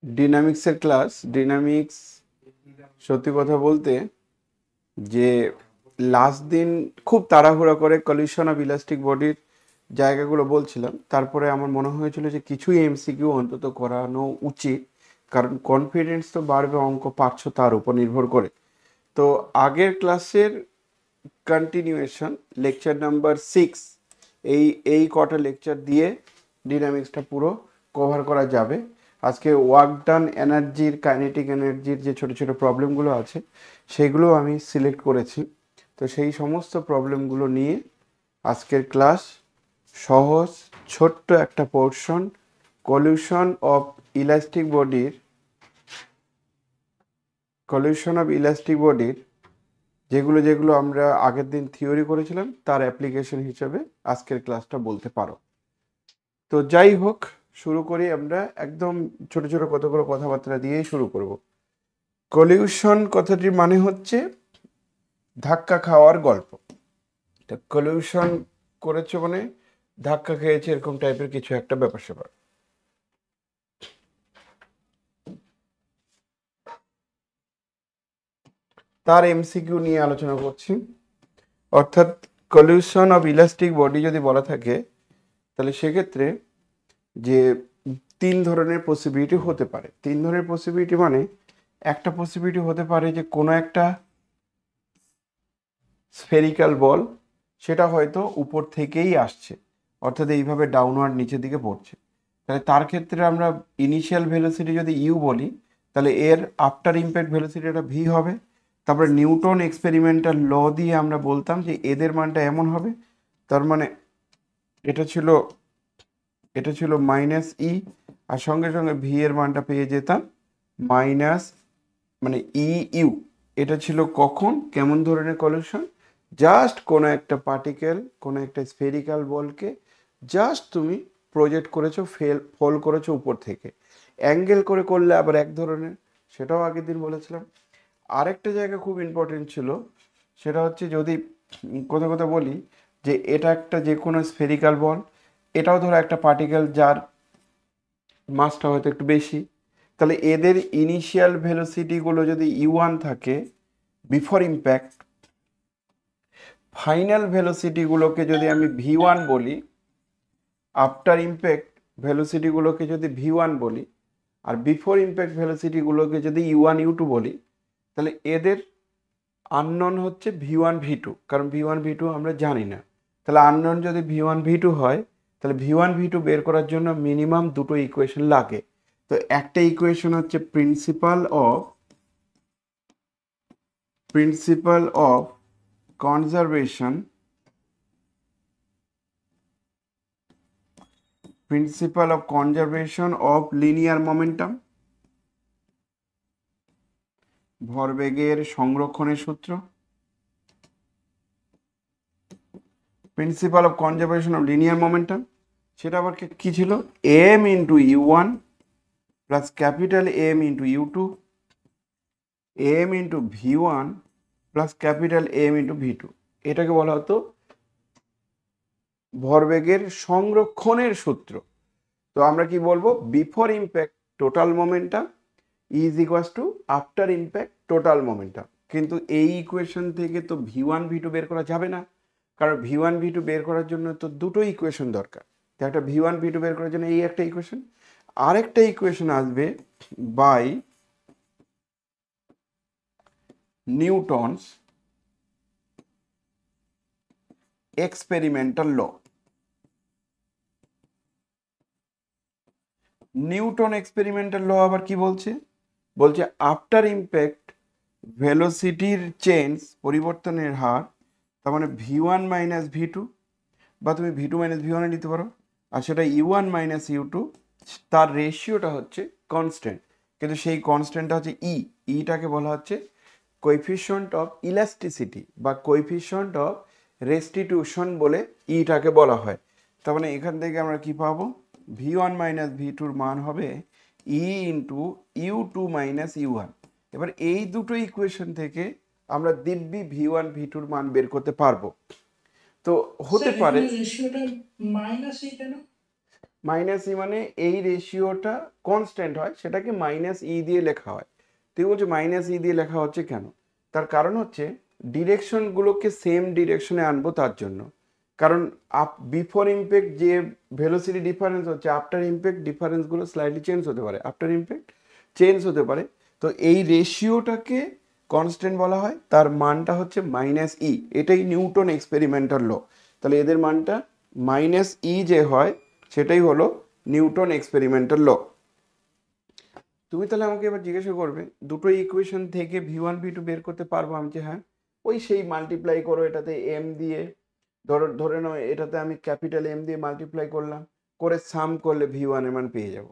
ডিনামিক্সের class. Dynamics সত্যি কথা বলতে যে লাস্ট দিন খুব তাড়াহুড়া করে কলিউশন অফ ইলাস্টিক বডির জায়গাগুলো বলছিলাম, তারপরে আমার মনে হয়েছিল যে কিছুই এমসিকিউ অন্তত করানো উচিত, কারণ কনফিডেন্স তো বাড়বে অঙ্ক পারছো তার উপর নির্ভর করে। তো আগের ক্লাসের কন্টিনিউয়েশন লেকচার নাম্বার 6, এই এই কটা লেকচার দিয়ে ডিনামিক্সটা পুরো কভার করা যাবে। আজকে ওয়ার্ক ডান এনার্জির, কাইনেটিক এনার্জির যে ছোট ছোট প্রবলেমগুলো আছে সেগুলো আমি সিলেক্ট করেছি। তো সেই সমস্ত প্রবলেমগুলো নিয়ে আজকের ক্লাস, সহজ ছোট্ট একটা পোর্শন, কলিউশন অফ ইলাস্টিক বডির যেগুলো যেগুলো আমরা আগের দিন থিওরি করেছিলাম তার অ্যাপ্লিকেশন হিসেবে আজকের ক্লাসটা বলতে পারো। তো যাই হোক, শুরু করি। আমরা একদম ছোট ছোট কতগুলো কথাবার্তা দিয়েই শুরু করব। কলিউশন কথাটির মানে হচ্ছে ধাক্কা খাওয়ার গল্প। তা কলিউশন করেছে মানে ধাক্কা খেয়েছে, এরকম টাইপের কিছু একটা ব্যাপার স্যাপার। তার এমসিকিউ নিয়ে আলোচনা করছি। অর্থাৎ কলিউশন অফ ইলাস্টিক বডি যদি বলা থাকে, তাহলে সেক্ষেত্রে যে তিন ধরনের পসিবিলিটি হতে পারে। তিন ধরনের পসিবিলিটি মানে একটা পসিবিলিটি হতে পারে যে কোনো একটা স্ফেরিক্যাল বল, সেটা হয়তো উপর থেকেই আসছে, অর্থাৎ এইভাবে ডাউনওয়ার্ড নিচের দিকে পড়ছে। তাহলে তার ক্ষেত্রে আমরা ইনিশিয়াল ভেলোসিটি যদি ইউ বলি, তাহলে এর আফটার ইম্প্যাক্ট ভেলোসিটিটা ভি হবে। তারপরে নিউটন এক্সপেরিমেন্টাল ল দিয়ে আমরা বলতাম যে এদের মানটা এমন হবে। তার মানে এটা ছিল এটা ছিল মাইনাস ই, আর সঙ্গে সঙ্গে ভি এর মানটা পেয়ে যেতাম মাইনাস, মানে ই ইউ। এটা ছিল কখন, কেমন ধরনের কলিউশন? জাস্ট কোনো একটা পার্টিকেল, কোনো একটা স্ফেরিক্যাল বলকে জাস্ট তুমি প্রজেক্ট করেছো, ফল করেছো উপর থেকে। অ্যাঙ্গেল করে করলে আবার এক ধরনের, সেটাও আগের দিন বলেছিলাম। আরেকটা জায়গা খুব ইম্পর্টেন্ট ছিল, সেটা হচ্ছে যদি কথা কথা বলি যে এটা একটা যে কোনো স্ফেরিক্যাল বল, এটাও ধরো একটা পার্টিকেল যার মাসটা হয়তো একটু বেশি, তাহলে এদের ইনিশিয়াল ভেলোসিটিগুলো যদি ইউ1 থাকে বিফোর ইম্প্যাক্ট, ফাইনাল ভেলোসিটিগুলোকে যদি আমি ভি1 বলি, আফটার ইম্প্যাক্ট ভেলোসিটিগুলোকে যদি ভি1 বলি, আর বিফোর ইম্প্যাক্ট ভেলোসিটিগুলোকে যদি ইউ1 ইউ2 বলি, তাহলে এদের আননোন হচ্ছে ভি1 ভি2, কারণ ভি1 ভি2 আমরা জানি না। তাহলে আননোন যদি ভি1 ভি2 হয়, তাহলে ভি1 ভি2 বের করার জন্য মিনিমাম দুটো ইকুয়েশন লাগে। তো একটা ইকুয়েশন হচ্ছে principle of conservation of linear momentum, ভরবেগের সংরক্ষণের সূত্র। Principle of conservation of linear momentum, সেটা আবার কি ছিল? M into u one plus capital M into u two m into v one plus capital M into v two. এটাকে বলা হতো ভরবেগের সংরক্ষণের সূত্র। তো আমরা কি বলবো? Before impact total momentum is equals to after impact total momentum. কিন্তু এই ইকুয়েশন থেকে তো ভি1 ভি2 বের করা যাবে না, কারণ ভি1 ভি2 বের করার জন্য তো দুটো ইকুয়েশন দরকার। তো একটা ভি1 ভি2 বের করার জন্য এই একটা ইকুয়েশন, আরেকটা ইকুয়েশন আসবে by Newton's experimental law. Newton experimental law আবার কি বলছে? বলছে আফটার ইম্প্যাক্ট ভেলোসিটির চেঞ্জ, পরিবর্তনের হার, তার মানে ভি1 মাইনাস ভি2, বা তুমি ভি2 মাইনাস ভি1 নিতে পারো, আর সেটা ইউ1 মাইনাস ইউ2, তার রেশিওটা হচ্ছে কনস্ট্যান্ট, কিন্তু সেই কনস্ট্যান্টটা হচ্ছে ইটাকে বলা হচ্ছে কোএফিশিয়েন্ট অফ ইলাস্টিসিটি বা কোএফিশিয়েন্ট অফ রেস্টিটিউশন বলে ইটাকে বলা হয়। তার মানে এখান থেকে আমরা কি পাবো? ভি1 মাইনাস ভি2র মান হবে ই ইন্টু ইউ2 মাইনাস ইউ1। এবার এই দুটো ইকুয়েশন থেকে আমরা দিব্যি ভি1 ভি2র মান বের করতে পারবো। তো হতে পারে মাইনাস ই মানে এই রেশিওটা কনস্ট্যান্ট হয়, সেটাকে মাইনাস ই দিয়ে লেখা হয়। তুই বলছো মাইনাস ই দিয়ে লেখা হচ্ছে কেন? তার কারণ হচ্ছে ডিরেকশনগুলোকে সেম ডিরেকশনে আনবো তার জন্য। কারণ বিফোর ইম্প্যাক্ট যে ভেলোসিটি ডিফারেন্স হচ্ছে, আফটার ইম্প্যাক্ট ডিফারেন্সগুলো স্লাইটলি চেঞ্জ হতে পারে, আফটার ইম্প্যাক্ট চেঞ্জ হতে পারে। তো এই রেশিওটাকে কনস্ট্যান্ট বলা হয়, তার মানটা হচ্ছে মাইনাস ই। এটাই নিউটন এক্সপেরিমেন্টাল ল। তাহলে এদের মানটা মাইনাস ই যে হয় সেটাই হলো নিউটন এক্সপেরিমেন্টাল ল। তুমি তাহলে আমাকে এবার জিজ্ঞাসা করবে দুটো ইকুয়েশন থেকে v1 v2 বের করতে পারবো? আমি যে হ্যাঁ, ওই সেই মাল্টিপ্লাই করো এটাতে এম দিয়ে, ধরে নাও এটাতে আমি ক্যাপিটাল এম দিয়ে মাল্টিপ্লাই করলাম, করে সাম করলে v1 এর মান পেয়ে যাব।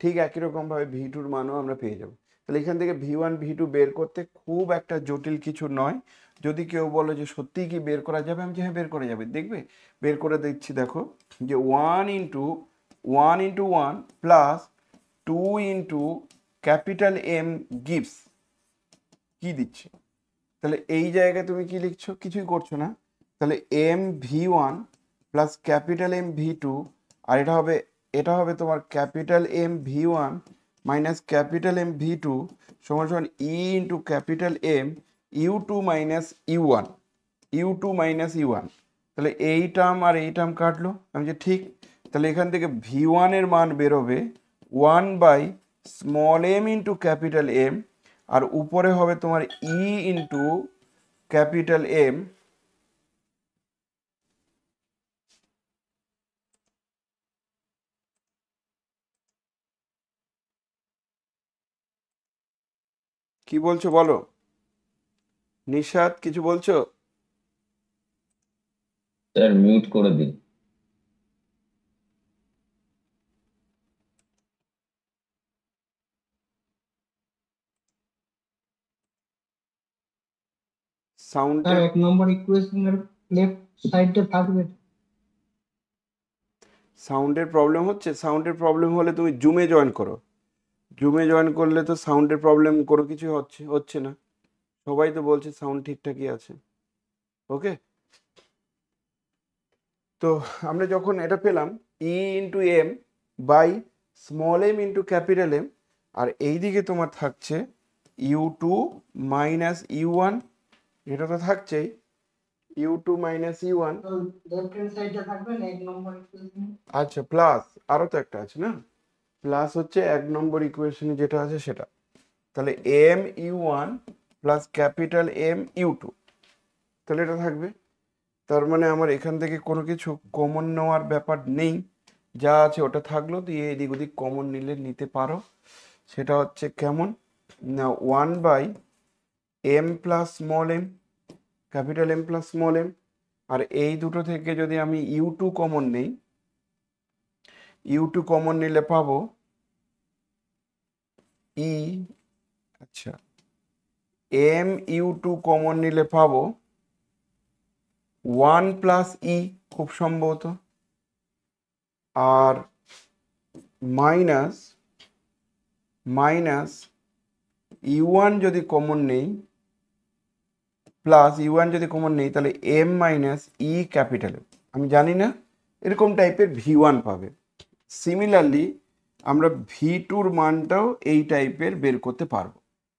ঠিক একই রকমভাবে v2 এর মানও আমরা পেয়ে যাব। তাহলে এখান থেকে v1 v2 বের করতে খুব একটা জটিল কিছু নয়। যদি কেউ বলে যে সত্যিই কি বের করা যাবে, আমি যে হ্যাঁ বের করা যাবে, দেখবে বের করে দিচ্ছি। দেখো যে 1 × 1 প্লাস 2 × ক্যাপিটাল এম গিভস কি দিচ্ছে। তাহলে এই জায়গায় তুমি কি লিখছো? কিছুই করছো না। তাহলে m v1 plus capital M v2, আর এটা হবে তোমার capital M v1 minus capital M v2 সমান সমান e into capital M u2 minus u1, u2 minus u1। তাহলে এই টার্ম আর এই টার্ম কাটলো। আমি যে ঠিক, তাহলে এখান থেকে v1 এর মান বেরোবে 1/m ইন্টু ক্যাপিটাল এম, আর উপরে হবে তোমার ই ইন্টু ক্যাপিটাল এম কি বলছো বলো? নিশাত কিছু বলছো? স্যার মিউট করে দিন। স্যার সাউন্ডের 1 নম্বর ইকুয়েশনের লেফট সাইডে থাকবে। সাউন্ডের প্রবলেম হচ্ছে? সাউন্ডের প্রবলেম হলে তুমি জুমে জয়েন করো। জুমে জয়েন করলে তো সাউন্ডের প্রবলেম কোনো কিছু হচ্ছে না। সবাই তো বলছে সাউন্ড ঠিকঠাকই আছে। ওকে, তো আমরা যখন এটা পেলাম e into m by small M into capital M, আর এইদিকে তোমার থাকছে u2 মাইনাস u1, এটা তো থাকছেই u2 minus u1। Left hand সাইডে থাকবে না 1 নম্বর ইকুয়েশন। আচ্ছা, প্লাস আরও তো একটা আছে না, প্লাস হচ্ছে 1 নম্বর ইকুয়েশনে যেটা আছে সেটা। তাহলে M u1 plus capital M u2, তাহলে এটা থাকবে। তার মানে আমার এখান থেকে কোনো কিছু কমন নেওয়ার ব্যাপার নেই, যা আছে ওটা থাকলো। দিয়ে এদিক ওদিক কমন নিতে পারো। সেটা হচ্ছে কেমন না, 1/m plus small m, capital M plus small m. আর এই দুটো থেকে যদি আমি u2 কমন নেই, u2 কমন নিলে পাবো ই, আচ্ছা এম u2 কমন নিলে পাবো 1 প্লাস ই খুব সম্ভবত, আর মাইনাস u1 যদি কমন নেই, প্লাস u1 যদি কমন নেই, তাহলে m মাইনাস ই ক্যাপিটাল। আমি জানি না, এরকম টাইপের v1 পাবে। সিমিলারলি আমরা v2-র মানটাও এই টাইপের বের করতে পারবো,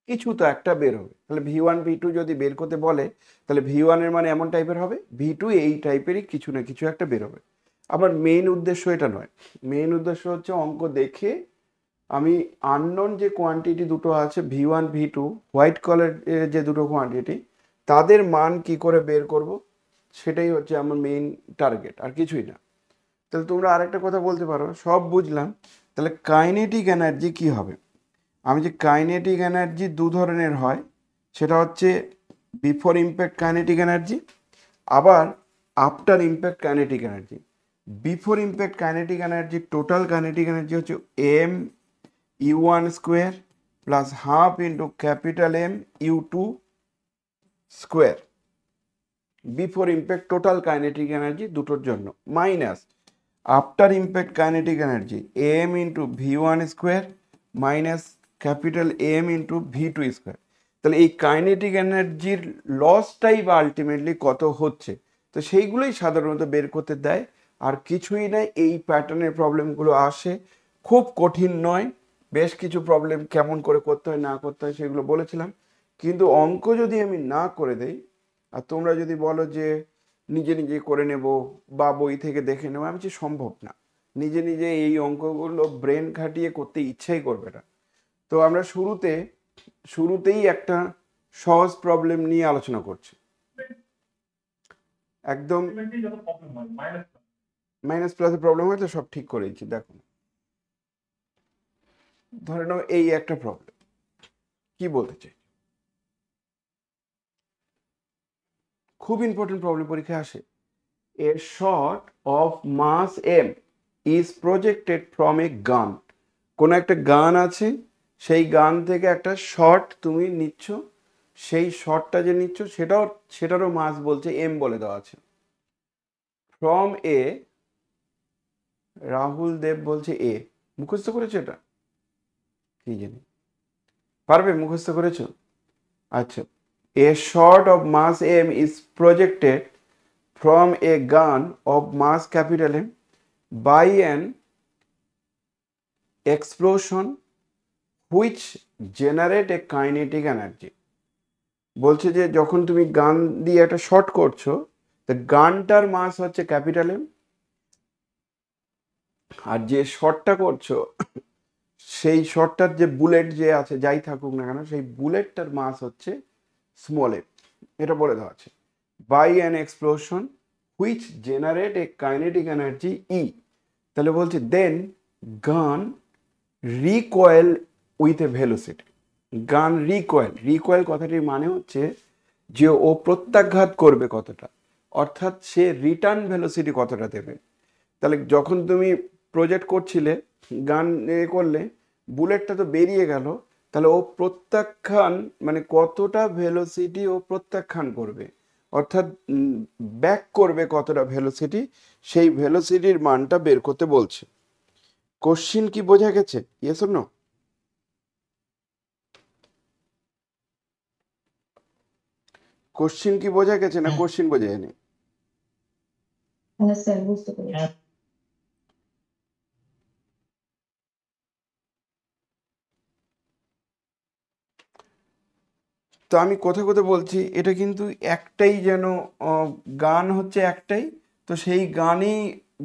কিছু তো একটা বের হবে। তাহলে v1 v2 যদি বের করতে বলে, তাহলে v1 এর মানে এমন টাইপের হবে, v2 এই টাইপেরই কিছু না কিছু একটা বের হবে। আবার মেইন উদ্দেশ্য এটা নয়, মেইন উদ্দেশ্য হচ্ছে অঙ্ক দেখে আমি আননোন যে কোয়ান্টিটি দুটো আছে v1 v2, হোয়াইট কালারের যে দুটো কোয়ান্টিটি, তাদের মান কি করে বের করব, সেটাই হচ্ছে আমার মেইন টার্গেট, আর কিছুই না। তাহলে তোমরা আরেকটা কথা বলতে পারো, সব বুঝলাম, তাহলে কাইনেটিক এনার্জি কি হবে? আমি যে কাইনেটিক এনার্জি দু ধরনের হয়, সেটা হচ্ছে বিফোর ইম্প্যাক্ট কাইনেটিক এনার্জি, আবার after impact kinetic energy. Before impact kinetic energy, total kinetic energy হচ্ছে m u1 square plus half into capital M u2 square, before impact total kinetic energy দুটোর জন্য, minus after impact kinetic energy m into v1 square minus capital M into v2 square. তাহলে এই kinetic এনার্জির লসটাই বা ultimately কত হচ্ছে, তো সেইগুলোই সাধারণত বের করতে দেয় আর কিছুই নাই, এই প্যাটার্নের প্রবলেমগুলো আসে, খুব কঠিন নয়। বেশ কিছু প্রবলেম কেমন করে করতে হয় না করতে হয় সেগুলো বলেছিলাম, কিন্তু অঙ্ক যদি আমি না করে দেই আর তোমরা যদি বলো যে নিজে নিজে করে নেব বা বই থেকে দেখে নেবো, আমি বলছি সম্ভব না। নিজে নিজে এই অঙ্কগুলো ব্রেন খাটিয়ে করতে ইচ্ছাই করবে না। তো আমরা শুরুতেই একটা সহজ প্রবলেম নিয়ে আলোচনা করছি। একদম মাইনাস প্লাসের প্রবলেম হয় তো সব ঠিক করেছি। দেখো, ধরে নাও এই একটা প্রবলেম, কি বলতে চাই, খুব ইম্পর্টেন্ট প্রবলেম পরীক্ষায় আসে। A shot of mass m is projected from a gun. কোন একটা গান আছে, সেই গান থেকে একটা শট তুমি নিচ্ছ, সেই শটটা যে নিচ্ছ সেটারও মাস বলছে এম বলে দেওয়া আছে। ফ্রম এ, রাহুল দেব বলছে এ, মুখস্থ করেছো এটা? কি জানি, পারবে? মুখস্থ করেছো? আচ্ছা, a shot of mass m is projected from a gun of mass capital M by an explosion which generate a kinetic energy. বলছে যে যখন তুমি গান দিয়ে একটা শট করছো, তো গানটার মাস হচ্ছে ক্যাপিটাল এম, আর যে শটটা করছো সেই শটটার যে বুলেট যে আছে যাই থাকুক না কেন, সেই বুলেটটার মাস হচ্ছে স্মল এম। এটা বলে দেওয়া আছে। By an explosion which generate a kinetic energy E. তাহলে বলছে then gun recoil with a velocity. Gun recoil কথাটির মানে হচ্ছে যে ও প্রত্যাঘাত করবে কতটা, অর্থাৎ সে রিটার্ন ভেলোসিটি কতটা দেবে। তাহলে যখন তুমি প্রজেক্ট করছিলে, গান করলে, বুলেটটা তো বেরিয়ে গেল, তাহলে ও প্রত্যাখ্যান মানে কতটা ভেলোসিটি ও প্রত্যাখ্যান করবে, অর্থাৎ ব্যাক করবে কতটা ভেলোসিটি, সেই ভেলোসিটির মানটা বের করতে বলছে। কোশ্চিন কি বোঝা গেছে? Yes or no? কোশ্চিন কি বোঝা গেছে না কোশ্চিন বোঝা যায়নি? হ্যাঁ স্যার, বুঝতে পেরেছি। তো আমি কোথায় কোথায় বলছি এটা কিন্তু একটাই, যেন গান হচ্ছে একটাই, তো সেই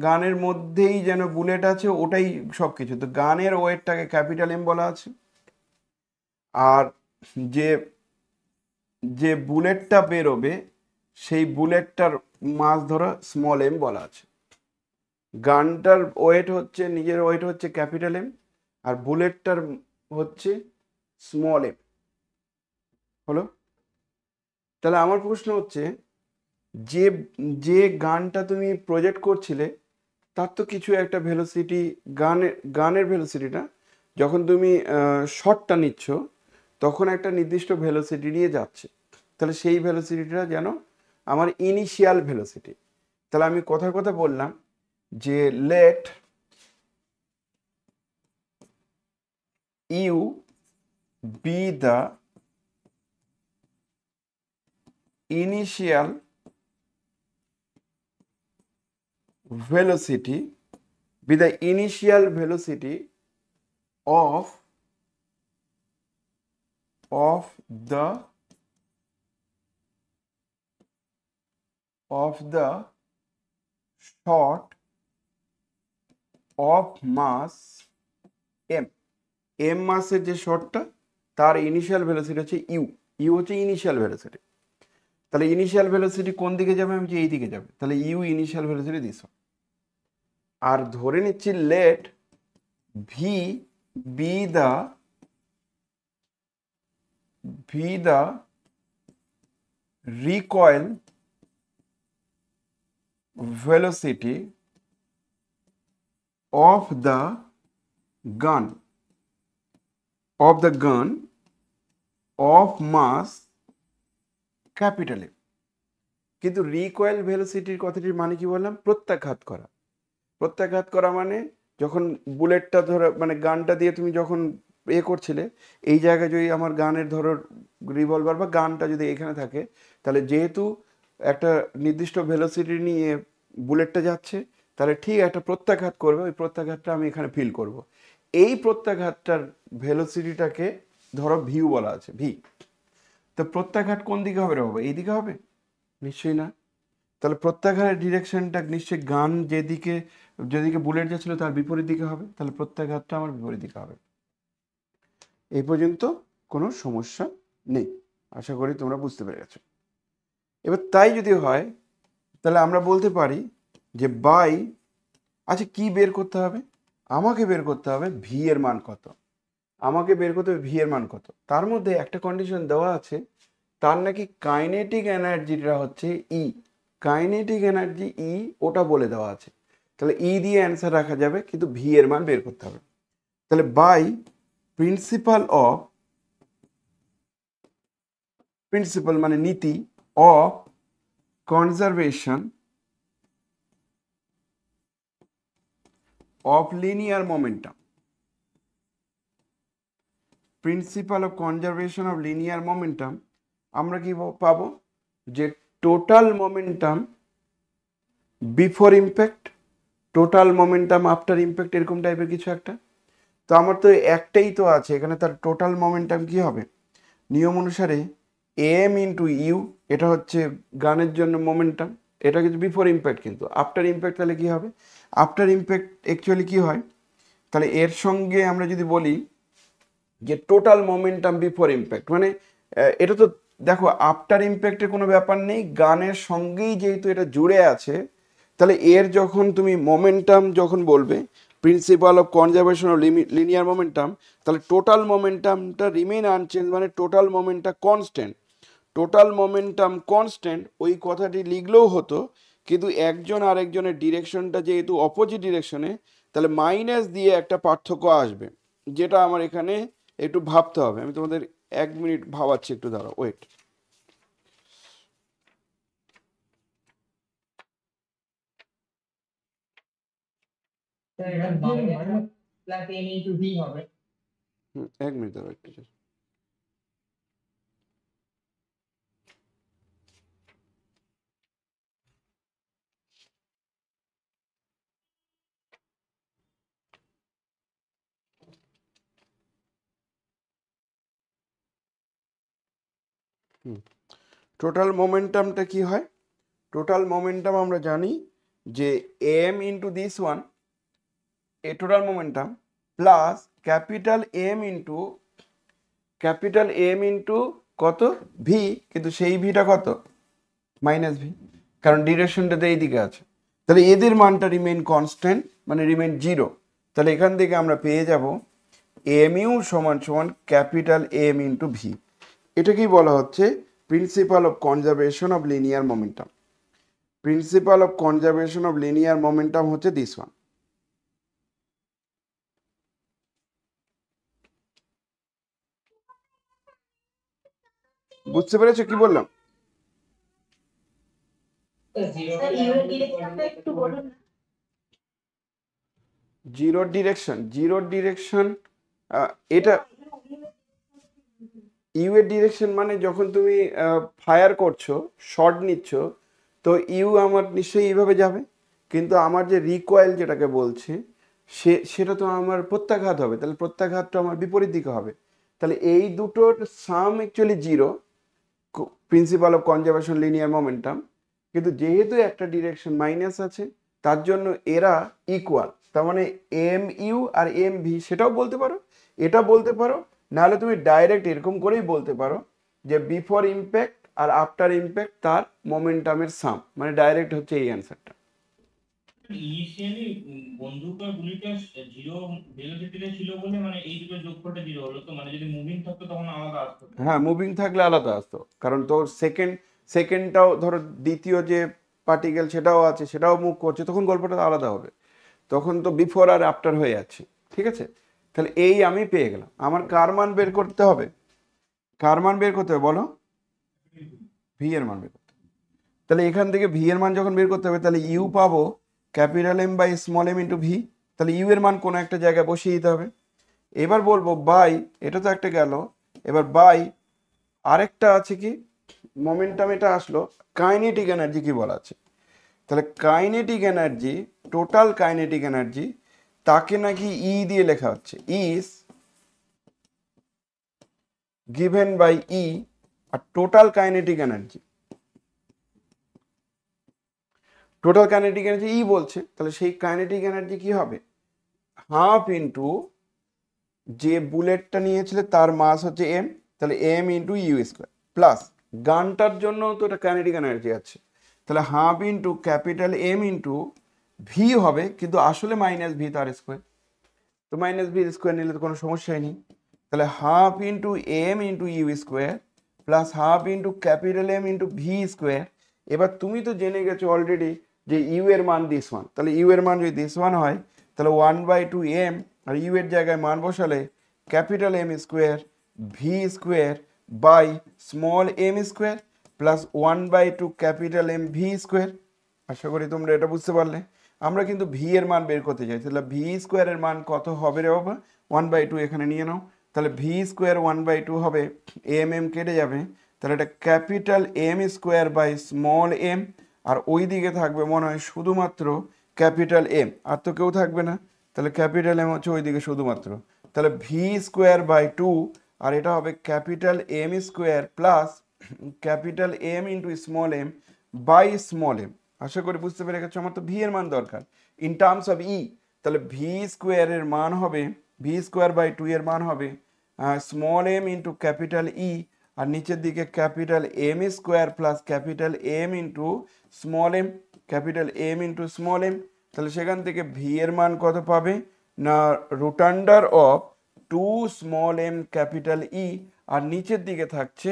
গানের মধ্যেই যেন বুলেট আছে, ওটাই সব কিছু। তো গানের ওয়েটটাকে ক্যাপিটাল এম বলা আছে, আর যে যে বুলেটটা বেরোবে সেই বুলেটটার মাস ধরো স্মল এম বলা আছে। গানটার ওয়েট হচ্ছে, নিজের ওয়েট হচ্ছে ক্যাপিটাল এম, আর বুলেটটার হচ্ছে স্মল এম। হলো? তাহলে আমার প্রশ্ন হচ্ছে, যে যে গানটা তুমি প্রজেক্ট করছিলে তার তো কিছু একটা ভেলোসিটি, গানের ভেলোসিটিটা যখন তুমি শটটা নিচ্ছ তখন একটা নির্দিষ্ট ভেলোসিটি নিয়ে যাচ্ছে, তাহলে সেই ভেলোসিটিটা যেন আমার ইনিশিয়াল ভেলোসিটি। তাহলে আমি কথার কথা বললাম যে let you be the initial velocity with the initial velocity of the shot of mass m. m মাসের যে শটটা তার ইনিশিয়াল ভেলোসিটি হচ্ছে ইউ হচ্ছে ইনিশিয়াল ভেলোসিটি। তাহলে ইনিশিয়াল ভেলোসিটি কোন দিকে যাবে? আমি এই দিকে যাবে, তাহলে ইউ ইনিশিয়াল ভেলোসিটি দিস। আর ধরে নিচ্ছি let V be the recoil velocity of the gun of mass capital M. কিন্তু রিকয়েল ভেলোসিটির কথাটির মানে কি বললাম? প্রত্যাঘাত করা। প্রত্যাঘাত করা মানে যখন বুলেটটা ধরো, মানে গানটা দিয়ে তুমি যখন করছিলে, এই জায়গায় যদি আমার গানের ধরো রিভলভার বা গানটা যদি এখানে থাকে, তাহলে যেহেতু একটা নির্দিষ্ট ভেলোসিটি নিয়ে বুলেটটা যাচ্ছে, তাহলে ঠিক একটা প্রত্যাঘাত করবে, ওই প্রত্যাঘাতটা আমি এখানে ফিল করব। এই প্রত্যাঘাতটার ভেলোসিটিটাকে ধরো ভিউ বলা আছে, ভি। তো প্রত্যাঘাত কোন দিকে হবে রে বাবা? এই দিকে হবে? নিশ্চয়ই না। তাহলে প্রত্যাঘাতের ডিরেকশনটা নিশ্চয়ই গান যেদিকে বুলেট যাচ্ছিল তার বিপরীত দিকে হবে, তাহলে প্রত্যাঘাতটা আমার বিপরীত দিকে হবে। এই পর্যন্ত কোনো সমস্যা নেই, আশা করি তোমরা বুঝতে পেরে গেছো। এবার তাই যদি হয় তাহলে আমরা বলতে পারি যে বাই, আচ্ছা কি বের করতে হবে? আমাকে বের করতে হবে ভি এর মান কত, আমাকে বের করতে হবে ভি এর মান কত। তার মধ্যে একটা কন্ডিশন দেওয়া আছে, তার নাকি কাইনেটিক এনার্জিটা হচ্ছে ই, কাইনেটিক এনার্জি ই, ওটা বলে দেওয়া আছে। তাহলে ই দিয়ে অ্যান্সার রাখা যাবে, কিন্তু ভি এর মান বের করতে হবে। তাহলে বাই প্রিন্সিপাল মানে নীতি of conservation of linear momentum, principal of conservation of linear momentum, আমরা কি পাবো? যে total momentum before impact, total momentum after impact, এরকম টাইপের কিছু একটা। তো আমার তো একটাই তো আছে এখানে, তার টোটাল মোমেন্টাম কি হবে? নিয়ম অনুসারে এম ইন্টু ইউ, এটা হচ্ছে গানের জন্য মোমেন্টাম, এটা কিন্তু বিফোর ইম্প্যাক্ট, কিন্তু আফটার ইম্প্যাক্ট তাহলে কি হবে? আফটার ইম্প্যাক্ট অ্যাকচুয়ালি কি হয়? তাহলে এর সঙ্গে আমরা যদি বলি যে টোটাল মোমেন্টাম বিফোর ইম্প্যাক্ট, মানে এটা তো দেখো আফটার ইম্প্যাক্টের কোনো ব্যাপার নেই, গানের সঙ্গেই যেহেতু এটা জুড়ে আছে, তাহলে এর যখন তুমি মোমেন্টাম যখন বলবে principle of conservation of linear momentum, তাহলে টোটাল মোমেন্টামটা রিমেইন আনচেঞ্জ, মানে টোটাল মোমেন্টটা কনস্ট্যান্ট। টোটাল মোমেন্টাম কনস্ট্যান্ট ওই কথাটি লিখলেও হতো, কিন্তু একজন আরেকজনের ডিরেকশনটা যেহেতু অপোজিট ডিরেকশনে, তাহলে মাইনাস দিয়ে একটা পার্থক্য আসবে, যেটা আমার এখানে একটু ভাবতে হবে। আমি তোমাদের 1 মিনিট ভাবাচ্ছি, একটু দাঁড়াও, wait. Plus N into V হবে। 1 মিনিট দাঁড়াও একটু। টোটাল মোমেন্টামটা কি হয়? টোটাল মোমেন্টাম আমরা জানি যে M into this one, a total momentum, plus capital M into কত? ভি, কিন্তু সেই ভিটা কত? মাইনাস ভি, কারণ ডিরেকশনটাতে এই দিকে আছে। তাহলে এদের মানটা রিমেইন কনস্ট্যান্ট, মানে রিমেইন জিরো। তাহলে এখান থেকে আমরা পেয়ে যাব এম ইউ সমান সমান ক্যাপিটাল এম ইন্টু ভি। এটাকেই বলা হচ্ছে principle of conservation of linear momentum. Principal of conservation of linear momentum হচ্ছে দিস ওয়ান। বুঝতে পেরেছো কি বললাম? জিরো ডিরেকশন এটা ইউ এর ডিরেকশন মানে যখন তুমি ফায়ার করছো, শট নিচ্ছ, তো ইউ আমার নিশ্চয়ই এইভাবে যাবে, কিন্তু আমার যে রিকয়েল যেটাকে বলছে সেটা তো আমার প্রত্যাঘাত হবে, তাহলে প্রত্যাঘাতটা আমার বিপরীত দিকে হবে। তাহলে এই দুটোর sum actually zero, principle of conservation linear momentum, কিন্তু যেহেতু একটা ডিরেকশন মাইনাস আছে তার জন্য এরা ইকুয়াল। তার মানে এম ইউ আর এম ভি, সেটাও বলতে পারো, এটা বলতে পারো, নাহলে তুমি ডাইরেক্ট এরকম করেই বলতে পারো যে বিফোর ইম্প্যাক্ট আর আফটার ইম্প্যাক্ট তার মোমেন্টামের সাম, মানে ডাইরেক্ট হচ্ছে এই অ্যান্সারটা। ইনিশিয়ালি বন্দুক আর গুলিটা জিরো ভেলোসিটিতে ছিল বলে মানে এই দুটো যোগফলটা জিরো হলো, তো মানে যদি মুভিং থাকতো তখন আলাদা আসতো। হ্যাঁ, মুভিং থাকলে আলাদা আসতো, কারণ তোর সেকেন্ডটাও ধরো দ্বিতীয় যে পার্টিকেল সেটাও আছে, সেটাও মুভ করছে, তখন গল্পটা আলাদা হবে, তখন তো বিফোর আর আফটার হয়ে যাচ্ছে। ঠিক আছে, তাহলে এই আমি পেয়ে গেলাম। আমার কার মান বের করতে হবে? কার মান বের করতে হবে বলো? ভি এর মান বের করতে হবে। তাহলে এখান থেকে ভি এর মান যখন বের করতে হবে, তাহলে ইউ পাবো capital M by small M into V. তাহলে ইউ এর মান কোনো একটা জায়গায় বসিয়ে দিতে হবে। এবার বলবো বাই, এটা তো একটা গেল, এবার বাই আরেকটা আছে কি মোমেন্টাম, এটা আসলো কাইনেটিক এনার্জি কি বলা আছে? তাহলে kinetic energy, total kinetic energy, তাকে নাকি ই দিয়ে লেখা হচ্ছে, ইজ গিভেন বাই ই। আর total kinetic energy, total kinetic energy E বলছে, তাহলে সেই কাইনেটিক এনার্জি কি হবে, হাফ ইন্টু যে বুলেটটা নিয়েছিল তার মাস হচ্ছে এম, তাহলে M into U square, plus গানটার জন্য তো এটা কাইনেটিক এনার্জি আছে, তাহলে half into capital M into V হবে, কিন্তু আসলে মাইনাস ভি তার স্কোয়ার, তো মাইনাস ভি স্কোয়ার নিলে তো কোনো সমস্যাই নেই। তাহলে half into M into U square plus half into capital M into V square. এবার তুমি তো জেনে গেছো অলরেডি যে ইউ এর মান দিস ওয়ান, তাহলে ইউ এর মান যদি দিস ওয়ান হয় তাহলে 1/2 এম, আর ইউ এর জায়গায় মান বসালে capital M square v square by small m square plus 1/2 capital M v square. আশা করি তোমরা এটা বুঝতে পারলে। আমরা কিন্তু ভি এর মান বের করতে চাই, তাহলে ভি স্কোয়ারের মান কত হবে রে বাবা, 1/2 এখানে নিয়ে নাও, তাহলে ভি স্কোয়ার 1/2 হবে, এম এম কেটে যাবে, তাহলে এটা capital M square by small m, আর ওই দিকে থাকবে মনে হয় শুধুমাত্র ক্যাপিটাল এম, আর তো কেউ থাকবে না, তাহলে ক্যাপিটাল এম হচ্ছে ওই দিকে শুধুমাত্র, তাহলে ভি স্কোয়ার বাই 2, আর এটা হবে capital M square plus capital M into small m by small m. আশা করি বুঝতে পেরে গেছো, আমার তো ভি এর মান দরকার ইন টার্মস অফ ই, তাহলে ভি স্কোয়ারের মান হবে, ভি স্কোয়ার বাই 2 এর মান হবে small M into capital E, আর নিচের দিকে capital M square plus capital M into small m, capital M into small m, তাহলে সেখান থেকে ভি এর মান কত পাবে না root under of 2 small m capital E, আর নিচের দিকে থাকছে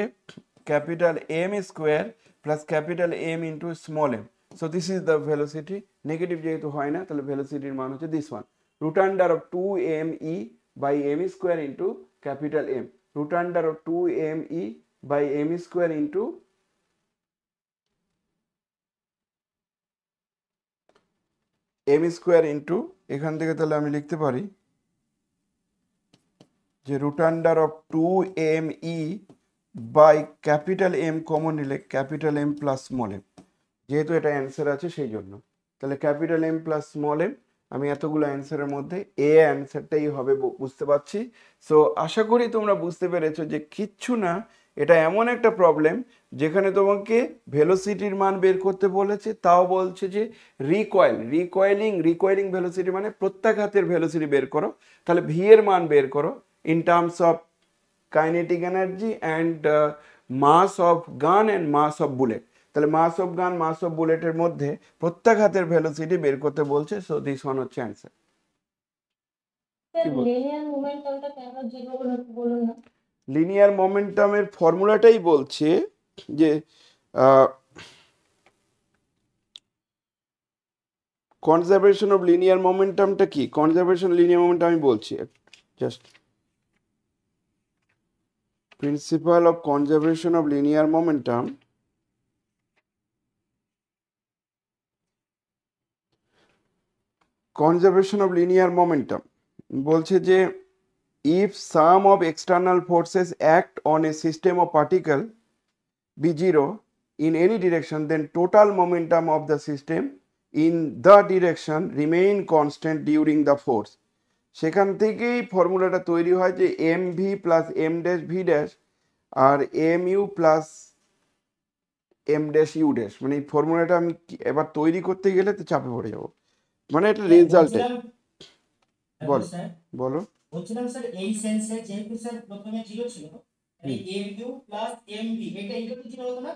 capital M square plus capital M into small m. So this is the velocity, negative যেহেতু হয় না তাহলে ভেলোসিটির মান হচ্ছে this one, root under of 2 m e by m square into capital M, root under of 2 m e by m square into m square into, এখান থেকে তাহলে আমি লিখতে পারি যে root under of 2 m e by capital M common নিলে capital M plus small m, যেহেতু এটা অ্যান্সার আছে সেই জন্য, তাহলে capital M plus small m, আমি এতগুলো অ্যান্সারের মধ্যে এ অ্যান্সারটাই হবে বুঝতে পারছি। সো আশা করি তোমরা বুঝতে পেরেছো যে কিচ্ছু না, এটা এমন একটা প্রবলেম যেখানে তোমাকে ভেলোসিটির মান বের করতে বলেছে, তাও বলছে যে রিকয়েলিং ভেলোসিটি মানে প্রত্যাঘাতের ভেলোসিটি বের করো, তাহলে ভি এর মান বের করো in terms of kinetic energy and mass of gun and mass of bullet, তাহলে মাস অফ গান মাস অফ বুলেটের মধ্যে প্রত্যাঘাতের ভেলোসিটি বের করতে বলছে, সো দিস ওয়ান হচ্ছে অ্যান্সার। লিনিয়ার মোমেন্টামটা কেন জিরো হলো একটু বলুন না। লিনিয়ার মোমেন্টামের ফর্মুলাটাই বলছে যে কনজারভেশন অফ লিনিয়ার মোমেন্টামটা কি, কনজারভেশন লিনিয়ার মোমেন্টাম আমি বলছি just, principal of conservation of linear momentum, conservation of linear momentum বলছে যে if sum of external forces act on a system of particle be zero in any direction, then total momentum of the system in the direction remain constant during the force। সেখান থেকেই ফর্মুলাটা তৈরি হয় যে M V plus M dash V dash আর M U plus M dash U dash, মানে এই ফর্মুলাটা আমি এবার তৈরি করতে গেলে তো চাপে পড়ে যাবো, মানে এটা রেজাল্টে। বলো বলো। বলছিলাম স্যার এই সেন্সে যেহেতু স্যার প্রথমে জিরো ছিল, এই M U plus M V এটা ইকুয়াল টু জিরো হতো না,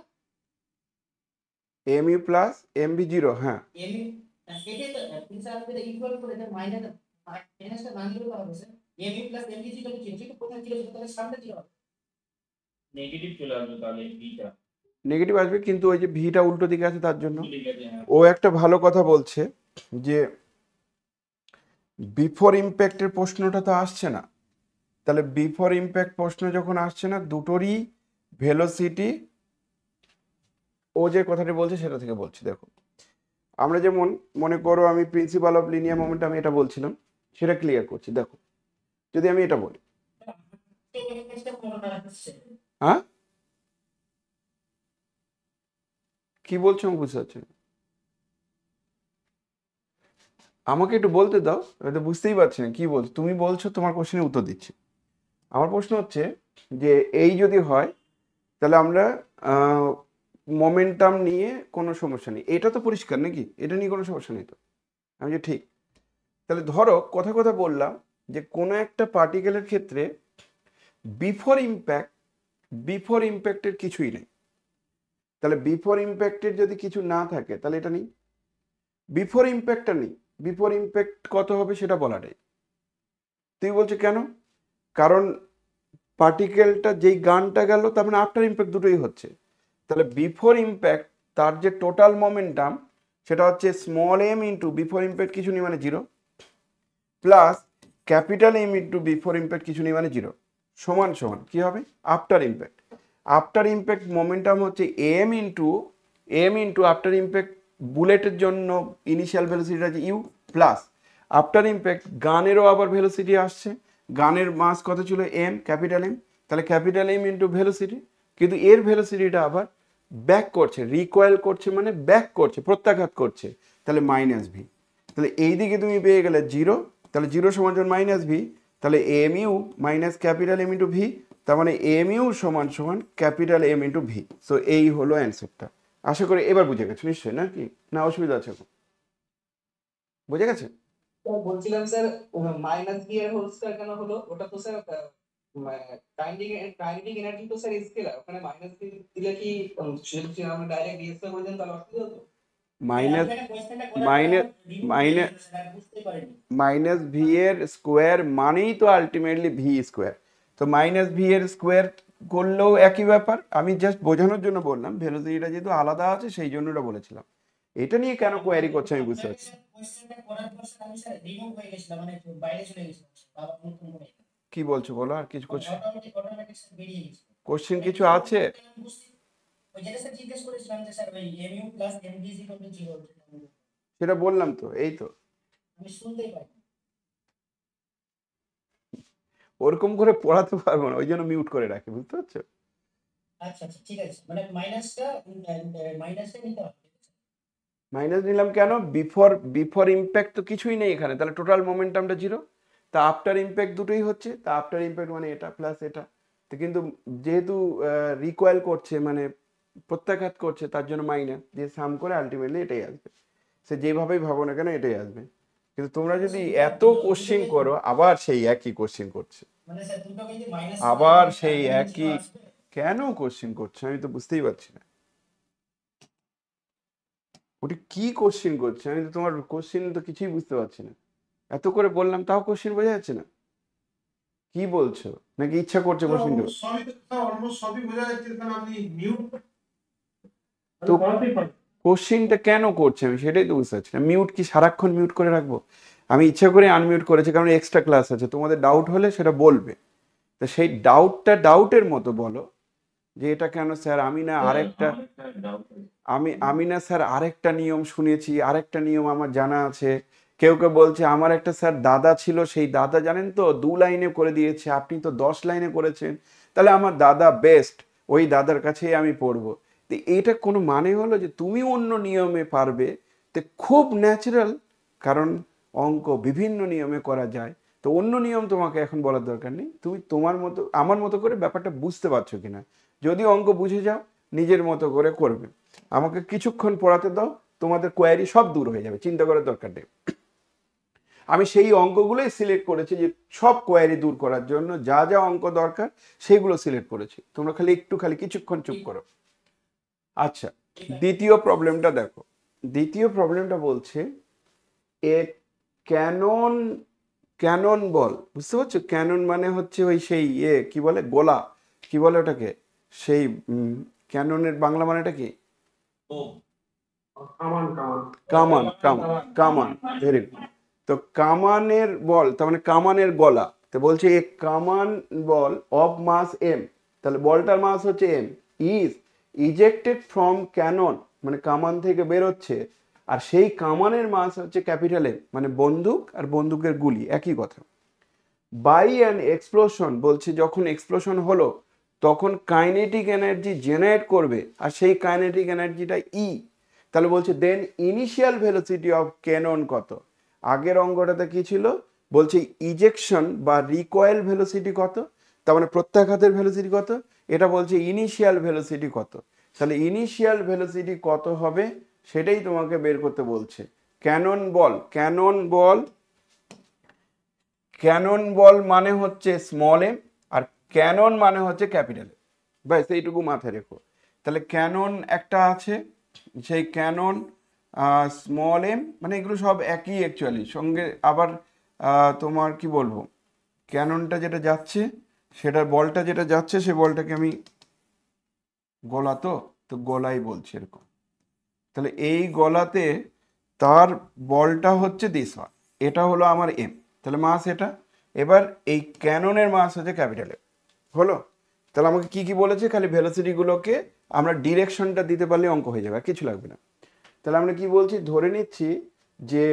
M U plus M V zero, হ্যাঁ এম ইউ এটাই তো স্যার আমাদের ইকুয়াল করে এটা মাইনাসটা না দিলেও হবে sir, M U plus M V zero যেহেতু প্রথমে জিরো ছিল তাহলে সামনে জিরো হবে, নেগেটিভ চলে আসবে তাহলে বিটা, নেগেটিভ আসবে, কিন্তু ওই যে ভিটা উল্টো দিকে আছে তার জন্য। ঠিক আছে হ্যাঁ। ও একটা ভালো কথা বলছে যে বিফোর ইম্প্যাক্টের প্রশ্নটা তো আসছে না, তাহলে বিফোর ইম্প্যাক্ট প্রশ্ন যখন আসছে না দুটোরই ভেলোসিটি, ও যে কথাটি বলছে সেটা থেকে বলছি। দেখো আমরা যেমন মনে করো আমি প্রিন্সিপাল অফ লিনিয়ার মোমেন্ট আমি এটা বলছিলাম, সেটা ক্লিয়ার করছি। দেখো যদি আমি এটা বলি, হ্যাঁ কি বলছো আমি বুঝতে পারছি না। আমাকে একটু বলতে দাও, আমি তো বুঝতেই পারছি না কি বলছো। তুমি বলছো, তোমার কোশ্চেনের উত্তর দিচ্ছি। আমার প্রশ্ন হচ্ছে যে এই যদি হয় তাহলে আমরা মোমেন্টাম নিয়ে কোনো সমস্যা নেই, এটা তো পরিষ্কার নাকি? এটা নিয়ে কোনো সমস্যা নেই তো? আমি যে ঠিক, তাহলে ধরো কথা কথা বললাম যে কোনো একটা পার্টিকেলের ক্ষেত্রে বিফোর ইম্প্যাক্টের কিছুই নেই। তাহলে বিফোর ইম্প্যাক্টের যদি কিছু না থাকে তাহলে এটা নেই, বিফোর ইম্প্যাক্টটা নেই। বিফোর ইম্প্যাক্ট কত হবে সেটা বলাটাই। তুই বলছো কেন? কারণ পার্টিকেলটা যেই গানটা গেল তার মানে আফটার ইম্প্যাক্ট দুটোই হচ্ছে। তাহলে বিফোর ইম্প্যাক্ট তার যে টোটাল মোমেন্টাম সেটা হচ্ছে small M into before impact কিছু নেই মানে zero, plus capital M into before impact কিছু নেই মানে জিরো, সমান সমান কি হবে? After impact. After impact momentum হচ্ছে এম ইন্টু আফটার ইম্প্যাক্ট বুলেটের জন্য ইনিশিয়াল ভেলোসিটি আছে ইউ, প্লাস আফটার ইম্প্যাক্ট গানেরও আবার ভেলোসিটি আসছে। গানের মাস কত ছিল? M, capital M. তাহলে ক্যাপিটাল এম ইন্টু ভেলোসিটি, কিন্তু এর ভেলোসিটিটা আবার ব্যাক করছে, রিকয়েল করছে মানে ব্যাক করছে, প্রত্যাঘাত করছে, তাহলে মাইনাস ভি। তাহলে এই দিকে তুমি পেয়ে গেলে জিরো, তাহলে জিরো সমান সমান মাইনাস ভি। তাহলে M U minus capital M into V, তার মানে এম ইউ সমান সমান capital M into V. So এই হলো অ্যান্সারটা। আশা করি এবার বুঝে গেছো নিশ্চয়ই, নাকি না অসুবিধা আছে? বুঝে গেছে? স্যার বলছিলাম স্যার মাইনাস বি এর হোল স্কয়ার কেন হলো? ওটা তো স্যার কাইনেটিক এনার্জি তো স্যার স্কেলার, ওখানে মাইনাস বি দিলে কি যদি আমরা ডাইরেক্ট ডি স্কয়ার বলে দেন তাহলে অসুবিধা হতো? মাইনাস মাইনাস বুঝতে পারিনি। মাইনাস ভি এর স্কোয়ার মানেই তো আলটিমেটলি ভি স্কোয়ার। তো মাইনাস ভি এর স্কোয়ার করলেও একই ব্যাপার। আমি জাস্ট বোঝানোর জন্য বললাম, ভেলোসিটিটা যেহেতু আলাদা আছে সেই জন্য এটা বলেছিলাম। এটা নিয়ে কেন কোয়ারি করছে আমি বুঝতে পারছি। কোশ্চেনটা করার পর স্যার আমি স্যার রিমুভ হয়ে গেছিলাম, মানে বাইরে চলে গেছিলাম আবার নতুন করে কি বলছো বলো, আর কিছু কোশ্চেন অটোমেটিক স্যার বেরিয়ে গেছিল। কোশ্চেন কিছু আছে? ওই যেটা স্যার জিজ্ঞেস করেছিলাম যে স্যার ওই mu plus MV is equal to 0, সেটা বললাম তো, এই তো আমি শুনতেই পাই। ওরকম করে পড়াতে পারবো না, ওই জন্য মিউট করে রাখি, বুঝতে পারছো? আচ্ছা আচ্ছা ঠিক আছে, মানে মাইনাসটা নিতে হবে। মাইনাস নিলাম কেন? বিফোর ইম্প্যাক্ট তো কিছুই নেই এখানে, তাহলে টোটাল মোমেন্টামটা জিরো। তা আফটার ইম্প্যাক্ট দুটোই হচ্ছে, তা আফটার ইম্প্যাক্ট মানে এটা প্লাস এটা। তো কিন্তু যেহেতু রিকয়েল করছে মানে প্রত্যাঘাত করছে, তার জন্য মাইনাস দিয়ে সাম করে আলটিমেটলি এটাই আসবে। সে যেভাবেই ভাবো না কেন এটাই আসবে। কিন্তু তোমরা যদি এত কোশ্চিন করো, আবার সেই একই কোশ্চিন করছে, মানে স্যার দুটো কিন্তু মাইনাস আবার সেই একই কেন কোশ্চিন করছে আমি তো বুঝতেই পারছি না। ওটা কি কোশ্চিন করছে? আমি তো তোমার কোশ্চিন তো কিছুই বুঝতে পারছি না। এত করে বললাম তাও কোশ্চিন বোঝা যাচ্ছে না। কি বলছো? নাকি ইচ্ছা করছে কোশ্চিন? সবই বোঝা যাচ্ছে, কারণ আপনি মিউট তো কোশ্চিনটা কেন করছে আমি সেটাই তো বুঝতে পারছি না। মিউট কি সারাক্ষণ মিউট করে রাখবো? আমি ইচ্ছা করে আনমিউট করেছি কারণ এক্সট্রা ক্লাস আছে, তোমাদের ডাউট হলে সেটা বলবে। তো সেই ডাউটটা ডাউটের মতো বলো যে এটা কেন স্যার, আমি না আরেকটা আমি না স্যার আরেকটা নিয়ম শুনেছি, আরেকটা নিয়ম আমার জানা আছে। কেউ কেউ বলছে আমার একটা স্যার দাদা ছিল, সেই দাদা জানেন তো 2 লাইনে করে দিয়েছে, আপনি তো 10 লাইনে করেছেন, তাহলে আমার দাদা বেস্ট, ওই দাদার কাছেই আমি পড়বো। তো এটা কোনো মানে হলো যে তুমি অন্য নিয়মে পারবে? তো খুব ন্যাচারাল, কারণ অঙ্ক বিভিন্ন নিয়মে করা যায়। তো অন্য নিয়ম তোমাকে এখন বলার দরকার নেই, তুমি তোমার মতো আমার মতো করে ব্যাপারটা বুঝতে পারছো কিনা। যদি অঙ্ক বুঝে যাও নিজের মতো করে করবে। আমাকে কিছুক্ষণ পড়াতে দাও, তোমাদের কোয়ারি সব দূর হয়ে যাবে, চিন্তা করার দরকার নেই। আমি সেই অঙ্কগুলোই সিলেক্ট করেছি যে সব কোয়ারি দূর করার জন্য যা যা অঙ্ক দরকার সেগুলো সিলেক্ট করেছি। তোমরা খালি কিছুক্ষণ চুপ করো। আচ্ছা, দ্বিতীয় প্রবলেমটা দেখো। দ্বিতীয় প্রবলেমটা বলছে এ ক্যানন বল, বুঝতে পারছো? ক্যানন মানে হচ্ছে ওই সেই কি বলে গোলা, কি বলে ওটাকে, সেই ক্যাননের বাংলা মানেটা কি? কামান। Very good. তো কামানের বল তার মানে কামানের গলা। তো বলছে এ কামান বল অফ মাস এম, তাহলে বলটার মাস হচ্ছে এম, ইজ ইজেক্টেড ফ্রম ক্যানন মানে কামান থেকে বেরোচ্ছে, আর সেই কামানের মাস হচ্ছে ক্যাপিটাল এম মানে বন্দুক আর বন্দুকের গুলি একই কথা। বাই অ্যান এক্সপ্লোশন বলছে যখন এক্সপ্লোশন হলো তখন কাইনেটিক এনার্জি জেনারেট করবে, আর সেই কাইনেটিক এনার্জিটা ই। তাহলে বলছে দেন ইনিশিয়াল ভেলোসিটি অফ ক্যানন কত? আগের অঙ্কটাতে কি ছিল, বলছে ইজেকশন বা রিকয়েল ভেলোসিটি কত, তার মানে প্রত্যাঘাতের ভেলোসিটি কত, এটা বলছে ইনিশিয়াল ভেলোসিটি কত। তাহলে ইনিশিয়াল ভেলোসিটি কত হবে সেটাই তোমাকে বের করতে বলছে। ক্যানন বল, ক্যানন বল মানে হচ্ছে স্মল এম, আর ক্যানন মানে হচ্ছে ক্যাপিটাল এম, ব্যাস এইটুকু মাথায় রেখো। তাহলে ক্যানন একটা আছে, সেই ক্যানন স্মল এম, মানে এগুলো সব একই অ্যাকচুয়ালি, সঙ্গে আবার তোমার কি বলবো, ক্যাননটা যেটা যাচ্ছে সেটার বলটা যেটা যাচ্ছে সে বলটাকে আমি গলা, তো গলাই বলছি এরকম। তাহলে এই গলাতে তার বলটা হচ্ছে দিস ওয়ান, এটা হলো আমার এম, তাহলে মাস এটা। এবার এই ক্যাননের মাস হচ্ছে ক্যাপিটাল এম, হলো। তাহলে আমাকে কি কি বলেছে, খালি ভেলোসিটিগুলোকে আমরা ডিরেকশনটা দিতে পারলে অঙ্ক হয়ে যাবে, আর কিছু লাগবে না। তাহলে আমরা কি বলছি, ধরে নিচ্ছি যে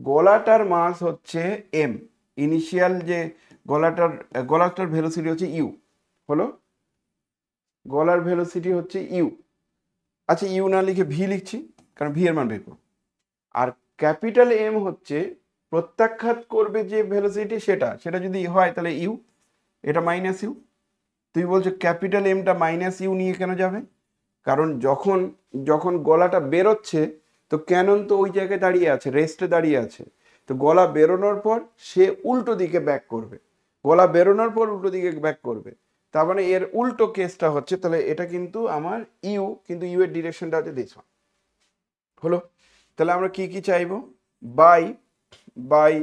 গলাটার মাস হচ্ছে এম, ইনিশিয়াল যে গলাটার ভেলোসিটি হচ্ছে ইউ, হলো, গলার ভেলোসিটি হচ্ছে ইউ। আচ্ছা ইউ না লিখে ভি লিখছি, কারণ ভি এর মান বের করব। আর ক্যাপিটাল এম হচ্ছে প্রত্যাঘাত করবে যে ভেলোসিটি, সেটা যদি হয় তাহলে ইউ, এটা মাইনাস ইউ। তুই বলছো ক্যাপিটাল এমটা মাইনাস ইউ নিয়ে কেন যাবে, কারণ যখন গলাটা বেরোচ্ছে তো ক্যানন তো ওই জায়গায় দাঁড়িয়ে আছে, রেস্টে দাঁড়িয়ে আছে, তো গলা বেরোনোর পর সে উল্টো দিকে ব্যাক করবে, গলা বেরোনোর পর উল্টো দিকে ব্যাক করবে, তার মানে এর উল্টো কেসটা হচ্ছে, তাহলে এটা কিন্তু আমার ইউ, কিন্তু ইউ এর ডিরেকশনটা হচ্ছে দিস ওয়ান, হলো। তাহলে আমরা কি কি চাইবো, by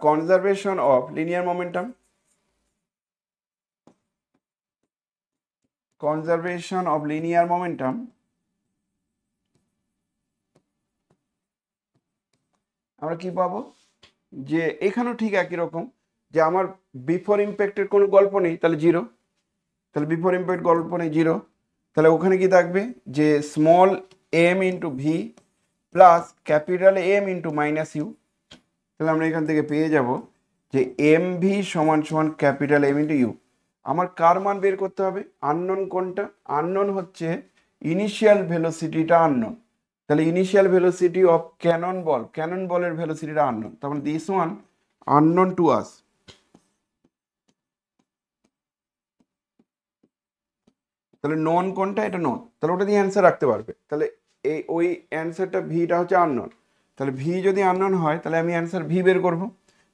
conservation of linear momentum, conservation of linear momentum, আমরা কি পাবো, যে এখানেও ঠিক একই রকম, যে আমার বিফোর ইম্প্যাক্টের কোনো গল্প নেই, তাহলে জিরো, তাহলে বিফোর ইম্প্যাক্ট গল্প নেই জিরো, তাহলে ওখানে কি থাকবে, যে small M into v plus capital M into minus u. তাহলে আমরা এখান থেকে পেয়ে যাব যে এম ভি সমান সমান ক্যাপিটাল এম ইন্টু ইউ। আমার কার মান বের করতে হবে, আননোন কোনটা, আননোন হচ্ছে ইনিশিয়াল ভেলোসিটিটা আননোন, তাহলে ইনিশিয়াল ভেলোসিটি অফ ক্যানন বলের ভেলোসিটিটা আননোন, তার মানে this one unknown to us. তাহলে নন কোনটা, এটা নন, তাহলে ওটা দিয়ে অ্যান্সার রাখতে পারবে। তাহলে ওই অ্যান্সারটা ভিটা হচ্ছে আননোন, তাহলে ভি যদি আননোন হয় তাহলে আমি অ্যান্সার ভি বের করব।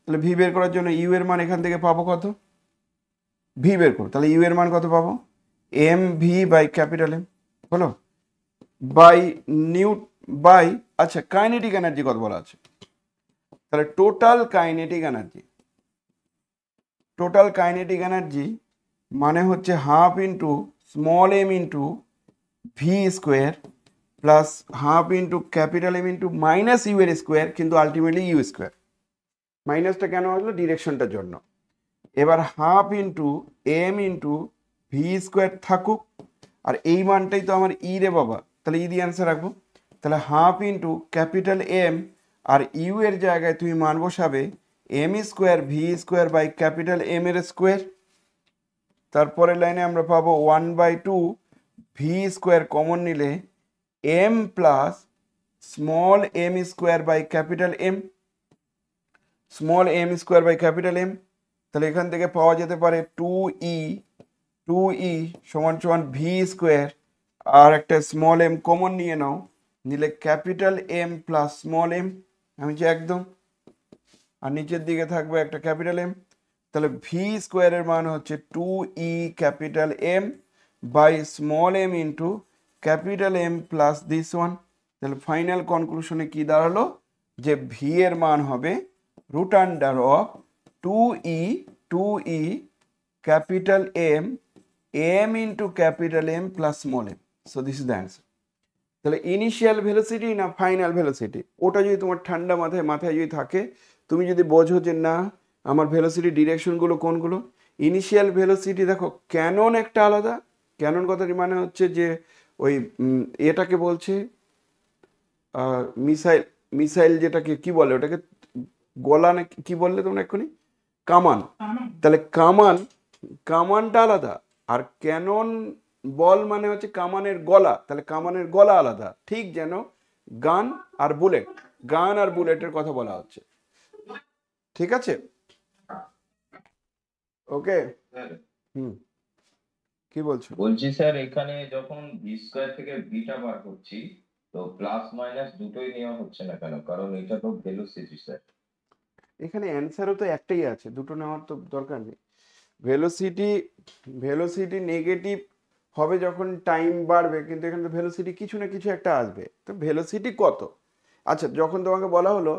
তাহলে ভি বের করার জন্য ইউ এর মান এখান থেকে পাবো কত, ভি বের করো, তাহলে ইউ এর মান কত পাবো, m v by capital M, হলো, বাই আচ্ছা কাইনেটিক এনার্জি কত বলা আছে, তাহলে টোটাল কাইনেটিক এনার্জি মানে হচ্ছে half into small M into V square plus half into capital M into minus u এর স্কোয়ার, কিন্তু আলটিমেটলি ইউ স্কোয়ার। মাইনাসটা কেন আসলো, ডিরেকশনটার জন্য। এবার half into M into V square থাকুক, আর এই মানটাই তো আমার ই রে বাবা, তাহলে ই দিয়ে অ্যান্সার রাখবো। তাহলে হাফ ইন্টু ক্যাপিটাল এম, আর ইউ এর জায়গায় তুমি মান বসাবে m square v square by capital M এর স্কোয়ার। তারপরের লাইনে আমরা পাবো 1/2 ভি স্কোয়ার কমন নিলে M plus small m square by capital M, small m square by capital M. তাহলে এখান থেকে পাওয়া যেতে পারে 2e সমান সমান ভি স্কোয়ার, আর একটা স্মল এম কমন নিয়ে নাও, নিলে capital M plus small m, আমি যে একদম, আর নিচের দিকে থাকবে একটা ক্যাপিটাল এম। তাহলে ভি স্কোয়ারের মান হচ্ছে 2e capital M by small M into capital M plus this one. তাহলে ফাইনাল কনক্লুশনে কি দাঁড়ালো, যে ভি এর মান হবে root under of 2e capital M into capital M plus small m. So this is the answer. তাহলে initial velocity না ফাইনাল ভেলোসিটি, ওটা যদি তোমার ঠান্ডা মাথায় যদি থাকে, তুমি যদি বোঝো যে না আমার ভেলোসিটি ডিরেকশনগুলো কোনগুলো, ইনিশিয়াল ভেলোসিটি দেখো ক্যানন একটা আলাদা, ক্যানন কথাটি মানে হচ্ছে যে ওই এটাকে বলছে মিসাইল যেটাকে কি বলে, ওটাকে গলা না কি বললে তোমরা এক্ষুনি, কামান। তাহলে কামানটা আলাদা, আর ক্যানন বল মানে হচ্ছে কামানের গলা, তাহলে কামানের গলা আলাদা, ঠিক যেন গান আর বুলেট, গান আর বুলেটের কথা বলা হচ্ছে, ঠিক আছে? ওকে, কি বলছো? বলছি স্যার এখানে যখন ভি স্কয়ার থেকে ভিটা বার করছি তো প্লাস মাইনাস দুটোই নেওয়া হচ্ছে না কেন? কারণ এটা তো ভেলোসিটি স্যার। এখানে অ্যান্সারও তো একটাই আছে, দুটো নেওয়ার তো দরকার নেই। ভেলোসিটি নেগেটিভ হবে যখন টাইম বাড়বে, কিন্তু এখানে তো ভেলোসিটি কিছু না কিছু একটা আসবে। তো ভেলোসিটি কত? আচ্ছা, যখন তোমাকে বলা হলো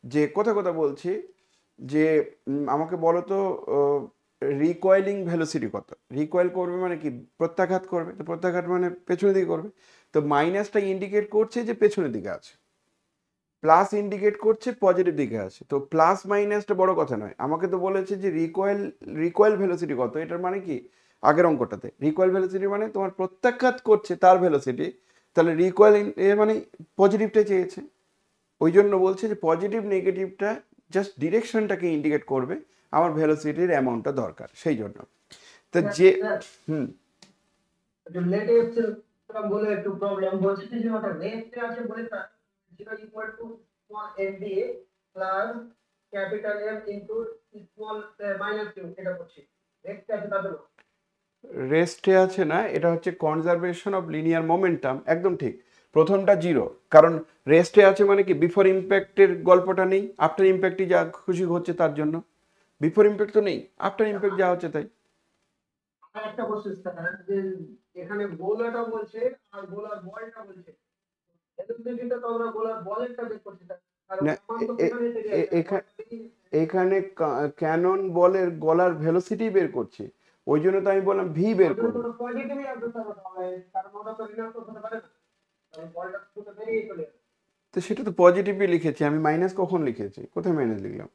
যে কথা বলছি যে আমাকে বলো তো রিকয়েলিং ভেলোসিটি কত? রিকয়েল করবে মানে কি? প্রত্যাঘাত করবে, তো প্রত্যাঘাত মানে পেছনের দিকে করবে। তো মাইনাসটা ইন্ডিকেট করছে যে পেছনের দিকে আছে, প্লাস ইন্ডিকেট করছে পজিটিভ দিকে আছে। তো প্লাস মাইনাসটা বড় কথা নয়, আমাকে তো বলেছে যে রিকয়েল ভেলোসিটি কত। এটার মানে কি? আগের অঙ্কটাতে রিকয়েল ভেলোসিটি মানে তোমার প্রত্যাঘাত করছে তার ভেলোসিটি, তাহলে রিকয়েল এর মানে পজিটিভটা চেয়েছে। ওই জন্য বলছে যে পজিটিভ নেগেটিভটা জাস্ট ডিরেকশনটাকে ইন্ডিকেট করবে, আমার ভেলোসিটির অ্যামাউন্টটা দরকার, সেই জন্য। তো যে বলে একটু প্রবলেম বলছে যে ওটা রেস্টে আছে বলে না, যেটা equal to small FDA plus capital F into small minus q, এটা করছি রেস্টে আছে তাদের। রেস্টে আছে না, এটা হচ্ছে কনজারভেশন অফ লিনিয়ার মোমেন্টাম, একদম ঠিক। প্রথমটা জিরো, কারণ রেস্টে আছে মানে কি? বিফোর ইম্প্যাক্টের গল্পটা নেই, আফটার ইম্প্যাক্টই যা খুশি হচ্ছে তার জন্য। বিফোর ইম্প্যাক্ট তো নেই, আফটার ইম্প্যাক্ট যা হচ্ছে তাই। আর একটা কোশ্চেন যে এখানে গোলাটা বলছে আর গোলার বলটা বলছে, এদের তো আমরা গোলার বলেরটা বের করছি স্যার। আর না, আমার তো এখানে থেকে এখানে ক্যানন বলের গলার ভেলোসিটি বের করছি, ওই জন্য তো আমি বললাম ভি বের করবো। পজিটিভই আসবে স্যার, কারণ ওটা তো ঋণাত্মক হতে পারে না, কারণ বলটা তো বেরিয়ে চলে যাবে। তো সেটা তো পজিটিভই লিখেছি আমি, মাইনাস কখন লিখেছি? কোথায় মাইনাস লিখলাম?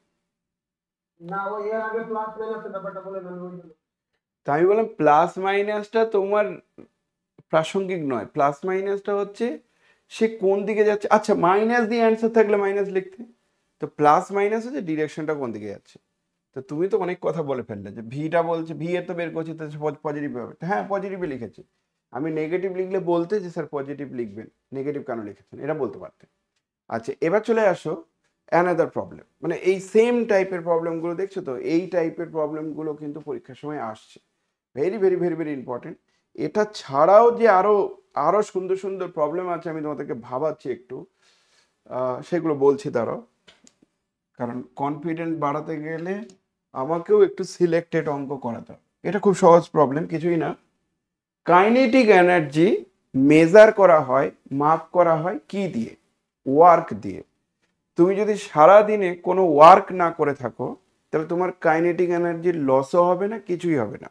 না, ও এর আগে প্লাস মাইনাসের ব্যাপারটা বলে না ওই জন্য। তা আমি বললাম প্লাস মাইনাসটা তোমার প্রাসঙ্গিক নয়, প্লাস মাইনাসটা হচ্ছে সে কোন দিকে যাচ্ছে। আচ্ছা, মাইনাস দিয়ে অ্যান্সার থাকলে মাইনাস লিখতে, তো প্লাস মাইনাস হচ্ছে ডিরেকশনটা কোন দিকে যাচ্ছে। তো তুমি তো অনেক কথা বলে ফেললে যে ভিটা বলছে, ভি এর তো বের করছি, তো পজিটিভ হবে। হ্যাঁ, পজিটিভই লিখেছি আমি। নেগেটিভ লিখলে বলতে যে স্যার পজিটিভ লিখবেন, নেগেটিভ কেন লিখেছেন এটা বলতে পারতেন। আচ্ছা, এবার চলে আসো অ্যানাদার প্রবলেম, মানে এই সেম টাইপের প্রবলেমগুলো দেখছো তো, এই টাইপের প্রবলেমগুলো কিন্তু পরীক্ষার সময় আসছে। Very very very very important. এটা ছাড়াও যে আরো আরো সুন্দর সুন্দর প্রবলেম আছে, আমি তোমাদেরকে ভাবাচ্ছি একটু, সেগুলো বলছি দাঁড়াও। কারণ কনফিডেন্স বাড়াতে গেলে আমাকেও একটু সিলেক্টেড অঙ্ক করাতে হবে। এটা খুব সহজ প্রবলেম, কিছুই না। কাইনেটিক এনার্জি মেজার করা হয়, মাপ করা হয় কি দিয়ে? ওয়ার্ক দিয়ে। তুমি যদি সারা দিনে কোনো ওয়ার্ক না করে থাকো, তাহলে তোমার কাইনেটিক এনার্জির লসও হবে না, কিছুই হবে না।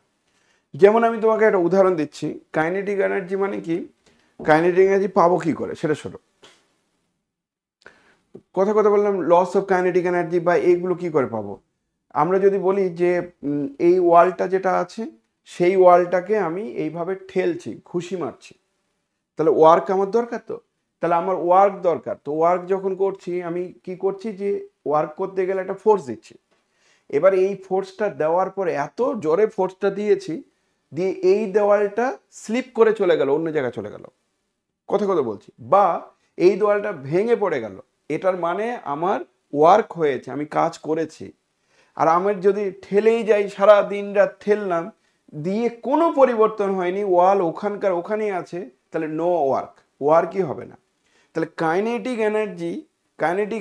যেমন আমি তোমাকে একটা উদাহরণ দিচ্ছি, কাইনেটিক এনার্জি মানে কি? কাইনেটিক এনার্জি পাবো কি করে সেটা শোনো। কথা বললাম লস অফ কাইনেটিক এনার্জি, বা এইগুলো কি করে পাবো? আমরা যদি বলি যে এই ওয়ালটা যেটা আছে, সেই ওয়ালটাকে আমি এইভাবে ঠেলছি, ঘুষি মারছি, তাহলে ওয়ার্ক আমার দরকার। তো তাহলে আমার ওয়ার্ক দরকার। তো ওয়ার্ক যখন করছি, আমি কি করছি যে ওয়ার্ক করতে গেলে একটা ফোর্স দিচ্ছি। এবার এই ফোর্সটা দেওয়ার পরে এত জোরে ফোর্সটা দিয়েছি, দিয়ে এই দেওয়ালটা স্লিপ করে চলে গেল, অন্য জায়গায় চলে গেল। কথা বলছি, বা এই দেওয়ালটা ভেঙে পড়ে গেল, এটার মানে আমার ওয়ার্ক হয়েছে, আমি কাজ করেছি। আর আমার যদি ঠেলেই যাই, সারা দিন রাত ঠেললাম, দিয়ে কোনো পরিবর্তন হয়নি, ওয়াল ওখানকার ওখানেই আছে, তাহলে নো ওয়ার্ক, ওয়ার্কই হবে না। তাহলে কাইনেটিক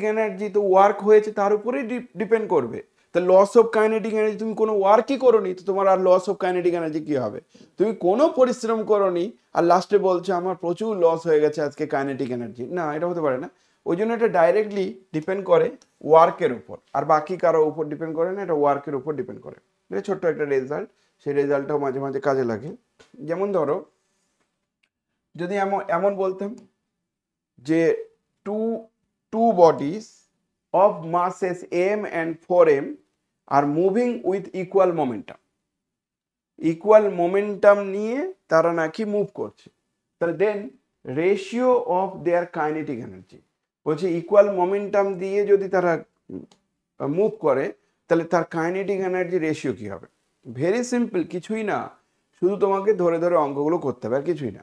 এনার্জি তো ওয়ার্ক হয়েছে তার উপরেই ডিপেন্ড করবে। তা লস অফ কাইনেটিক এনার্জি, তুমি কোনো ওয়ার্কই করোনি, তো তোমার আর লস অফ কাইনেটিক এনার্জি কি হবে? তুমি কোনো পরিশ্রম করোনি আর লাস্টে বলছো আমার প্রচুর লস হয়ে গেছে আজকে কাইনেটিক এনার্জি, না, এটা হতে পারে না। ওই জন্য এটা ডাইরেক্টলি ডিপেন্ড করে ওয়ার্কের উপর, আর বাকি কারো উপর ডিপেন্ড করে না, এটা ওয়ার্কের উপর ডিপেন্ড করে। এটা ছোট্ট একটা রেজাল্ট, সেই রেজাল্টটাও মাঝে মাঝে কাজে লাগে। যেমন যদি এমন বলতাম যে two bodies of masses m and 4m are moving with equal momentum নিয়ে তারা নাকি মুভ করছে, তাহলে then ratio of their kinetic energy, বলছে ইকুয়াল মোমেন্টাম দিয়ে যদি তারা মুভ করে, তাহলে তার কাইনেটিক এনার্জি রেশিও কি হবে? ভেরি সিম্পল, কিছুই না, শুধু তোমাকে ধরে ধরে অঙ্কগুলো করতে হবে, আর কিছুই না।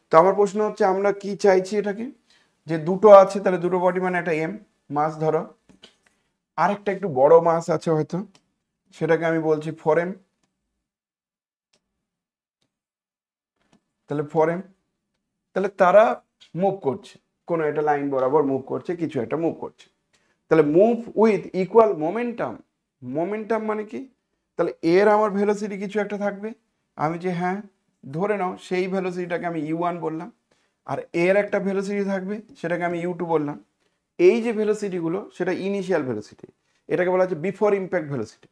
তো আমার প্রশ্ন হচ্ছে আমরা কি চাইছি এটাকে, যে দুটো আছে, তাহলে দুটো বডি মানে একটা এম, মাস ধরো, আরেকটা একটু বড় মাস আছে হয়তো, সেটাকে আমি বলছি 4m। তাহলে 4m, তাহলে তারা মুভ করছে, কোনো একটা লাইন বরাবর মুভ করছে, কিছু একটা মুভ করছে। তাহলে move with equal momentum, momentum মানে কি? তাহলে এর আমার ভেলোসিটি কিছু একটা থাকবে, আমি যে হ্যাঁ ধরে নাও সেই ভেলোসিটিটাকে আমি u1 বললাম, আর এর একটা ভেলোসিটি থাকবে সেটাকে আমি u2 বললাম। এই যে ভেলোসিটিগুলো সেটা ইনিশিয়াল ভেলোসিটি, এটাকে বলা হচ্ছে বিফোর ইম্প্যাক্ট ভেলোসিটি,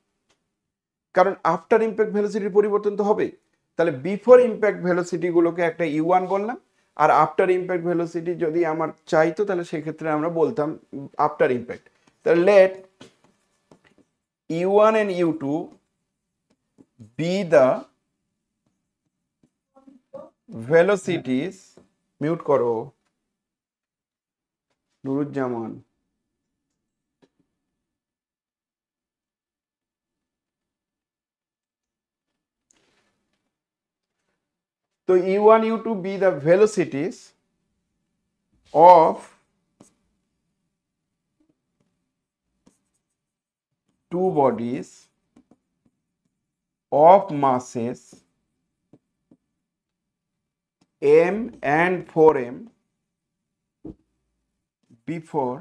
কারণ আফটার ইম্প্যাক্ট ভেলোসিটির পরিবর্তন তো হবে। তাহলে বিফোর ইম্প্যাক্ট ভেলোসিটিগুলোকে একটা u1 বললাম, আর আফটার ইম্প্যাক্ট ভেলোসিটি যদি আমার চাইতো তাহলে সেক্ষেত্রে আমরা বলতাম আফটার ইম্প্যাক্ট। তাহলে let u1 and u2 be the velocities, mute করো নুরুজ্জামান, তো u1 u2 be the velocities of two bodies of masses m and 4m before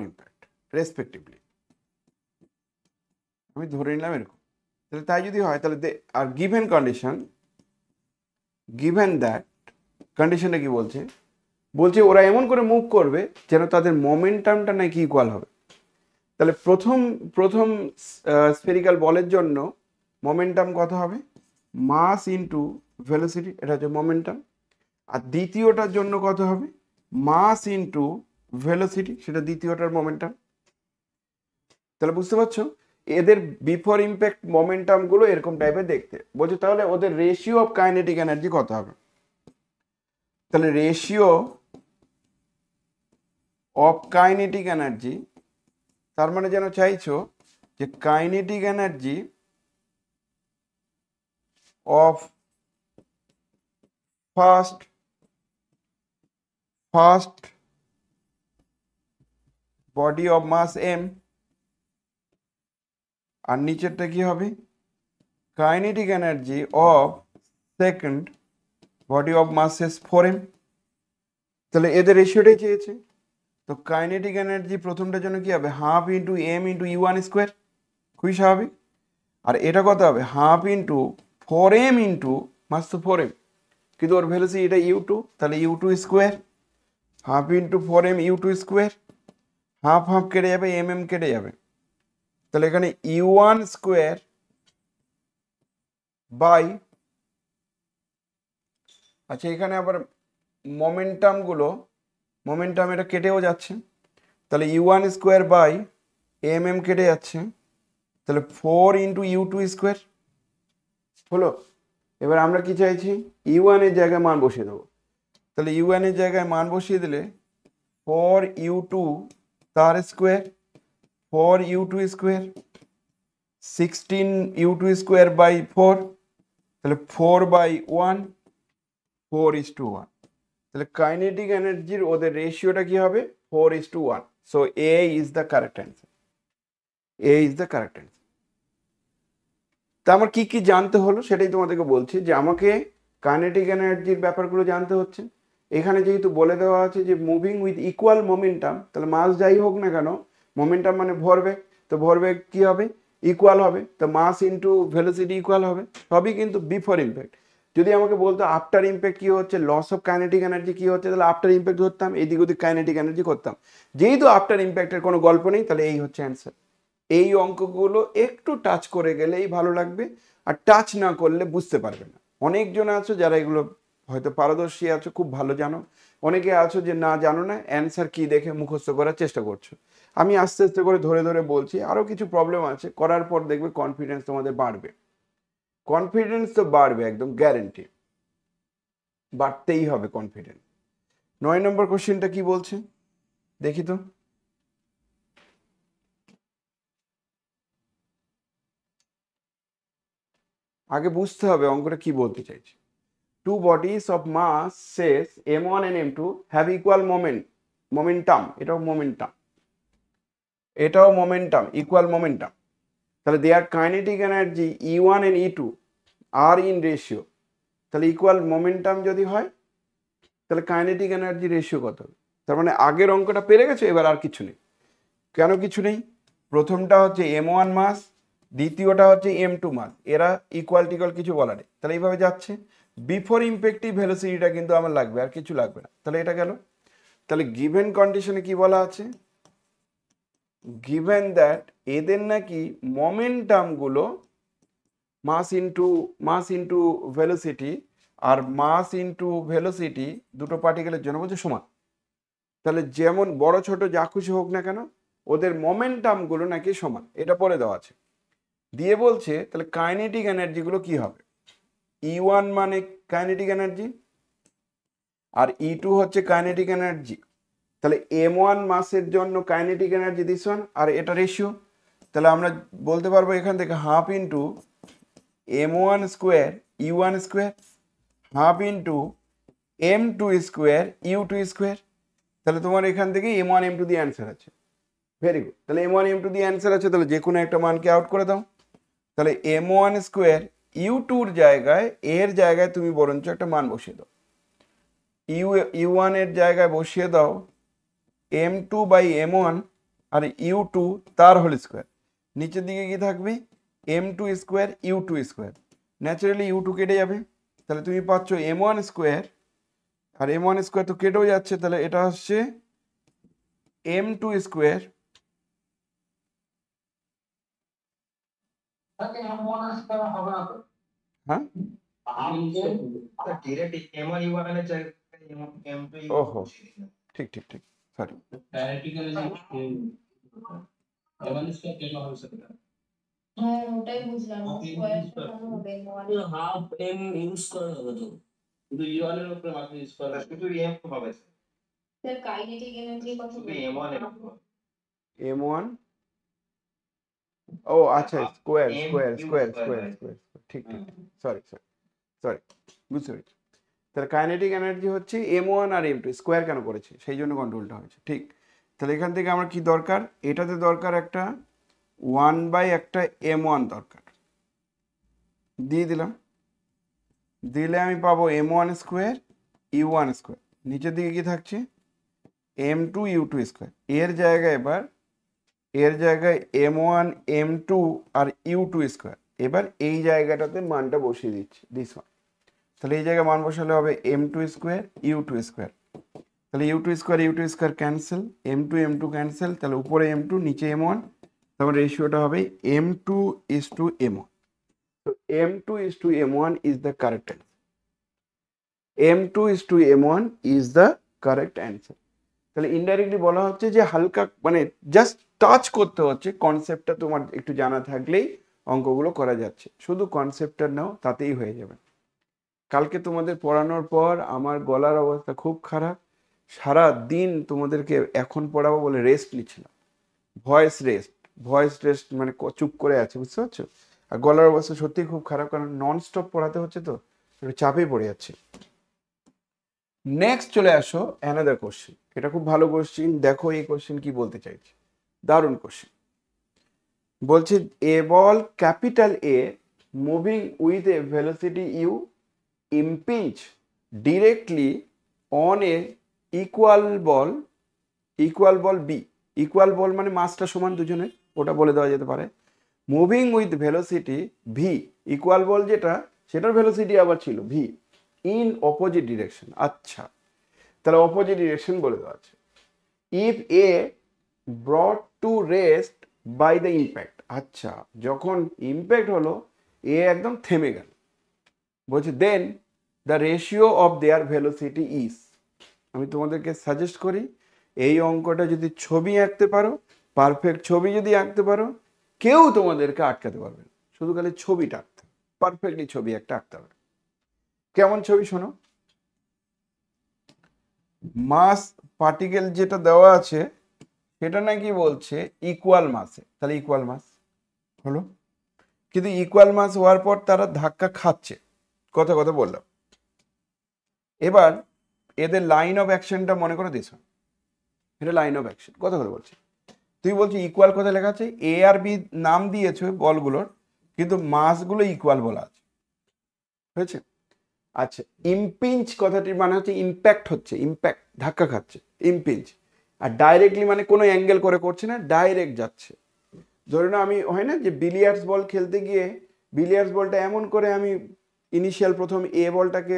impact respectively। আমি ধরে নিলাম এরকম। তাহলে তাই যদি হয় তাহলে are given condition, given that, কন্ডিশনটা কি বলছে? বলছে ওরা এমন করে মুভ করবে যেন তাদের মোমেন্টামটা নাকি ইকুয়াল হবে। তাহলে প্রথম স্ফেরিক্যাল বলের জন্য মোমেন্টাম কত হবে? মাস ইনটু ভেলোসিটি, এটা হচ্ছে মোমেন্টাম। আর দ্বিতীয়টার জন্য কত হবে? মাস ইনটু ভেলোসিটি, সেটা দ্বিতীয়টার মোমেন্টাম। তাহলে বুঝতে পারছো এদের বিফোর ইম্প্যাক্ট মোমেন্টাম গুলো এরকম টাইপের দেখতে। বলছে তাহলে ওদের রেশিও অফ কাইনেটিক এনার্জি কত হবে? তাহলে রেশিও অফ কাইনেটিক এনার্জি, তার মানে যেন চাইছো যে kinetic energy of first body of mass m, আর নিচেরটা কি হবে? Kinetic energy of second body of masses 4m। তাহলে এদের রেশিওটাই চেয়েছে। তো কাইনেটিক এনার্জি প্রথমটার জন্য কি হবে? Half into m into u1 square, খুবই স্বাভাবিক। আর এটা কত হবে? হাফ ইন্টু 4m ইন্টু মাস তো 4m, কিন্তু ওর ভ্যালুসি এটা u2, তাহলে u2 square, half into 4m u2 square, half half কেটে যাবে, mm কেটে যাবে। তাহলে এখানে u1 স্কোয়ার বাই, আচ্ছা এখানে আবার মোমেন্টাম এটা কেটেও যাচ্ছে, তাহলে u1 স্কোয়ার বাই mm কেটে যাচ্ছে, তাহলে 4 ইন্টু u2 স্কোয়ার হলো। এবার আমরা কি চাইছি? u1 এর জায়গায় মান বসিয়ে দেবো। তাহলে u1 এর জায়গায় মান বসিয়ে দিলে 4u2 তার square, 4u2 square, 16u2 square by 4, তাহলে 4/1, 4:1। তাহলে কাইনেটিক এনার্জির ওদের রেশিওটা কি হবে? 4:1। So A is the correct answer, A is the correct answer. তা আমার কি কি জানতে হলো সেটাই তোমাদেরকে বলছি, যে আমাকে কাইনেটিক এনার্জির ব্যাপারগুলো জানতে হচ্ছে। এখানে যেহেতু বলে দেওয়া আছে যে মুভিং উইথ ইকুয়াল মোমেন্টাম, তাহলে মাস যাই হোক না কেন, মোমেন্টাম মানে ভরবেগ, তো ভরবেগ কি হবে? ইকুয়াল হবে, তো মাস ইন্টু ভেলোসিটি ইকুয়াল হবে, সবই কিন্তু বিফোর ইম্প্যাক্ট। যদি আমাকে বলতো আফটার ইম্প্যাক্ট কি হচ্ছে, লস অফ কাইনেটিক এনার্জি কি হচ্ছে, তাহলে আফটার ইম্প্যাক্ট ধরতাম, এদিক ওদিক কাইনেটিক এনার্জি করতাম। যেহেতু আফটার ইম্প্যাক্টের কোনো গল্প নেই, তাহলে এই হচ্ছে অ্যান্সার। এই অঙ্কগুলো একটু টাচ করে গেলেই ভালো লাগবে, আর টাচ না করলে বুঝতে পারবে না। অনেকজন আছো যারা এগুলো হয়তো পারদর্শী আছো, খুব ভালো জানো, অনেকে আছো যে না জানো না, অ্যান্সার কি দেখে মুখস্থ করার চেষ্টা করছো। আমি আস্তে আস্তে করে ধরে ধরে বলছি, আরও কিছু প্রবলেম আছে, করার পর দেখবে কনফিডেন্স তোমাদের বাড়বে। কনফিডেন্স তো বাড়বে, একদম গ্যারেন্টি, বাড়তেই হবে কনফিডেন্স। 9 নম্বর কোশ্চেনটা কি বলছে দেখি তো। আগে বুঝতে হবে অঙ্কটা কি বলতে চাইছে। two bodies of mass says m1 and m2 have equal momentum, এটাও momentum, equal momentum, তাহলে their kinetic energy E1 and E2 are in ratio, তাহলে equal momentum যদি হয় তাহলে কাইনেটিক এনার্জি রেশিও কত হবে? তার মানে আগের অঙ্কটা পেরে গেছো, এবার আর কিছু নেই। কেন কিছু নেই? প্রথমটা হচ্ছে m1 মাস, দ্বিতীয়টা হচ্ছে m2 মাস, এরা ইকুয়াল কিছু বলা নেই, তাহলে এইভাবে যাচ্ছে। বিফোর ইম্প্যাক্টিভ ভেলোসিটিটা কিন্তু আমার লাগবে, আর কিছু লাগবে না, তাহলে এটা গেল। তাহলে গিভেন কন্ডিশনে কি বলা আছে? গিভেন দ্যাট এদের নাকি মোমেন্টাম গুলো মাস ইন্টু ভেলোসিটি আর মাস ইন্টু ভেলোসিটি দুটো পার্টিকেলের জন্য বলছে সমান। তাহলে যেমন বড় ছোট যা খুশি হোক না কেন ওদের মোমেন্টাম গুলো নাকি সমান, এটা পরে দেওয়া আছে। দিয়ে বলছে তাহলে কাইনেটিক এনার্জি গুলো কি হবে? E1 মানে কাইনেটিক এনার্জি আর E2 হচ্ছে কাইনেটিক এনার্জি। তাহলে m1 মাসের জন্য কাইনেটিক এনার্জি দিস ওয়ান, আর এটা রেশিও। তাহলে আমরা বলতে পারবো এখান থেকে half into m1 square U1 square half into m2 square U2 square. তাহলে তোমার এখান থেকে m1 m2 দিয়ে অ্যান্সার আছে। ভেরি গুড, তাহলে m1 m2 দিয়ে অ্যান্সার আছে, তাহলে যে কোনো একটা মানকে আউট করে দাও। তাহলে m1 স্কোয়ার U2-র জায়গায় এর জায়গায় তুমি বরঞ্চ একটা মান বসিয়ে দাও, U1 এর জায়গায় বসিয়ে দাও m2 by m1 R U2 তার হোল স্কোয়ার। নিচের দিকে কি থাকবে? m2 square U2 square. Naturally U2 কেটে যাবে, তাহলে তুমি পাচ্ছ m1 স্কোয়ার, আর m1 স্কোয়ার তো কেটেও যাচ্ছে, তাহলে এটা হচ্ছে m2 স্কোয়ার হ্যাঁ ওহো ঠিক sorry kinetic energy m1 square কেন হবে সেটা? হ্যাঁ ওটাই বুঝলাম, স্কয়ার কেন হবে m1 হাফ m ইউজ করা হবে তো শুধু E1 এর উপরে মাত্র ইউজ করা শুধু m হবে স্যার কাইনেটিক এনার্জি কত শুধু m1 এর m1 ও আচ্ছা স্কোয়ার ঠিক সরি বুঝতে পেরেছি। তাহলে কাইনেটিক এনার্জি হচ্ছে m1 আর m2 স্কোয়ার কেন করেছে সেই জন্য কন্ট্রোলটা হয়েছে, ঠিক। তাহলে এখান থেকে আমার কি দরকার? এটাতে দরকার একটা 1 বাই একটা m1 দরকার, দিয়ে দিলাম। দিলে আমি পাবো m1 স্কোয়ার U1 স্কোয়ার, নিচের দিকে কি থাকছে? m2 U2 square. এর জায়গায় m1 m2 আর U2 স্কোয়ার। এবার এই জায়গাটাতে মানটা বসিয়ে দিচ্ছি, দিস ওয়ান। তাহলে এই জায়গায় মান বসালে হবে m2 স্কোয়ার U2 স্কোয়ার। তাহলে U2 square cancel, m2 cancel, তাহলে উপরে m2 নিচে m1, তারপর রেশিওটা হবে m2:m1। তো m2:m1 is the correct answer. m2:m1 is the correct answer. তাহলে ইনডাইরেক্টলি বলা হচ্ছে যে হালকা মানে জাস্ট টাচ করতে হচ্ছে, কনসেপ্টটা তোমার একটু জানা থাকলেই অঙ্কগুলো করা যাচ্ছে। শুধু কনসেপ্টটা নাও, তাতেই হয়ে যাবে। কালকে তোমাদের পড়ানোর পর আমার গলার অবস্থা খুব খারাপ, সারা দিন তোমাদেরকে এখন পড়াবো বলে রেস্ট নিচ্ছিলাম, ভয়েস রেস্ট মানে চুপ করে আছে, বুঝতে পারছো? আর গলার অবস্থা সত্যিই খুব খারাপ, কারণ নন স্টপ পড়াতে হচ্ছে তো একটু চাপে পড়ে যাচ্ছে। নেক্সট চলে আসো অ্যানাদার কোশ্চেন। এটা খুব ভালো কোশ্চেন, দেখো এই কোশ্চেন কি বলতে চাইছে, দারুণ কোশ্চেন। বলছে a ball capital A moving with a velocity u impinge directly on a equal ball B, equal ball মানে মাসটা সমান দুজনের, ওটা বলে দেওয়া যেতে পারে। Moving with velocity v, equal ball যেটা সেটার ভেলোসিটি আবার ছিল ভি, ইন অপোজিট ডিরেকশন। আচ্ছা, তাহলে অপোজিট ডিরেকশন বলে দেওয়া আছে। If a brought to rest by the impact, আচ্ছা যখন ইম্প্যাক্ট হলো এ একদম থেমে গেল, বলছে then the ratio of their velocity is. আমি তোমাদেরকে সাজেস্ট করি এই অঙ্কটা যদি ছবি আঁকতে পারো, পারফেক্ট ছবি যদি আঁকতে পারো, কেউ তোমাদেরকে আটকাতে পারবে না। শুধু খালি ছবিটা আঁকতে হবে, পারফেক্টলি ছবি একটা আঁকতে হবে। কেমন ছবি শোনো, মাস পার্টিকেল যেটা দেওয়া আছে সেটা নাকি বলছে ইকুয়াল মাসে, তাহলে ইকুয়াল মাস হলো, কিন্তু ইকুয়াল মাস হওয়ার পর তারা ধাক্কা খাচ্ছে, কথা বললাম। এবার এদের লাইন অফ অ্যাকশনটা মনে করে দিস, এটা লাইন অফ অ্যাকশন কথা করে বলছি। তুই বলছি ইকুয়াল কোথায় লেখা আছে, এ আর বি নাম দিয়েছে বলগুলোর, কিন্তু মাসগুলো ইকুয়াল বলা আছে, হয়েছে? আচ্ছা, ইম্পিঞ্চ কথাটির মানে হচ্ছে ইম্প্যাক্ট হচ্ছে, ইম্প্যাক্ট ধাক্কা খাচ্ছে, ইম্পিঞ্চ। আর ডাইরেক্টলি মানে কোনো অ্যাঙ্গেল করে করছে না, ডাইরেক্ট যাচ্ছে। ধরে না আমি হয় না যে বিলিয়ার্ডস বল খেলতে গিয়ে বিলিয়ার্ডস বলটা এমন করে আমি ইনিশিয়াল প্রথম এ বলটাকে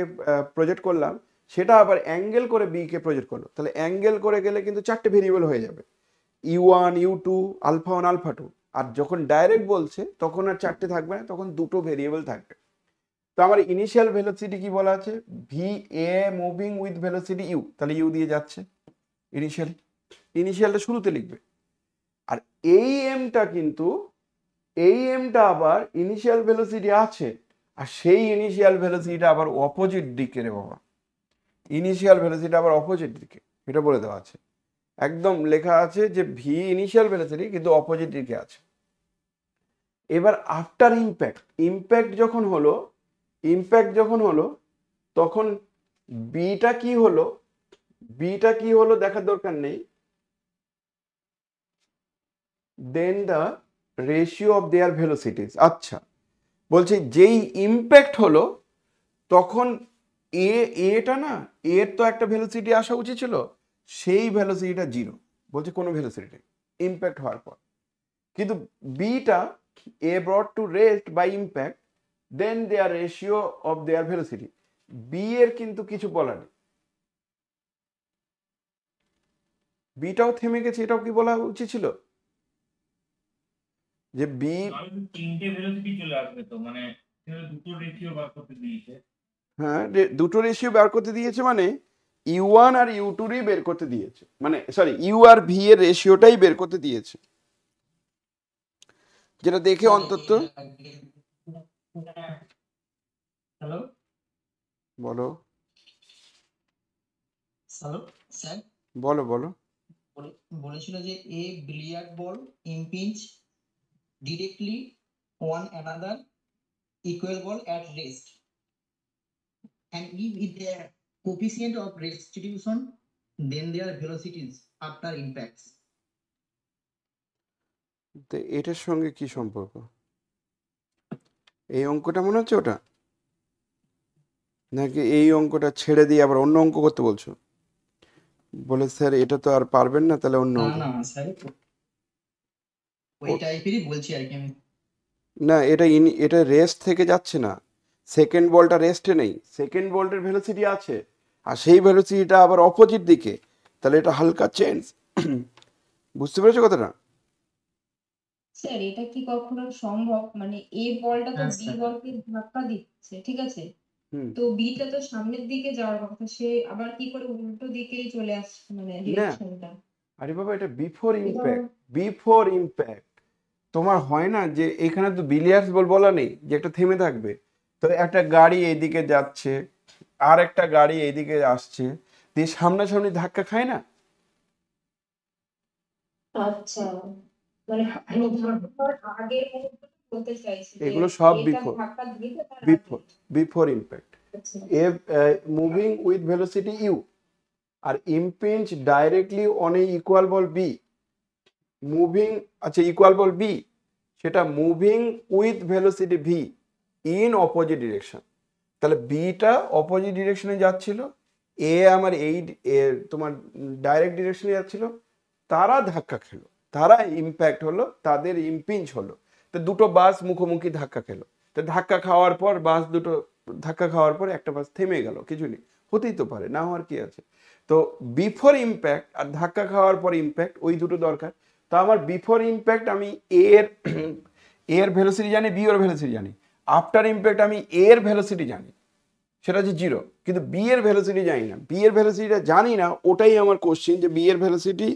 প্রজেক্ট করলাম, সেটা আবার অ্যাঙ্গেল করে বি কে প্রজেক্ট করলো, তাহলে অ্যাঙ্গেল করে গেলে কিন্তু 4টে ভেরিয়েবল হয়ে যাবে, U1 U2 আলফা 1 আলফা 2। আর যখন ডাইরেক্ট বলছে তখন আর 4টে থাকবে না, তখন 2টো ভেরিয়েবল থাকবে। তো আমার ইনিশিয়াল ভেলোসিটি কি বলা আছে, v a moving with velocity u, তাহলে ইউ দিয়ে যাচ্ছে ইনিশিয়ালটা শুরুতে লিখবে। আর এই এমটা কিন্তু এই এমটা আবার ইনিশিয়াল ভেলোসিটি আছে, আর সেই ইনিশিয়াল ভেলোসিটিটা আবার অপোজিট দিকে রে বাবা, ইনিশিয়াল ভেলোসিটি আবার অপোজিট দিকে, এটা বলে দেওয়া আছে, একদম লেখা আছে যে ভি ইনিশিয়াল ভেলোসিটি কিন্তু অপোজিট দিকে আছে। এবার আফটার ইম্প্যাক্ট যখন হলো তখন বিটা কি হলো দেখার দরকার নেই, দেন দ্য রেশিও অফ দেয়ার ভেলোসিটিস। আচ্ছা, বলছে যেই ইম্প্যাক্ট হলো তখন এটা না, এর তো একটা ভেলোসিটি আসা উচিত ছিল, সেই ভেলোসিটিটা 0, বলছে কোনো ভেলোসিটি ইম্প্যাক্ট হওয়ার পর। কিন্তু beta a brought to rest by impact, then their ratio of their velocity, B এর কিন্তু কিছু বলা নেই, বিটাও থেমে গেছে, এটাও কি বলা উচিত ছিল যে বি, তিনটে ভেলোসিটি চলে আসবে তো, মানে দুটো রেশিও বার করতে দিয়েছে। হ্যাঁ, দুটো রেশিও বের করতে দিয়েছে, মানে U1 আর U2 বের করতে দিয়েছে, মানে সরি ইউ আর ভি এর রেশিওটাই বের করতে দিয়েছে, যেটা দেখে অন্তত হ্যালো বলো হ্যালো স্যার, বলো বলেছিল যে a billiard ball impinge directly on another equal ball at rest, and if their coefficient of restitution, then their velocities after impacts. তো এটার সঙ্গে কি সম্পর্ক, এই অঙ্কটা মনে হচ্ছে ওটা, নাকি এই অঙ্কটা ছেড়ে দিয়ে আবার অন্য অঙ্ক করতে বলছো? বলে স্যার এটা তো আর পারবেন না, তাহলে অন্য অঙ্ক। না স্যার, ওই টাইপেরই বলছি আর কি আমি। না, এটা রেস্ট থেকে যাচ্ছে না, সেকেন্ড বলটা রেস্টে নেই, সেকেন্ড বলটার ভেলোসিটি আছে, আর সেই ভেলোসিটিটা আবার অপোজিট দিকে, তাহলে এটা হালকা চেঞ্জ। বুঝতে পেরেছো কথাটা? স্যার এটা কি কখনো সম্ভব, মানে এ বলটা তো হ্যাঁ, বি স্যার। বলকে ধাক্কা দিচ্ছে, ঠিক আছে, হুম। তো বিটা তো সামনের দিকে যাওয়ার কথা, সে আবার কি করে উল্টো দিকেই চলে আসছে, মানে না ডিরেকশনটা। আরে বাবা, এটা বিফোর ইম্প্যাক্ট তোমার হয় না যে এখানে তো বিলিয়ার্ডস বল বলা নেই যে একটা থেমে থাকবে, তো একটা গাড়ি এইদিকে যাচ্ছে আর একটা গাড়ি এইদিকে আসছে, দিয়ে সামনাসামনি ধাক্কা খায় না, আচ্ছা, মানে আমি ধাক্কার আগে বলতে চাইছি যে এগুলো সব এটা ধাক্কা দিতে তার আগে। Before impact. আচ্ছা। মুভিং উইথ ভেলোসিটি ইউ আর impinge directly on a equal ball B, moving, আচ্ছা ইকুয়াল বল বি, সেটা moving with velocity v in opposite direction, তাহলে বিটা অপোজিট ডিরেকশনে যাচ্ছিল, আমার এই তোমার ডাইরেক্ট ডিরেকশনে যাচ্ছিল, তারা ধাক্কা খেলো, তারা ইম্প্যাক্ট হলো, তাদের ইম্পিঞ্চ হলো, তো দুটো বাস মুখোমুখি ধাক্কা খেলো, তো ধাক্কা খাওয়ার পর দুটো ধাক্কা খাওয়ার পর একটা বাস থেমে গেল, কিছু নেই, হতেই তো পারে, না হওয়ার কি আছে। তো বিফোর ইম্প্যাক্ট আর ধাক্কা খাওয়ার পর ইম্প্যাক্ট, ওই দুটো দরকার। তো আমার বিফোর ইম্প্যাক্ট আমি এর ভেলোসিটি জানি, বি এর ভেলোসিটি জানি, আফটার ইম্প্যাক্ট আমি এর ভেলোসিটি জানি, সেটা হচ্ছে 0, কিন্তু বি এর ভেলোসিটি জানি না, বি এর ভেলোসিটিটা জানি না, ওটাই আমার কোশ্চেন, যে বি এর ভেলোসিটি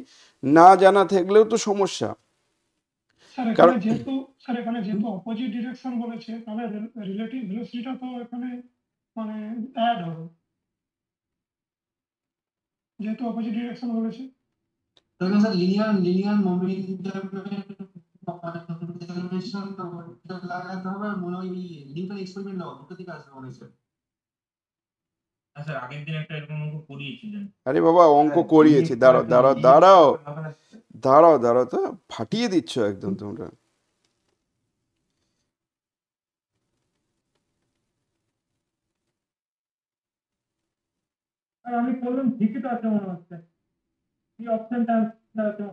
না জানা থাকলেও তো সমস্যা। কারণ এখানে যেহেতু অপোজিট ডিরেকশন বলেছে, তাহলে রিলেটিভ ভেলোসিটিটা তো এখানে মানে অ্যাড হবে, যেহেতু অপোজিট ডিরেকশন বলেছে। তখন স্যার লিনিয়ার মোমেন্টাম লাগাতে হবে, মনে হয় নিউটন এক্সপেরিমেন্ট ল দুটো দিকে আসবে মনে হচ্ছে। স্যার আগের দিন একটা এরকম অঙ্ক করিয়েছিলেন। আরে বাবা অঙ্ক করিয়েছি, দাঁড়াও দাঁড়াও দাঁড়াও দাঁড়াও দাঁড়াও, তো ফাটিয়ে দিচ্ছ একদম তোমরা। আর আমি বললাম ঠিকই তো আছে মনে হচ্ছে, এই অপশনটা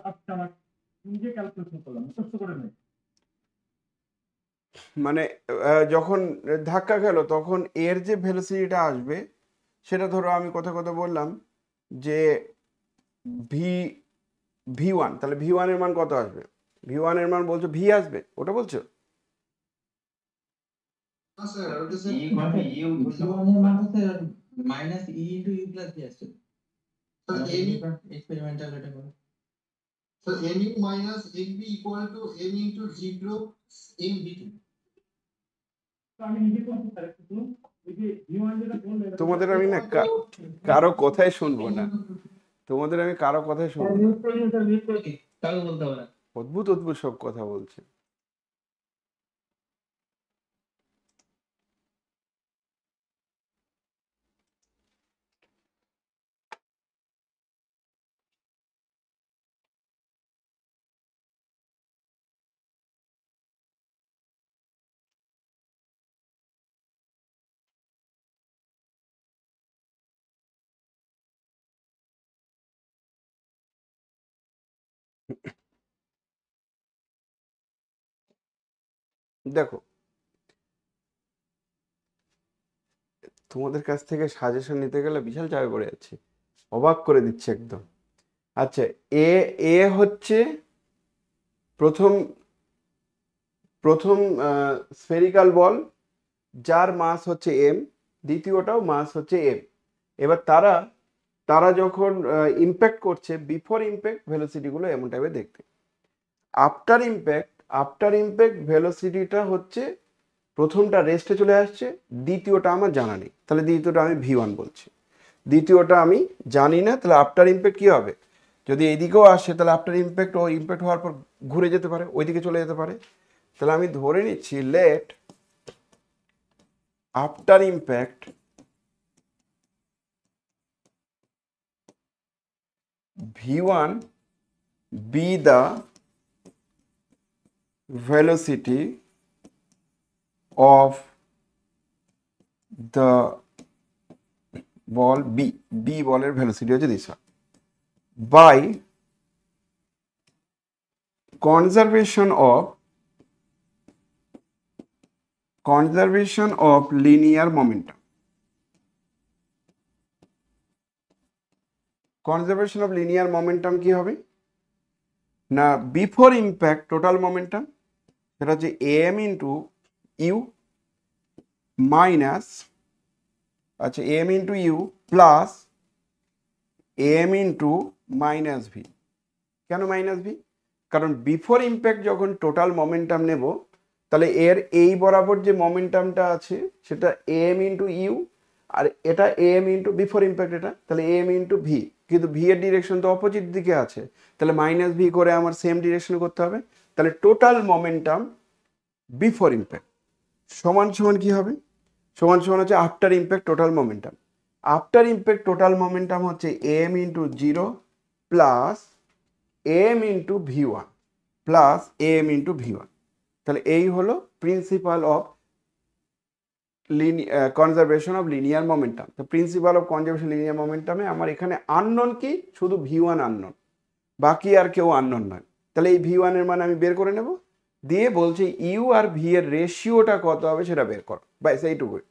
আসছে আমার, নিজে ক্যালকুলেশন করলাম, মুখস্থ করে নেই। মানে যখন ধাক্কা খেলো তখন এর যে ভেলোসিটিটা আসবে সেটা ধরো আমি কথা কথা বললাম যে ভি V1, তাহলে V1 এর মান কত আসবে? V1 এর মান বলছো ভি আসবে, ওটা বলছো? Minus e into u plus v আসছে। এক্সপেরিমেন্টাল এটা করো। So mu minus nv equal to m into g group in v2. তো আমি নিজে করতে পারি, কিন্তু ওই যে V1 যেটা বললেন, তোমাদের আমি না কারো কথাই শুনবো না, তোমাদের আমি কারো কথাই শুনবো না, কারো বলতে হবে না। অদ্ভুত অদ্ভুত সব কথা বলছে। দেখো তোমাদের কাছ থেকে সাজেশন নিতে গেলে বিশাল চাপে পড়ে যাচ্ছে, অবাক করে দিচ্ছে একদম। আচ্ছা, এ এ হচ্ছে প্রথম প্রথম স্ফেরিক্যাল বল যার মাস হচ্ছে এম, দ্বিতীয়টাও মাস হচ্ছে এম। এবার তারা তারা যখন ইম্প্যাক্ট করছে, বিফোর ইম্প্যাক্ট ভেলোসিটিগুলো এমন টাইপের দেখতে। আফটার ইম্প্যাক্ট ভেলোসিটিটা হচ্ছে প্রথমটা রেস্টে চলে আসছে, দ্বিতীয়টা আমার জানা নেই, তাহলে দ্বিতীয়টা আমি V1 বলছি। দ্বিতীয়টা আমি জানি না, তাহলে আফটার ইম্প্যাক্ট কী হবে? যদি এইদিকেও আসে তাহলে আফটার ইম্প্যাক্ট ও ইম্প্যাক্ট হওয়ার পর ঘুরে যেতে পারে, ওইদিকে চলে যেতে পারে। তাহলে আমি ধরে নিচ্ছি let after impact V1 be the velocity of the ball B বলের ভেলোসিটি হচ্ছে Disha by conservation of linear momentum. Conservation of linear momentum কি হবে না, বিফোর ইম্প্যাক্ট টোটাল মোমেন্টাম সেটা হচ্ছে এম ইন্টু ইউ মাইনাস, আচ্ছা m into u plus m into minus v. কেন minus v? কারণ বিফোর ইম্প্যাক্ট যখন টোটাল মোমেন্টাম নেব তাহলে এর এই বরাবর যে মোমেন্টামটা আছে সেটা এম ইন্টু ইউ, আর এটা এম ইন্টু বিফোর ইম্প্যাক্ট, এটা তাহলে এম ইন্টু ভি, কিন্তু ভি এর ডিরেকশন তো অপোজিট দিকে আছে, তাহলে মাইনাস ভি করে আমার সেম ডিরেকশনে করতে হবে। তাহলে টোটাল মোমেন্টাম বিফোর ইম্প্যাক্ট সমান সমান কি হবে? সমান সমান হচ্ছে after impact total momentum. After impact total momentum হচ্ছে M into zero plus m into V1 plus m into V1। তাহলে এই হলো principle of conservation of linear momentum. তো প্রিন্সিপাল অফ কনজারভেশন লিনিয়ার মোমেন্টামে আমার এখানে আননোন কি, শুধু V1 আননোন, বাকি আর কেউ আননোন নয়। তাহলে এই V1 এর মান আমি বের করে নেব, দিয়ে বলছি ইউ আর ভি এর রেশিওটা কত হবে সেটা বের করো, ব্যাস এইটুকুই।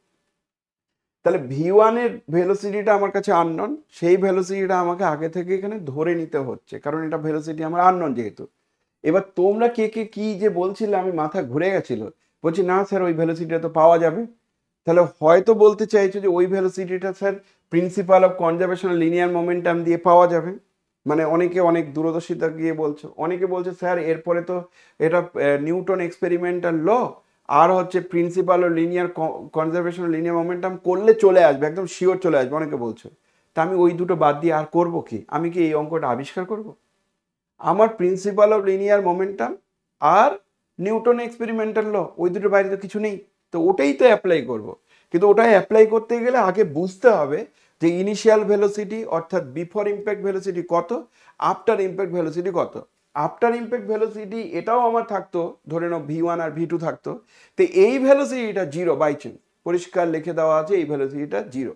তাহলে V1 এর ভেলোসিটিটা আমার কাছে আননোন, সেই ভেলোসিটিটা আমাকে আগে থেকে এখানে ধরে নিতে হচ্ছে, কারণ এটা ভেলোসিটি আমার আননোন যেহেতু। এবার তোমরা কে কে কি যে বলছিলে আমি মাথা ঘুরে গেছিল, বলছি না স্যার ওই ভেলোসিটিটা তো পাওয়া যাবে। তাহলে হয়তো বলতে চাইছো যে ওই ভেলোসিটিটা sir principle of conservation linear momentum দিয়ে পাওয়া যাবে, মানে অনেকে অনেক দূরদর্শিতা গিয়ে বলছো, অনেকে বলছে স্যার এরপরে তো এটা নিউটন এক্সপেরিমেন্টাল ল আর হচ্ছে principle of linear conservation linear momentum করলে চলে আসবে, একদম শিওর চলে আসবে, অনেকে বলছো। তা আমি ওই দুটো বাদ দিয়ে আর করবো কি? আমি কি এই অঙ্কটা আবিষ্কার করব? আমার প্রিন্সিপাল অফ লিনিয়ার মোমেন্টাম আর নিউটন এক্সপেরিমেন্টাল ল, ওই দুটোর বাইরে তো কিছু নেই, তো ওটাই তো অ্যাপ্লাই করব। কিন্তু ওটা অ্যাপ্লাই করতে গেলে আগে বুঝতে হবে যে ইনিশিয়াল ভেলোসিটি অর্থাৎ বিফোর ইম্প্যাক্ট ভেলোসিটি কত, আফটার ইম্প্যাক্ট ভেলোসিটি কত। আফটার ইম্প্যাক্ট ভেলোসিটি এটাও আমার থাকতো, ধরে নাও V1 আর V2 থাকতো, তো এই ভেলোসিটিটা 0 বাই চান্স, পরিষ্কার লিখে দেওয়া আছে এই ভেলোসিটিটা 0,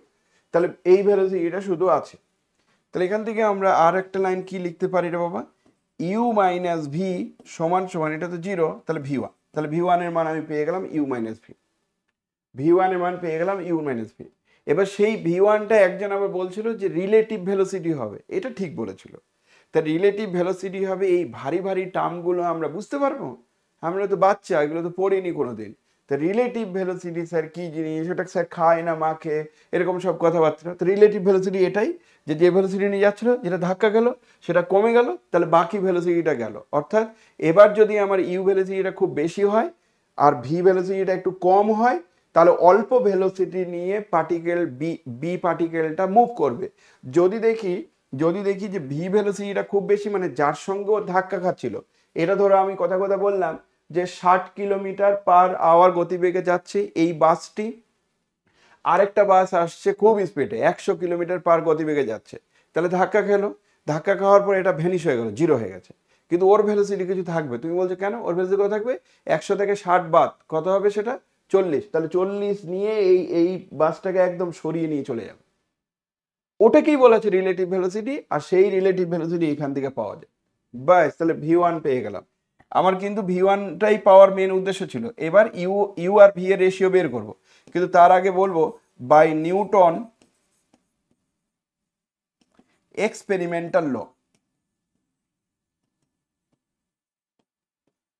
তাহলে এই ভেলোসিটিটা শুধু আছে। তাহলে এখান থেকে আমরা আর একটা লাইন কি লিখতে পারি রে বাবা, ইউ মাইনাস ভি সমান সমান, এটা তো 0, তাহলে V1, তাহলে V1 এর মান আমি পেয়ে গেলাম ইউ মাইনাস ভি, V1 এর মান পেয়ে গেলাম ইউ মাইনাস ভি। এবার সেই V1টা একজন আবার বলছিল যে রিলেটিভ ভেলোসিটি হবে, এটা ঠিক বলেছিল। তা রিলেটিভ ভেলোসিটি হবে, এই ভারী ভারী টার্মগুলো আমরা বুঝতে পারবো, আমরা তো বাচ্চা, এগুলো তো পড়িনি কোনোদিন। তা রিলেটিভ ভেলোসিটি স্যার কি জিনিস, ওটা স্যার খায় না মাখে, এরকম সব কথাবার্তা। তো রিলেটিভ ভেলোসিটি এটাই যে যে ভেলোসিটি নিয়ে যাচ্ছিল, যেটা ধাক্কা গেল সেটা কমে গেল, তাহলে বাকি ভেলোসিটিটা গেল। অর্থাৎ এবার যদি আমার ইউ ভেলোসিটিটা খুব বেশি হয় আর ভি ভেলোসিটিটা একটু কম হয়, তাহলে অল্প ভেলোসিটি নিয়ে পার্টিকেল বি পার্টিকেলটা মুভ করবে। যদি দেখি যে ভি ভেলোসিটিটা খুব বেশি, মানে যার সঙ্গে ও ধাক্কা খাচ্ছিল, এটা ধরো আমি কথা বললাম যে 60 কিলোমিটার পার আওয়ার গতিবেগে যাচ্ছে এই বাসটি, আরেকটা বাস আসছে খুব স্পিডে 100 কিলোমিটার পার গতিবেগে যাচ্ছে, তাহলে ধাক্কা খেলো, ধাক্কা খাওয়ার পর এটা ভ্যানিশ হয়ে গেল, 0 হয়ে গেছে, কিন্তু ওর ভেলোসিটি কিছু থাকবে। তুমি বলছো কেন, ওর ভেলোসিটি কত থাকবে, 100 থেকে 60 বাদ কত হবে সেটা 40, তাহলে 40 নিয়ে এই বাসটাকে একদম সরিয়ে নিয়ে চলে যাবে। ওটাকেই বলেছে রিলেটিভ ভেলোসিটি, আর সেই রিলেটিভ ভেলোসিটি এখান থেকে পাওয়া যায়। বাস, তাহলে V1 পেয়ে গেলাম। আমার কিন্তু V1টাই পাওয়ার মেন উদ্দেশ্য ছিল। এবার ইউ আর ভি এর রেশিও বের করব, কিন্তু তার আগে বলবো by Newton experimental law.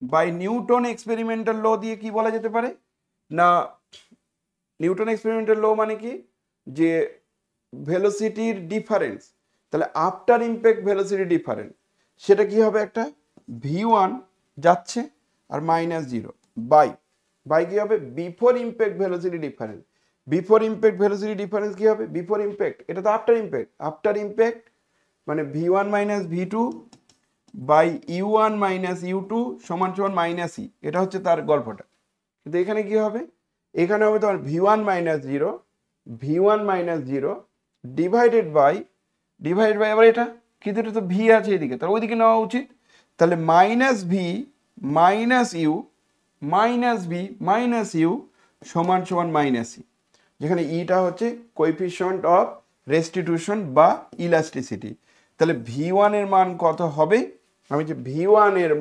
By Newton experimental law দিয়ে কি বলা যেতে পারে না, নিউটন এক্সপেরিমেন্টাল ল মানে কি, যে ভেলোসিটির ডিফারেন্স, তাহলে আফটার ইম্প্যাক্ট ভেলোসিটি ডিফারেন্স, সেটা কি হবে, একটা V1 যাচ্ছে আর -0 বাই কি হবে, before impact velocity difference. Before impact velocity difference কি হবে, বিফোর ইম্প্যাক্ট, এটা তো আফটার ইম্প্যাক্ট মানে V1 minus V2 by U1 minus U2 সমান সমান -E, এটা হচ্ছে তার গল্পটা। কিন্তু এখানে কি হবে, এখানে হবে তোমার V1 মাইনাস 0 ডিভাইডেড বাই আবার এটা, কিন্তু এটা তো ভি আছে এদিকে, তাহলে ওইদিকে নেওয়া উচিত। তাহলে -V সমান সমান -E, যেখানে ইটা হচ্ছে কোএফিসিয়েন্ট অফ রেস্টিটিউশন বা ইলাস্টিসিটি। তাহলে V1 এর মান কত হবে, আমি যে V1 এর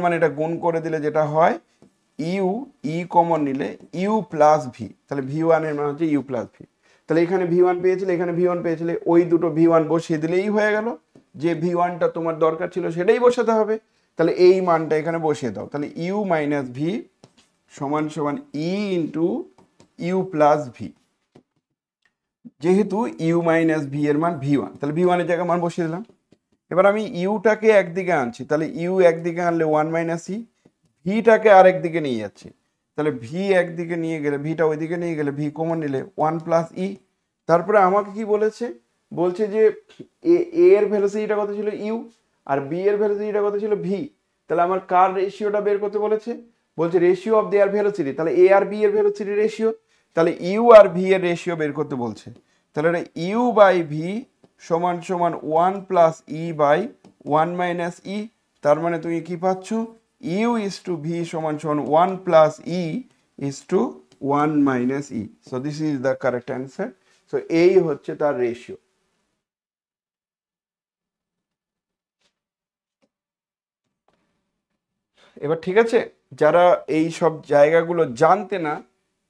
মান এটা গুণ করে দিলে যেটা হয় ই কমন নিলে ইউ প্লাস ভি, তাহলে V1 এর মান হচ্ছে ইউ প্লাস ভি। তাহলে এখানে V1 পেয়েছিলে, এখানে V1 পেয়েছিলে, ওই দুটো V1 বসিয়ে দিলেই হয়ে গেল, যে V1টা তোমার দরকার ছিল সেটাই বসাতে হবে। তাহলে এই মানটা এখানে বসিয়ে দাও, তাহলে ইউ মাইনাস ভি সমান সমান e into u plus V. যেহেতু ইউ মাইনাস ভি এর মান V1, তাহলে V1 এর জায়গায় মান বসিয়ে দিলাম। এবার আমি ইউটাকে একদিকে আনছি, তাহলে ইউ একদিকে আনলে 1 মাইনাস ই, ভিটাকে আরেক দিকে নিয়ে যাচ্ছি, তাহলে ভি একদিকে নিয়ে গেলে, ভিটা ওইদিকে নিয়ে গেলে ভি কমন নিলে 1 প্লাস ই। তারপরে আমাকে কি বলছে যে এ এর ভেলোসিটিটা কত ছিল ইউ, আর বি এর ভেলোসিটিটা কত ছিল ভি, তাহলে আমার কার রেশিওটা বের করতে বলছে রেশিও অফ দেয়ার ভেলোসিটি, তাহলে এ আর বি এর ভেলোসিটি রেশিও, তাহলে ইউ আর ভি এর রেশিও বের করতে বলছে। তাহলে ইউ বাই ভি সমান সমান 1 প্লাস ই বাই 1 মাইনাস ই, তার মানে তুমি কি পাচ্ছ, ইউ ইস টু ভি সমান সমান 1 plus e is to 1 minus e. So this is the correct answer. So এই হচ্ছে তার রেশিও। এবার ঠিক আছে, যারা এই সব জায়গাগুলো জানতে না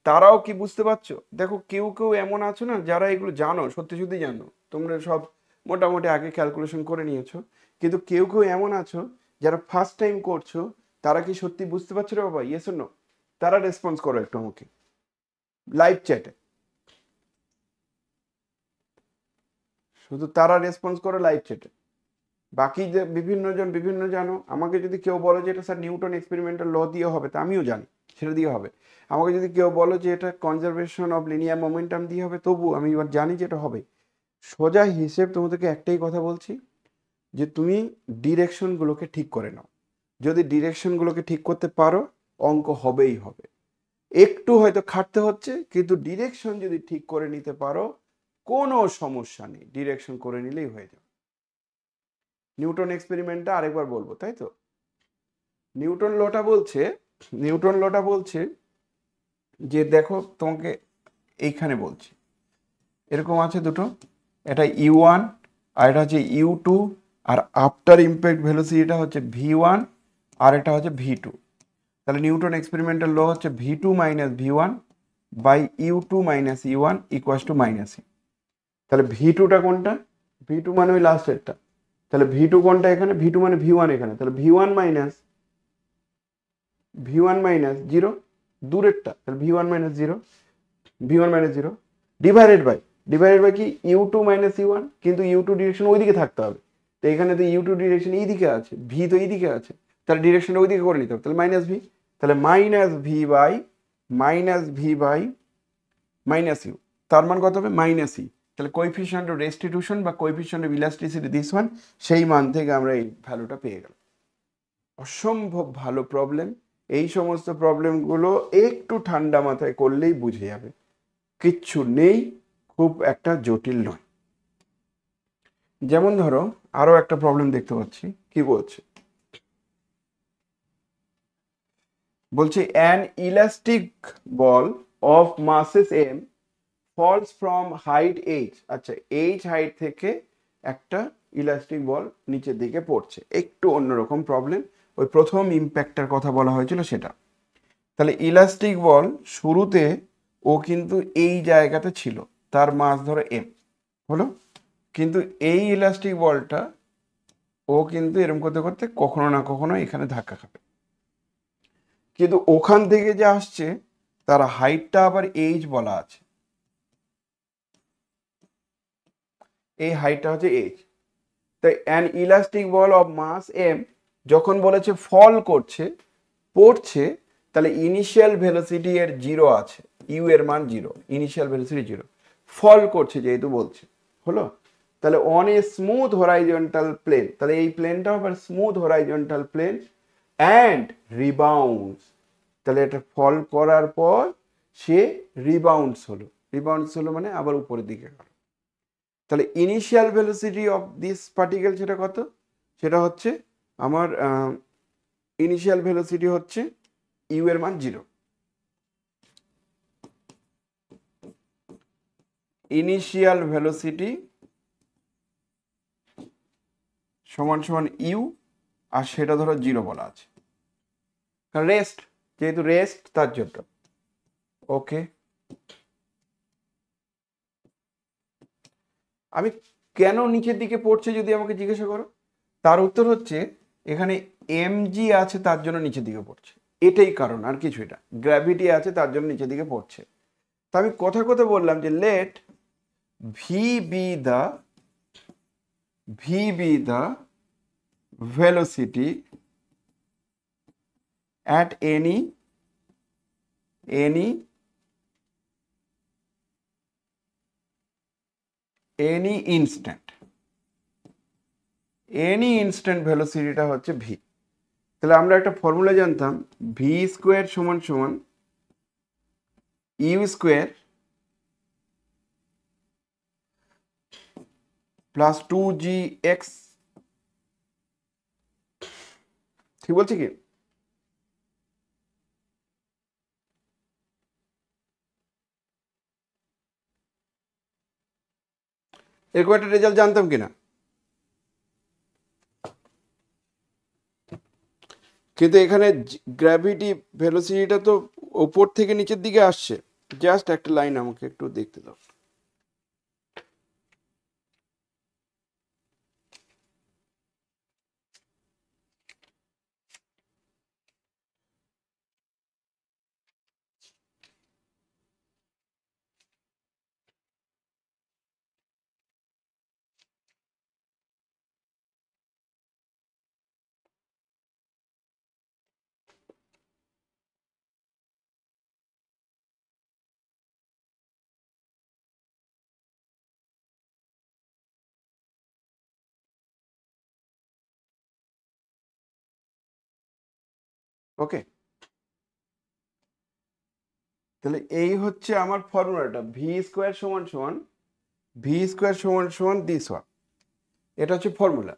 তারাও কি বুঝতে পারছো, দেখো কেউ এমন আছো না যারা এগুলো জানো, সত্যি জানো, তোমরা সব মোটামুটি আগে ক্যালকুলেশন করে নিয়েছো, কিন্তু কেউ এমন আছো যারা ফার্স্ট টাইম করছো, তারা কি সত্যি বুঝতে পারছো রে বাবা, ইয়েস অর নো? তারা রেসপন্স করো একটু আমাকে লাইভ চ্যাটে, শুধু তারা রেসপন্স করো লাইভ চ্যাটে। বাকি যে বিভিন্ন জানো, আমাকে যদি কেউ বলো যে এটা স্যার নিউটন এক্সপেরিমেন্টাল ল দিয়ে হবে, তা আমিও জানি সেটা দিয়ে হবে। আমাকে যদি কেউ বলো যে এটা কনজারভেশন অফ লিনিয়ার মোমেন্টাম দিয়ে হবে, তবু আমি এবার জানি যে এটা হবে। সোজা হিসেব তোমাদেরকে একটাই কথা বলছি, যে তুমি ডিরেকশনগুলোকে ঠিক করে নাও। যদি ডিরেকশনগুলোকে ঠিক করতে পারো, অঙ্ক হবেই হবে। একটু হয়তো খাটতে হচ্ছে, কিন্তু ডিরেকশন যদি ঠিক করে নিতে পারো কোনো সমস্যা নেই, ডিরেকশন করে নিলেই হয়ে যাবে। নিউটন এক্সপেরিমেন্টটা আরেকবার বলবো, তাই তো? নিউটন লটা বলছে যে দেখো তোমাকে এইখানে বলছি, এরকম আছে দুটো, এটা U1 আর এটা হচ্ছে U2, আর আফটার ইম্প্যাক্ট ভেলোসিটিটা হচ্ছে V1 আর এটা হচ্ছে V2। তাহলে নিউটন এক্সপেরিমেন্টাল ল হচ্ছে V2 minus V1 by U2 minus U1 equals to minus E। তাহলে V2টা কোনটা? V2 মানে ওই লাস্টেরটা। তাহলে V2 কোনটা এখানে? V2 মানে V1 এখানে। তাহলে V1 মাইনাস 0 দূরেরটা, তাহলে V1 minus 0, V1 minus 0 divided by কি U2 মাইনাস U1, কিন্তু U2 ডিরেকশন ওইদিকে থাকতে হবে। তো এখানে তো U2 ডিরেকশন এই দিকে আছে, V তো এই দিকে আছে, তাহলে ডিরেকশনটা ওইদিকে করে নিতে হবে। তাহলে মাইনাস V, তাহলে minus V by minus u, তার মান কত হবে? Minus e. তাহলে কোএফিসিয়েন্ট অফ রেস্টিটিউশন বা coefficient of elasticity this one, সেই মান থেকে আমরা এই ভ্যালুটা পেয়ে গেলাম। অসম্ভব ভালো প্রবলেম। এই সমস্ত প্রবলেমগুলো একটু ঠান্ডা মাথায় করলেই বুঝে যাবে, কিচ্ছু নেই, খুব একটা জটিল নয়। যেমন ধরো আরো একটা প্রবলেম দেখতে পাচ্ছি, কি বলছে? বলছে an elastic ball of মাসেস m falls from height h। আচ্ছা, h হাইট থেকে একটা ইলাস্টিক বল নিচের দিকে পড়ছে, একটু অন্যরকম প্রবলেম, ওই প্রথম ইম্প্যাক্টটার কথা বলা হয়েছিল সেটা। তাহলে ইলাস্টিক বল শুরুতে ও কিন্তু এই জায়গাতে ছিল, তার মাস ধরো m হলো, কিন্তু এই ইলাস্টিক বলটা ও কিন্তু এরকম করতে করতে কখনো না কখনো এখানে ধাক্কা খাবে, কিন্তু ওখান থেকে যে আসছে তার হাইটটা আবার h বলা আছে, এই হাইটটা হচ্ছে h। তাই an elastic ball of mass m যখন বলেছে ফল করছে, পড়ছে, তাহলে ইনিশিয়াল ভেলোসিটি এর 0 আছে, ইউ এর মান 0, ইনিশিয়াল ভেলোসিটি 0, ফল করছে যেহেতু বলছে, হলো। তাহলে on a smooth horizontal plane, তাহলে এই প্লেনটা আবার smooth horizontal plane and rebounds, তাহলে এটা ফল করার পর সে রিবাউন্ডস হলো মানে আবার উপরের দিকে গেল। তাহলে initial velocity of this particle সেটা কত? সেটা হচ্ছে আমার ইনিশিয়াল ভেলোসিটি হচ্ছে ইউ এর মান 0, ইনিশিয়াল ভেলোসিটি সমান সমান ইউ, আর সেটা ধরো 0 বলা আছে, রেস্ট, যেহেতু রেস্ট তার জন্য। ওকে, আমি কেন নিচের দিকে পড়ছে যদি আমাকে জিজ্ঞাসা করো, তার উত্তর হচ্ছে এখানে mg আছে তার জন্য নিচের দিকে পড়ছে, এটাই কারণ, আর কিছু, এটা গ্র্যাভিটি আছে তার জন্য নিচের দিকে পড়ছে। তা আমি কথা বললাম যে let V be the velocity at any instant ভেলোসিটিটা হচ্ছে ভি। তাহলে আমরা একটা ফর্মুলা জানতাম, ভি স্কোয়ার সমান সমান ইউ স্কোয়ার প্লাস 2gx, ঠিক বলছি কি? এরকম একটা রেজাল্ট জানতাম কিনা? কিন্তু এখানে গ্র্যাভিটি ভেলোসিটিটা তো উপর থেকে নিচের দিকে আসছে। জাস্ট একটা লাইন আমাকে একটু দেখতে দাও। ওকে, তাহলে এই হচ্ছে আমার ফর্মুলাটা, ভি স্কোয়ার সমান সমান দিস ওয়ান, এটা হচ্ছে ফর্মুলা।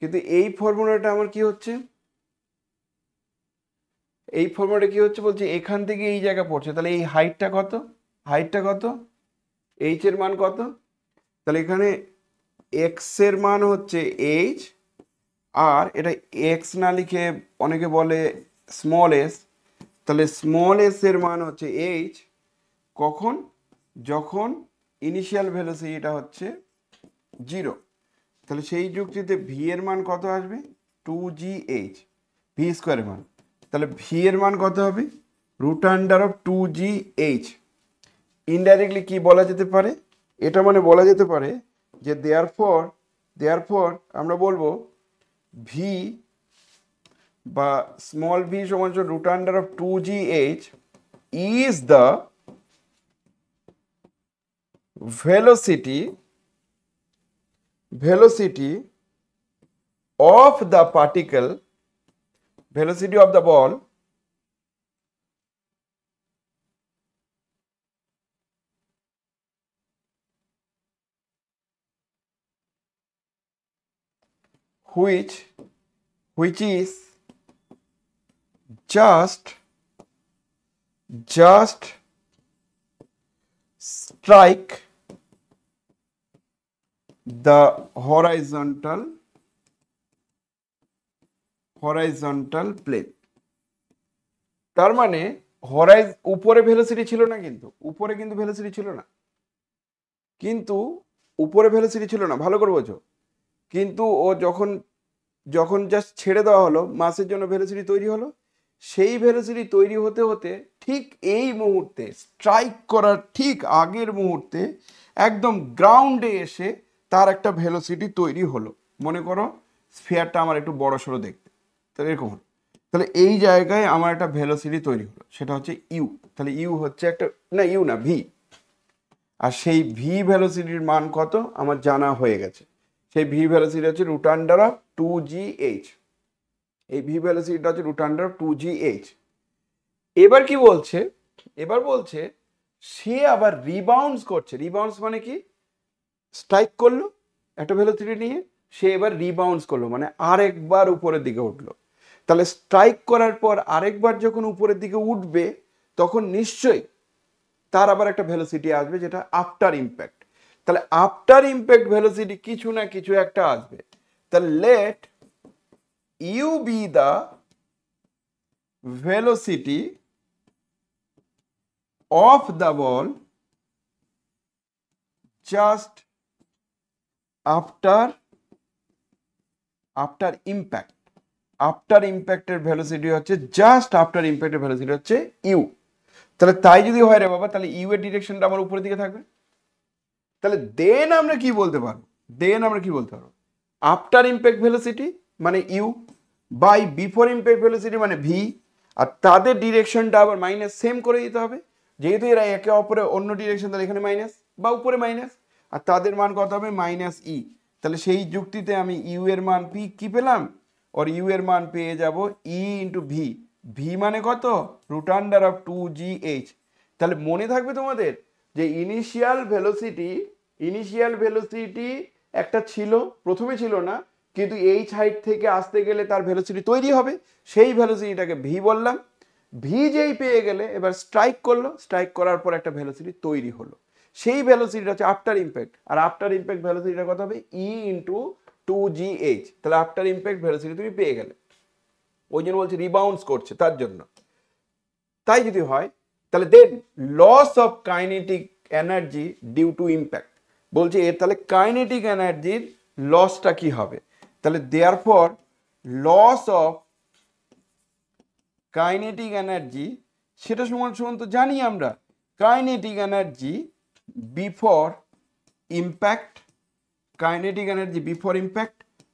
কিন্তু এই ফর্মুলাটা আমার কি হচ্ছে, এই ফর্মুলাটা কি হচ্ছে বলছে এখান থেকে এই জায়গা পড়ছে, তাহলে এই হাইটটা কত, এইচ এর মান কত, তাহলে এখানে এক্স এর মান হচ্ছে এইচ, আর এটা এক্স না লিখে অনেকে বলে স্মল এস, তাহলে স্মল এস এর মান হচ্ছে এইচ, কখন, যখন ইনিশিয়াল ভেলোসিটিটা হচ্ছে 0। তাহলে সেই যুক্তিতে ভি এর মান কত আসবে, 2gh, ভি স্কোয়ারের মান, তাহলে ভি এর মান কত হবে, √2gh। ইনডাইরেক্টলি কি বলা যেতে পারে, এটা মানে বলা যেতে পারে যে দেয়ারফর আমরা বলবো ভি বা স্মল ভি সমান √2gh is the velocity of the particle, velocity of the ball which is just strike the horizontal plane। তার মানে উপরে ভেলোসিটি ছিল না, কিন্তু উপরে কিন্তু ভেলোসিটি ছিল না, ভালো করে বোঝো। কিন্তু ও যখন জাস্ট ছেড়ে দেওয়া হলো, মাসের জন্য ভেলোসিটি তৈরি হলো, সেই ভেলোসিটি তৈরি হতে হতে ঠিক এই মুহূর্তে স্ট্রাইক করার ঠিক আগের মুহূর্তে একদম গ্রাউন্ডে এসে তার একটা ভেলোসিটি তৈরি হলো। মনে করো স্ফিয়ারটা আমার একটু বড় সড়ো দেখতে, তাহলে এরকম হলো, তাহলে এই জায়গায় আমার একটা ভেলোসিটি তৈরি হলো, সেটা হচ্ছে ইউ। তাহলে ইউ হচ্ছে একটা, না ইউ না, ভি। আর সেই ভি ভেলোসিটির মান কত আমার জানা হয়ে গেছে, সেই ভি ভেলোসিটি হচ্ছে √2gh। এই ভি ভেলোসিটিটা হচ্ছে √2gh। এবার কি বলছে, এবার বলছে সে আবার রিবাউন্স করছে। রিবাউন্স মানে কি, স্ট্রাইক করলো একটা ভেলোসিটি নিয়ে, সে এবার রিবাউন্স করলো মানে আরেকবার উপরের দিকে উঠলো। তাহলে স্ট্রাইক করার পর আরেকবার যখন উপরের দিকে উঠবে, তখন নিশ্চয়ই তার আবার একটা ভেলোসিটি আসবে, যেটা আফটার ইম্প্যাক্ট। তাহলে আফটার ইম্প্যাক্ট ভেলোসিটি কিছু না কিছু একটা আসবে। তাহলে let you be the velocity of the ball just after impact। After ইম্প্যাক্টের ভেলোসিটি হচ্ছে, জাস্ট আফটার ইম্প্যাক্টের ভেলোসিটি হচ্ছে ইউ। তাহলে তাই যদি হয় রে বাবা, তাহলে ইউ এর ডিরেকশনটা আমার উপরের দিকে থাকবে। তাহলে দেন আমরা কি বলতে পারবো, আফটার ইম্প্যাক্ট ভেলোসিটি মানে u by before impact velocity মানে ভি, আর তাদের ডিরেকশনটা আবার মাইনাস সেম করে দিতে হবে, যেহেতু এরা একে অপরের অন্য ডিরেকশন, তাহলে এখানে মাইনাস বা উপরে মাইনাস, আর তাদের মান কত হবে, -e। তাহলে সেই যুক্তিতে আমি ইউ এর মান কি পেলাম, और ইউ এর মান পেয়ে যাব ই ইন্টু ভি। ভি মানে কত, √2gh। তাহলে মনে থাকবে তোমাদের যে ইনিশিয়াল ভেলোসিটি একটা ছিল, প্রথমে ছিল না, কিন্তু এইচ হাইট থেকে আসতে গেলে তার ভেলোসিটি তৈরি হবে, সেই ভেলোসিটিটাকে ভি বললাম। ভি যেই পেয়ে গেলে এবার স্ট্রাইক করলো, স্ট্রাইক করার পর একটা ভেলোসিটি তৈরি হলো, সেই ভেলোসিটিটা হচ্ছে আফটার ইম্প্যাক্ট। আর আফটার ইম্প্যাক্ট ভেলোসিটিটা কত হবে, ই ইন্টু 2gh। তাহলে আফটার ইম্প্যাক্ট ভেলোসিটি তুমি পেয়ে গেলে, ওই জন্য বলছে রিবাউন্স করছে তার জন্য। তাই যদি হয় তাহলে then loss of kinetic energy due to impact, বলছে এর তাহলে কাইনেটিক এনার্জির লসটা কি হবে। তাহলে therefore loss of kinetic energy, সেটা সমান তো জানি আমরা, kinetic energy before impact,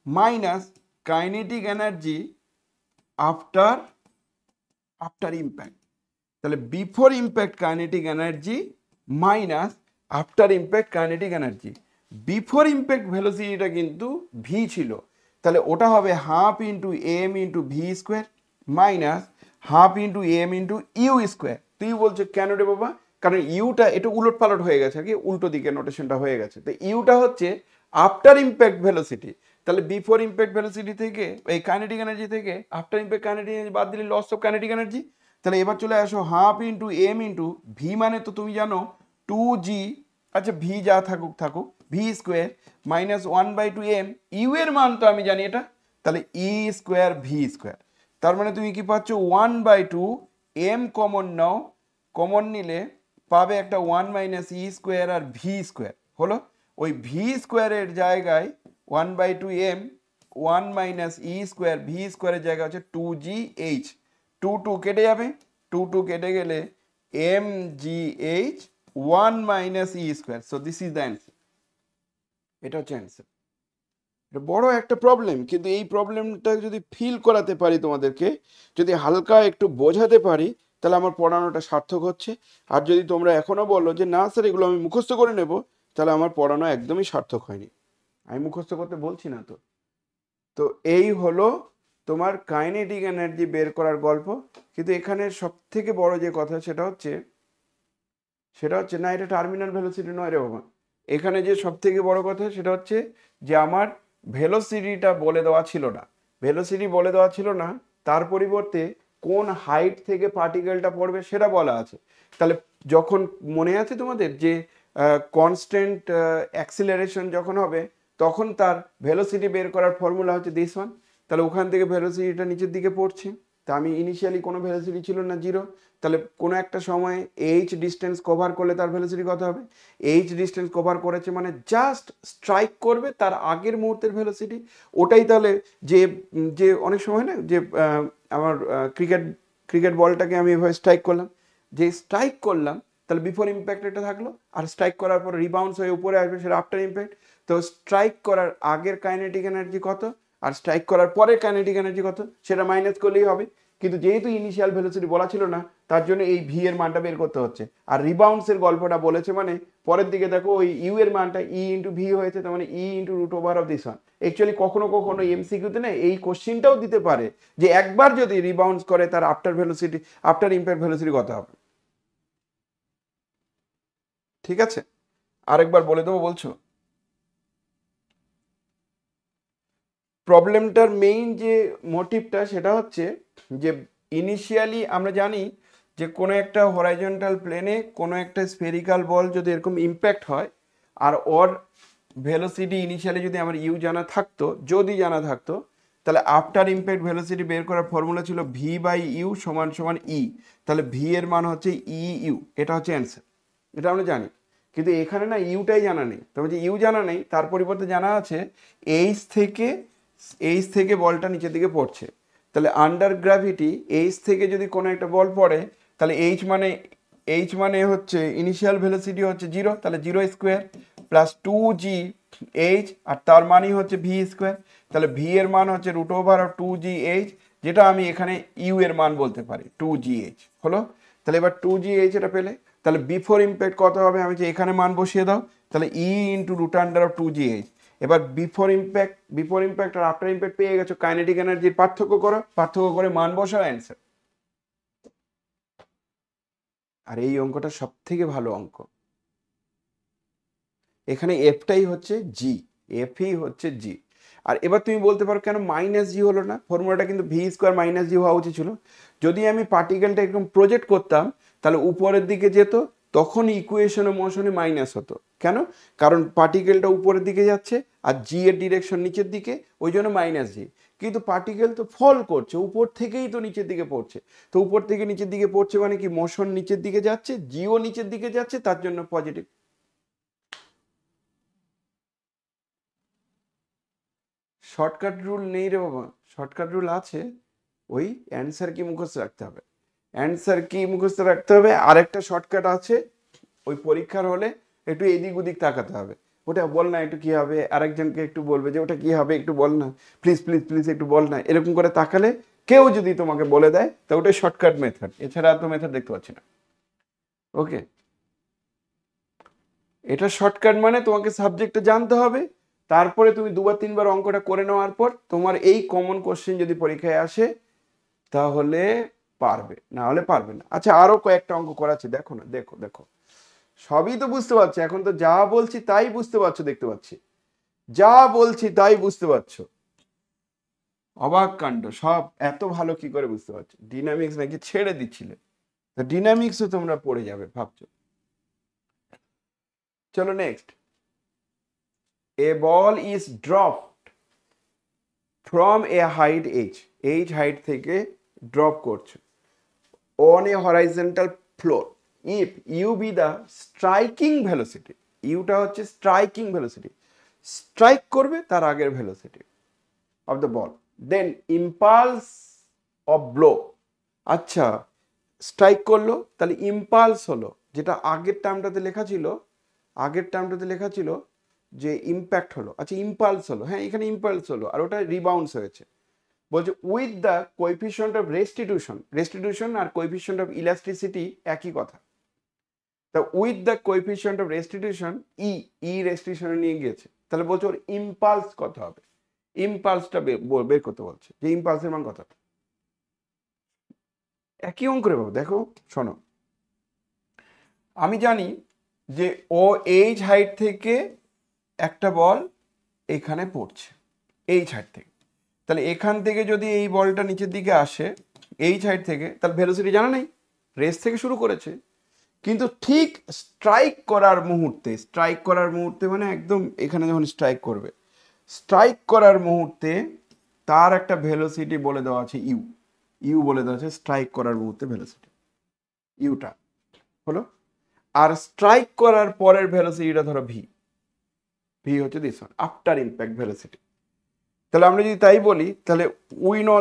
minus kinetic energy after impact. তাহলে before impact kinetic energy minus after impact kinetic energy. Before impact ভেলোসিটিটা কিন্তু ভি ছিল, তাহলে ওটা হবে half into M into V square minus half into M into U square. তুই বলছো কেন রে বাবা, কারণ ইউটা এটা উলট পালট হয়ে গেছে আর কি, উল্টো দিকে নোটেশনটা হয়ে গেছে। তো ইউটা হচ্ছে আফটার ইম্প্যাক্ট ভেলোসিটি, তাহলে বিফোর ইম্প্যাক্ট ভেলোসিটি থেকে এই কাইনেটিক এনার্জি থেকে আফটার ইম্প্যাক্ট কাইনেটিক এনার্জি বাদ দিলে লস অফ কাইনেটিক এনার্জি। তাহলে এবার চলে আসো half into M into v, মানে তো তুমি জানো 2g, আচ্ছা ভি যা থাকুক থাকুক, v square minus 1/2 m, you এর মান তো আমি জানি এটা, তাহলে ই স্কোয়ার ভি স্কোয়ার। তার মানে তুমি কি পাচ্ছ 1/2 এম কমন নাও, কমন নিলে পাবে একটা 1 মাইনাস ই স্কোয়ার আর ভি স্কোয়ার হলো। ওই ভি স্কোয়ারের জায়গায় 1/2 M 1 minus e square V স্কোয়ারের জায়গায় হচ্ছে 2gh, 2 কেটে যাবে, 2 কেটে গেলে m g h 1 minus e square. So this is the answer, এটা হচ্ছে অ্যান্সার। এটা বড় একটা প্রবলেম, কিন্তু এই প্রবলেমটা যদি ফিল করাতে পারি তোমাদেরকে, যদি হালকা একটু বোঝাতে পারি, তাহলে আমার পড়ানোটা সার্থক হচ্ছে। আর যদি তোমরা এখনো বলো যে না স্যার এগুলো আমি মুখস্থ করে নেব, তাহলে আমার পড়ানো একদমই সার্থক হয়নি। আমি মুখস্থ করতে বলছি না তো। তো এই হলো তোমার কাইনেটিক এনার্জি বের করার গল্প। কিন্তু এখানে সব থেকে বড় যে কথা সেটা হচ্ছে না, এটা টার্মিনাল ভেলোসিটি নয় রে বাবা। এখানে যে সব থেকে বড় কথা সেটা হচ্ছে যে আমার ভেলোসিটিটা বলে দেওয়া ছিল না, ভেলোসিটি বলে দেওয়া ছিল না, তার পরিবর্তে কোন হাইট থেকে পার্টিকেলটা পড়বে সেটা বলা আছে। তাহলে যখন মনে আছে তোমাদের যে কনস্ট্যান্ট অ্যাক্সিলারেশন যখন হবে, তখন তার ভেলোসিটি বের করার ফর্মুলা হচ্ছে দিস ওয়ান। তাহলে ওখান থেকে ভেলোসিটিটা নিচের দিকে পড়ছে, তা আমি ইনিশিয়ালি কোনো ভেলোসিটি ছিল না, 0। তাহলে কোনো একটা সময় এইচ ডিস্টেন্স কভার করলে তার ভেলোসিটি কত হবে? এইচ ডিস্টেন্স কভার করেছে মানে জাস্ট স্ট্রাইক করবে তার আগের মুহূর্তের ভেলোসিটি, ওটাই। তাহলে যে যে অনেক সময় না যে আমার ক্রিকেট বলটাকে আমি এভাবে স্ট্রাইক করলাম, যে স্ট্রাইক করলাম তাহলে বিফোর ইম্প্যাক্ট এটা থাকলো, আর স্ট্রাইক করার পর রিবাউন্স হয়ে উপরে আসবে, সেটা আফটার ইম্প্যাক্ট। তো স্ট্রাইক করার আগের কাইনেটিক এনার্জি কত আর স্ট্রাইক করার পরের কাইনেটিক এনার্জি কত, সেটা মাইনাস করলেই হবে। কিন্তু যেহেতু ইনিশিয়াল ভেলোসিটি বলা ছিল না, তার জন্য এই ভি এর মানটা বের করতে হচ্ছে। আর রিবাউন্সের গল্পটা বলেছে মানে পরের দিকে দেখো ওই ইউ এর মানটা ই ইন্টু ভি হয়েছে, তার মানে E into root over of this one. Actually কখনো কখনো এমসিকিউতে না এই কোশ্চিনটাও দিতে পারে যে একবার যদি রিবাউন্স করে তার আফটার ইম্প্যাক্ট ভেলোসিটি কত হবে। ঠিক আছে, আরেকবার বলে দেবো, বলছো? প্রবলেমটার মেইন যে মোটিভটা সেটা হচ্ছে যে ইনিশিয়ালি আমরা জানি যে কোনো একটা হরাইজন্টাল প্লেনে কোনো একটা স্ফেরিক্যাল বল যদি এরকম ইম্প্যাক্ট হয়, আর ওর ভেলোসিটি ইনিশিয়ালি যদি আমার ইউ জানা থাকতো, তাহলে আফটার ইম্প্যাক্ট ভেলোসিটি বের করার ফর্মুলা ছিল ভি বাই ইউ সমান সমান ই। তাহলে ভি এর মান হচ্ছে ই ইউ, এটা হচ্ছে অ্যান্সার, এটা আমরা জানি। কিন্তু এখানে না ইউটাই জানা নেই, তবে যে ইউ জানা নেই তার পরিবর্তে জানা আছে এইচ থেকে বলটা নিচের দিকে পড়ছে। তাহলে আন্ডার গ্র্যাভিটি এইচ থেকে যদি কোনো একটা বল পড়ে, তাহলে এইচ মানে হচ্ছে ইনিশিয়াল ভেলোসিটি হচ্ছে 0, তাহলে 0 স্কোয়ার প্লাস 2gh, আর তার মানই হচ্ছে ভি স্কোয়ার। তাহলে ভি এর মান হচ্ছে রুট ওভার অফ 2gh, যেটা আমি এখানে ইউ এর মান বলতে পারি 2gh হলো। তাহলে এবার 2gh এটা পেলে, তাহলে বিফোর ইম্প্যাক্ট কত হবে? আমি যে এখানে মান বসিয়ে দাও, তাহলে E into root under of 2gh। এবার বিফোর ইম্প্যাক্ট আর আফটার ইম্প্যাক্ট পেয়ে গেছো, কাইনেটিক এনার্জির পার্থক্য করে মান বসাও, অ্যান্সার। আর এই অঙ্কটা সব থেকে ভালো অঙ্ক। এখানে এফটাই হচ্ছে জি, এফই হচ্ছে জি। আর এবার তুমি বলতে পারো কেন মাইনাস জি হলো না? ফর্মুলাটা কিন্তু ভি স্কোয়ার মাইনাস জি হওয়া উচিত ছিল। যদি আমি পার্টিকেলটা একদম প্রজেক্ট করতাম তাহলে উপরের দিকে যেত, তখন ইকুয়েশন ও মোশনে মাইনাস হতো। কেন? কারণ পার্টিকেলটা উপরের দিকে যাচ্ছে আর জি এর ডিরেকশন নিচের দিকে, ওই জন্য মাইনাস জি। কিন্তু পার্টিকেল তো ফল করছে, উপর থেকেই তো নিচের দিকে পড়ছে, তো উপর থেকে নিচের দিকে পড়ছে মানে কি মোশন নিচের দিকে যাচ্ছে, জিও নিচের দিকে যাচ্ছে, তার জন্য পজিটিভ। শর্টকাট রুল নেই রে বাবা, শর্টকাট রুল আছে, ওই অ্যান্সার কি মুখস্থ রাখতে হবে, আরেকটা শর্টকাট আছে, ওই পরীক্ষার হলে একটু এদিক ওদিক তাকাতে হবে, ওটা বল না একটু কি হবে, আরেকজনকে একটু বলবে যে ওটা কি হবে একটু বল না, প্লিজ একটু বল না, এরকম করে তাকালে কেউ যদি তোমাকে বলে দেয় তা ওটাই শর্টকাট মেথড, এছাড়া তো মেথড দেখতে পাচ্ছি না। ওকে, এটা শর্টকাট মানে তোমাকে সাবজেক্টটা জানতে হবে, তারপরে তুমি 2-3 বার অঙ্কটা করে নেওয়ার পর তোমার এই কমন কোশ্চেন যদি পরীক্ষায় আসে, তাহলে পারবে, না হলে পারবে না। আচ্ছা আরো কয়েকটা অঙ্ক করাচ্ছে, দেখো না, দেখো দেখো, সবই তো বুঝতে পারছো, এখন তো যা বলছি তাই বুঝতে পারছো, দেখতে পাচ্ছি যা বলছি তাই বুঝতে পারছো, অবাক কাণ্ড, সব এত ভালো কি করে বুঝতে পারছো? ডিনামিক্স নাকি ছেড়ে দিচ্ছিলে, তো ডিনামিক্সও তোমরা পড়ে যাবে ভাবছো। চলো next, a ball is dropped from a height h height থেকে ড্রপ করছো on a horizontal floor if u be the striking velocity, ইউটা হচ্ছে স্ট্রাইকিং ভেলোসিটি, স্ট্রাইক করবে তার আগের velocity of the ball, then impulse of blow. আচ্ছা strike করলো, তাহলে ইম্পালস হলো, যেটা আগের টার্মটাতে লেখা ছিল যে ইম্প্যাক্ট হলো, আচ্ছা ইম্পালস হলো, হ্যাঁ এখানে ইম্পালস হলো, আর ওটা রিবাউন্স হয়েছে। বলছে with the coefficient of restitution আর কোএফিসিয়েন্ট অফ ইলাস্টিসিটি একই কথা, তা with the coefficient of restitution E রেস্টিটিউশনে নিয়ে গিয়েছে, তাহলে বলছে ওর ইম্পালস কত হবে, ইম্পালসটা বের করতে বলছে, যে ইম্পালসের মান কত। একই অঙ্ক রে বাবু, দেখো শোনো, আমি জানি যে ও এইচ হাইট থেকে একটা বল এখানে পড়ছে, এইচ হাইট থেকে, তাহলে এখান থেকে যদি এই বলটা নিচের দিকে আসে এইচ হাইট থেকে, তাহলে ভেলোসিটি জানা নেই, রেস থেকে শুরু করেছে, কিন্তু ঠিক স্ট্রাইক করার মুহূর্তে মানে একদম এখানে যখন স্ট্রাইক করার মুহূর্তে তার একটা ভেলোসিটি বলে দেওয়া আছে ইউ বলে দেওয়া আছে, স্ট্রাইক করার মুহূর্তে ভেলোসিটি ইউটা হলো, আর স্ট্রাইক করার পরের ভেলোসিটিটা ধরো ভি হচ্ছে this one, after impact velocity. তাহলে আমরা যদি তাই বলি, তাহলে উই নো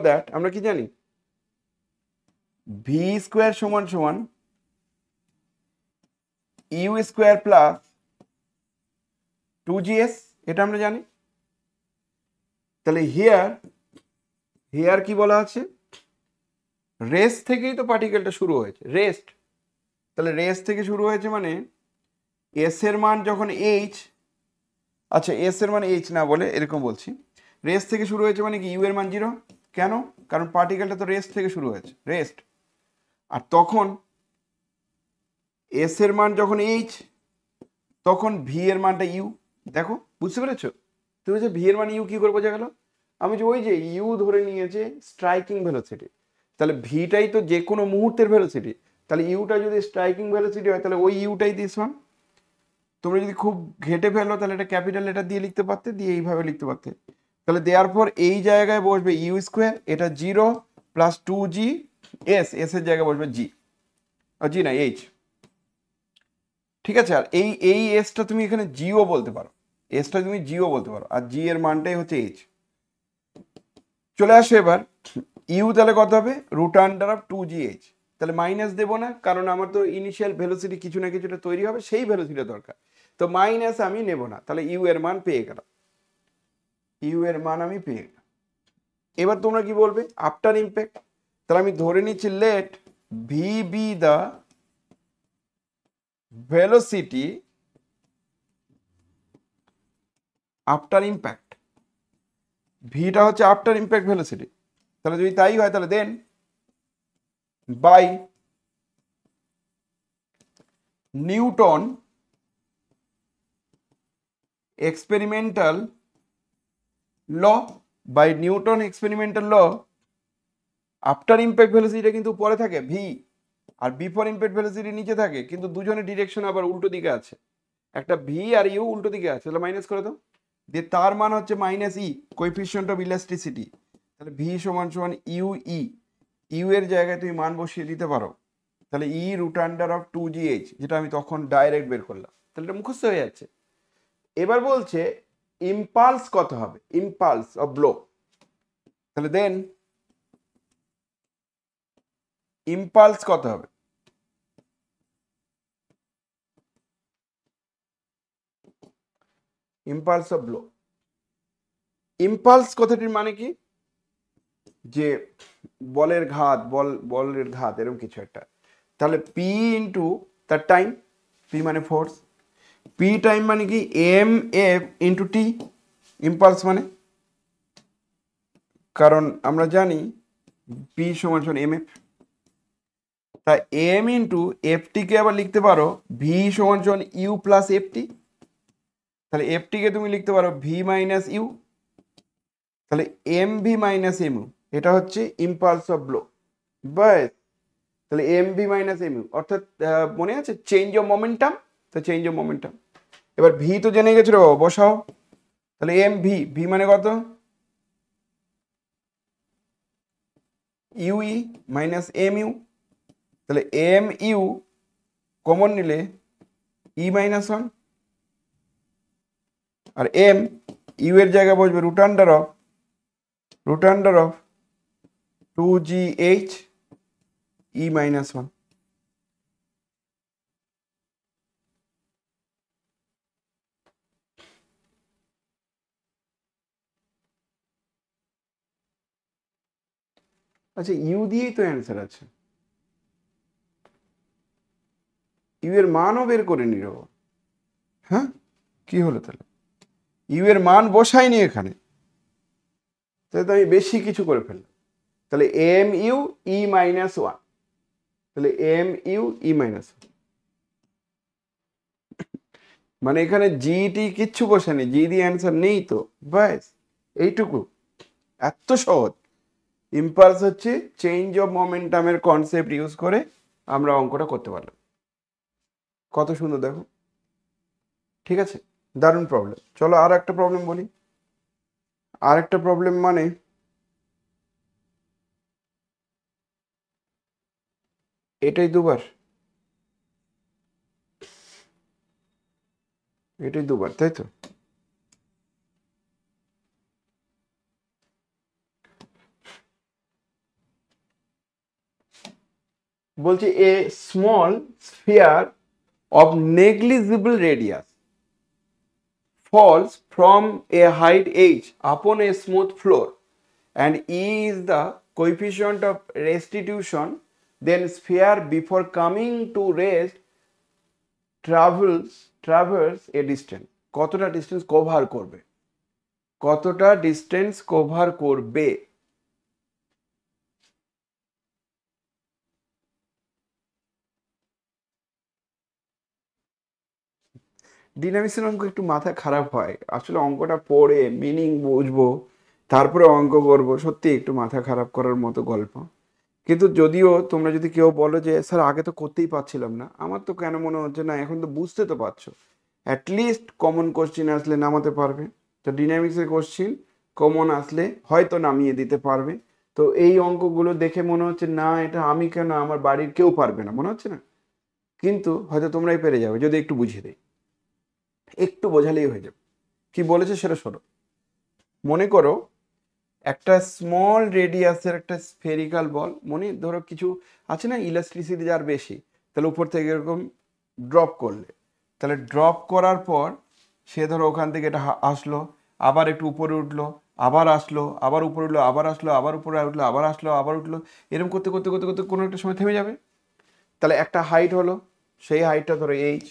দ্যাট আমরা কি জানি, ভি স্কোয়ার সমান ইউ স্কোয়ার প্লাস 2gs, এটা আমরা জানি। তাহলে হিয়ার কি বলা আছে, রেস্ট থেকেই তো পার্টিকেলটা শুরু হয়েছে, তাহলে রেস্ট থেকে শুরু হয়েছে মানে এস এর মান যখন এইচ, আচ্ছা এস এর মান এইচ না বলে এরকম বলছি, রেস্ট থেকে শুরু হয়েছে মানে কি ইউ এর মান 0, কেন, কারণ পার্টিকেলটা তো রেস্ট থেকে শুরু হয়েছে, আর তখন এস এর মান যখন এইচ তখন ভি এর মানটা ইউ, দেখো বুঝতে পেরেছো? তুমি বলছো ভি এর মান ইউ, কি করে বোঝা গেল? আমি যে ওই যে ইউ ধরে নিয়েছে স্ট্রাইকিং ভেলোসিটি, তাহলে ভিটাই তো যে কোনো মুহূর্তের ভেলোসিটি, তাহলে ইউটা যদি স্ট্রাইকিং ভেলোসিটি হয় তাহলে ওই ইউটাই দিস ওয়ান। তোমরা যদি খুব ঘেটে ফেলো তাহলে এটা ক্যাপিটাল লেটার দিয়ে লিখতে পারতে, দিয়ে এইভাবে লিখতে পারতে। তাহলে দেওয়ার পর এই জায়গায় বসবে ইউ স্কোয়ার, এটা 0 প্লাস 2g এস এর জায়গায় বসবে জি না এইচ, ঠিক আছে। আর এই এসটা তুমি এখানে জিও বলতে পারো, আর জি এর মানটাই হচ্ছে এইচ। চলে আসো এবার ইউ, তাহলে কত হবে, √2gh, তাহলে মাইনাস দেবো না, কারণ আমার তো ইনিশিয়াল ভেলোসিটি কিছু না কিছুটা তৈরি হবে, সেই ভেলোসিটি দরকার, তো মাইনাস আমি নেব না, তাহলে ইউ এর মান পেয়ে গেলাম, এবার তোমরা কি বলবে, আফটার ইম্প্যাক্ট, তাহলে আমি ধরে নিচ্ছি let V be the velocity after impact, ভিটা হচ্ছে আফটার ইম্প্যাক্ট ভেলোসিটি, তাহলে যদি তাই হয় তাহলে then by Newton experimental law, after impact ভেলোসিটিটা কিন্তু পরে থাকে ভি, আর বিফোর ইম্প্যাক্ট ভেলোসিটি নিচে থাকে, কিন্তু দুজনের ডিরেকশন আবার উল্টো দিকে আছে, একটা ভি আর ইউ উল্টো দিকে আছে, তাহলে মাইনাস করে দাও, দিয়ে তার মান হচ্ছে minus E, coefficient of elasticity, তাহলে ভি সমান ইউ এর জায়গায় তুমি মান বসিয়ে দিতে পারো, তাহলে √2gh, যেটা আমি তখন ডাইরেক্ট বের করলাম, তাহলে এটা মুখস্থ হয়ে যাচ্ছে। এবার বলছে ইম্পালস কত হবে, ইম্পালস অফ ব্লো, তাহলে দেন ইম্পালস কত হবে, ইম্পালস অফ ব্লো, ইম্পালস কথাটির মানে কি, যে বলের ঘাত এরকম কিছু একটা, তাহলে পি ইন্টু তার টাইম, পি মানে ফোর্স, পি টাইম মানে কি M F into T, impulse মানে, কারণ আমরা জানি পি সমান সমান এম এফ, তাই এম ইন্টু এফটিকে আবার লিখতে পারো ভি সমান সমান ইউ প্লাস এফটি। তাহলে এফটিকে তুমি লিখতে পারো ভি মাইনাস ইউ, তাহলে m v minus M u, এটা হচ্ছে ইম্পালস অফ ব্লো। বাস, তাহলে m v minus M u অর্থাৎ মনে আছে চেঞ্জ অফ মোমেন্টাম, তো চেঞ্জ অফ মোমেন্টাম। এবার ভি তো জেনে গেছিল, বসাও। তাহলে এম ভি, ভি মানে কত, U E minus M U, তাহলে এম ইউ কমন নিলে ই মাইনাস ওয়ান, আর এম ইউ এর জায়গায় বসবে root under of 2gh E minus one. আচ্ছা, ইউ দিয়েই তো অ্যান্সার আছে, ইউ এর মানও বের করে নিল। হ্যাঁ, কি হলো তাহলে, ইউ এর মান বসাইনি এখানে, তাহলে তো আমি বেশি কিছু করে ফেললাম। তাহলে M U E minus one, তাহলে M U E minus one, মানে এখানে জিটি কিচ্ছু বসানি, জি দিয়ে অ্যান্সার নেই তো, ব্যাস এইটুকু, এত সহজ। ইম্পালস হচ্ছে চেঞ্জ অফ মোমেন্টামের কনসেপ্ট ইউজ করে আমরা অঙ্কটা করতে পারলাম। কত সুন্দর দেখো, ঠিক আছে, দারুণ প্রবলেম। চলো আর একটা প্রবলেম বলি। আর একটা প্রবলেম মানে এটাই দুবার, এটাই দুবার, তাই তো? বলছি a small sphere of negligible radius falls from a height h upon a smooth floor and E is the coefficient of restitution, then sphere before coming to rest travels a distance. কতটা distance cover করবে, কতটা distance cover করবে? ডিনামিক্সের অঙ্ক একটু মাথা খারাপ হয় আসলে, অঙ্কটা পড়ে মিনিং বুঝবো তারপরে অঙ্ক করবো, সত্যি একটু মাথা খারাপ করার মতো গল্প। কিন্তু যদিও তোমরা যদি কেউ বলো যে স্যার আগে তো করতেই পারছিলাম না, আমার তো কেন মনে হচ্ছে না এখন তো বুঝতে তো পারছো, অ্যাটলিস্ট কমন কোশ্চিন আসলে নামাতে পারবে। তো ডিনামিক্সের কোশ্চিন কমন আসলে হয়তো নামিয়ে দিতে পারবে। তো এই অঙ্কগুলো দেখে মনে হচ্ছে না এটা আমি কেন, আমার বাড়ির কেউ পারবে না, মনে হচ্ছে না? কিন্তু হয়তো তোমরাই পেরে যাবে যদি একটু বুঝিয়ে দেয়, একটু বোঝালেই হয়ে যাবে। কি বলেছে সেটা শোনো। মনে করো একটা স্মল রেডিয়াসের একটা স্ফেরিক্যাল বল, মনে ধরো কিছু আছে না ইলাস্ট্রিসিটি যার বেশি, তাহলে উপর থেকে এরকম ড্রপ করলে, তাহলে ড্রপ করার পর সে ধরো ওখান থেকে এটা আসলো, আবার একটু উপরে উঠলো, আবার আসলো, আবার উপরে উঠলো, আবার আসলো, আবার উপরে উঠলো, আবার আসলো, আবার উঠলো, এরকম করতে করতে করতে করতে কোনো একটা সময় থেমে যাবে। তাহলে একটা হাইট হলো, সেই হাইটটা ধরো এইচ,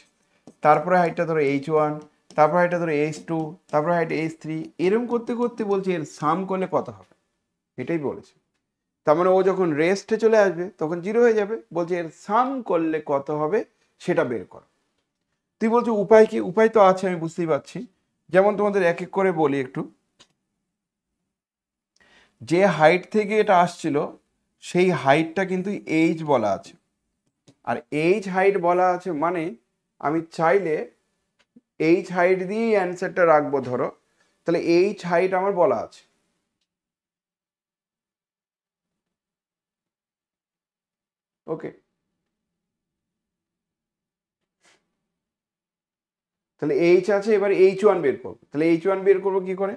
তারপরে হাইটটা ধরো h1, তারপরে হাইটটা ধরো h2, তারপরে হাইট h3, এরকম করতে করতে বলছে এর সাম করলে কত হবে, এটাই বলেছে। তার মানে ও যখন রেস্টে চলে আসবে তখন 0 হয়ে যাবে, বলছে এর সাম করলে কত হবে সেটা বের করো। তুই বলছো উপায় কি? উপায় তো আছে, আমি বুঝতেই পারছি। যেমন তোমাদের এক এক করে বলি একটু। যে হাইট থেকে এটা আসছিল সেই হাইটটা কিন্তু h বলা আছে, আর h হাইট বলা আছে মানে আমি চাইলে h হাইট দিয়েই অ্যান্সারটা রাখবো ধরো, তাহলে h হাইট আমার বলা আছে। ওকে, তাহলে h আছে, এবার h1 বের করবো। তাহলে h1 বের করবো কি করে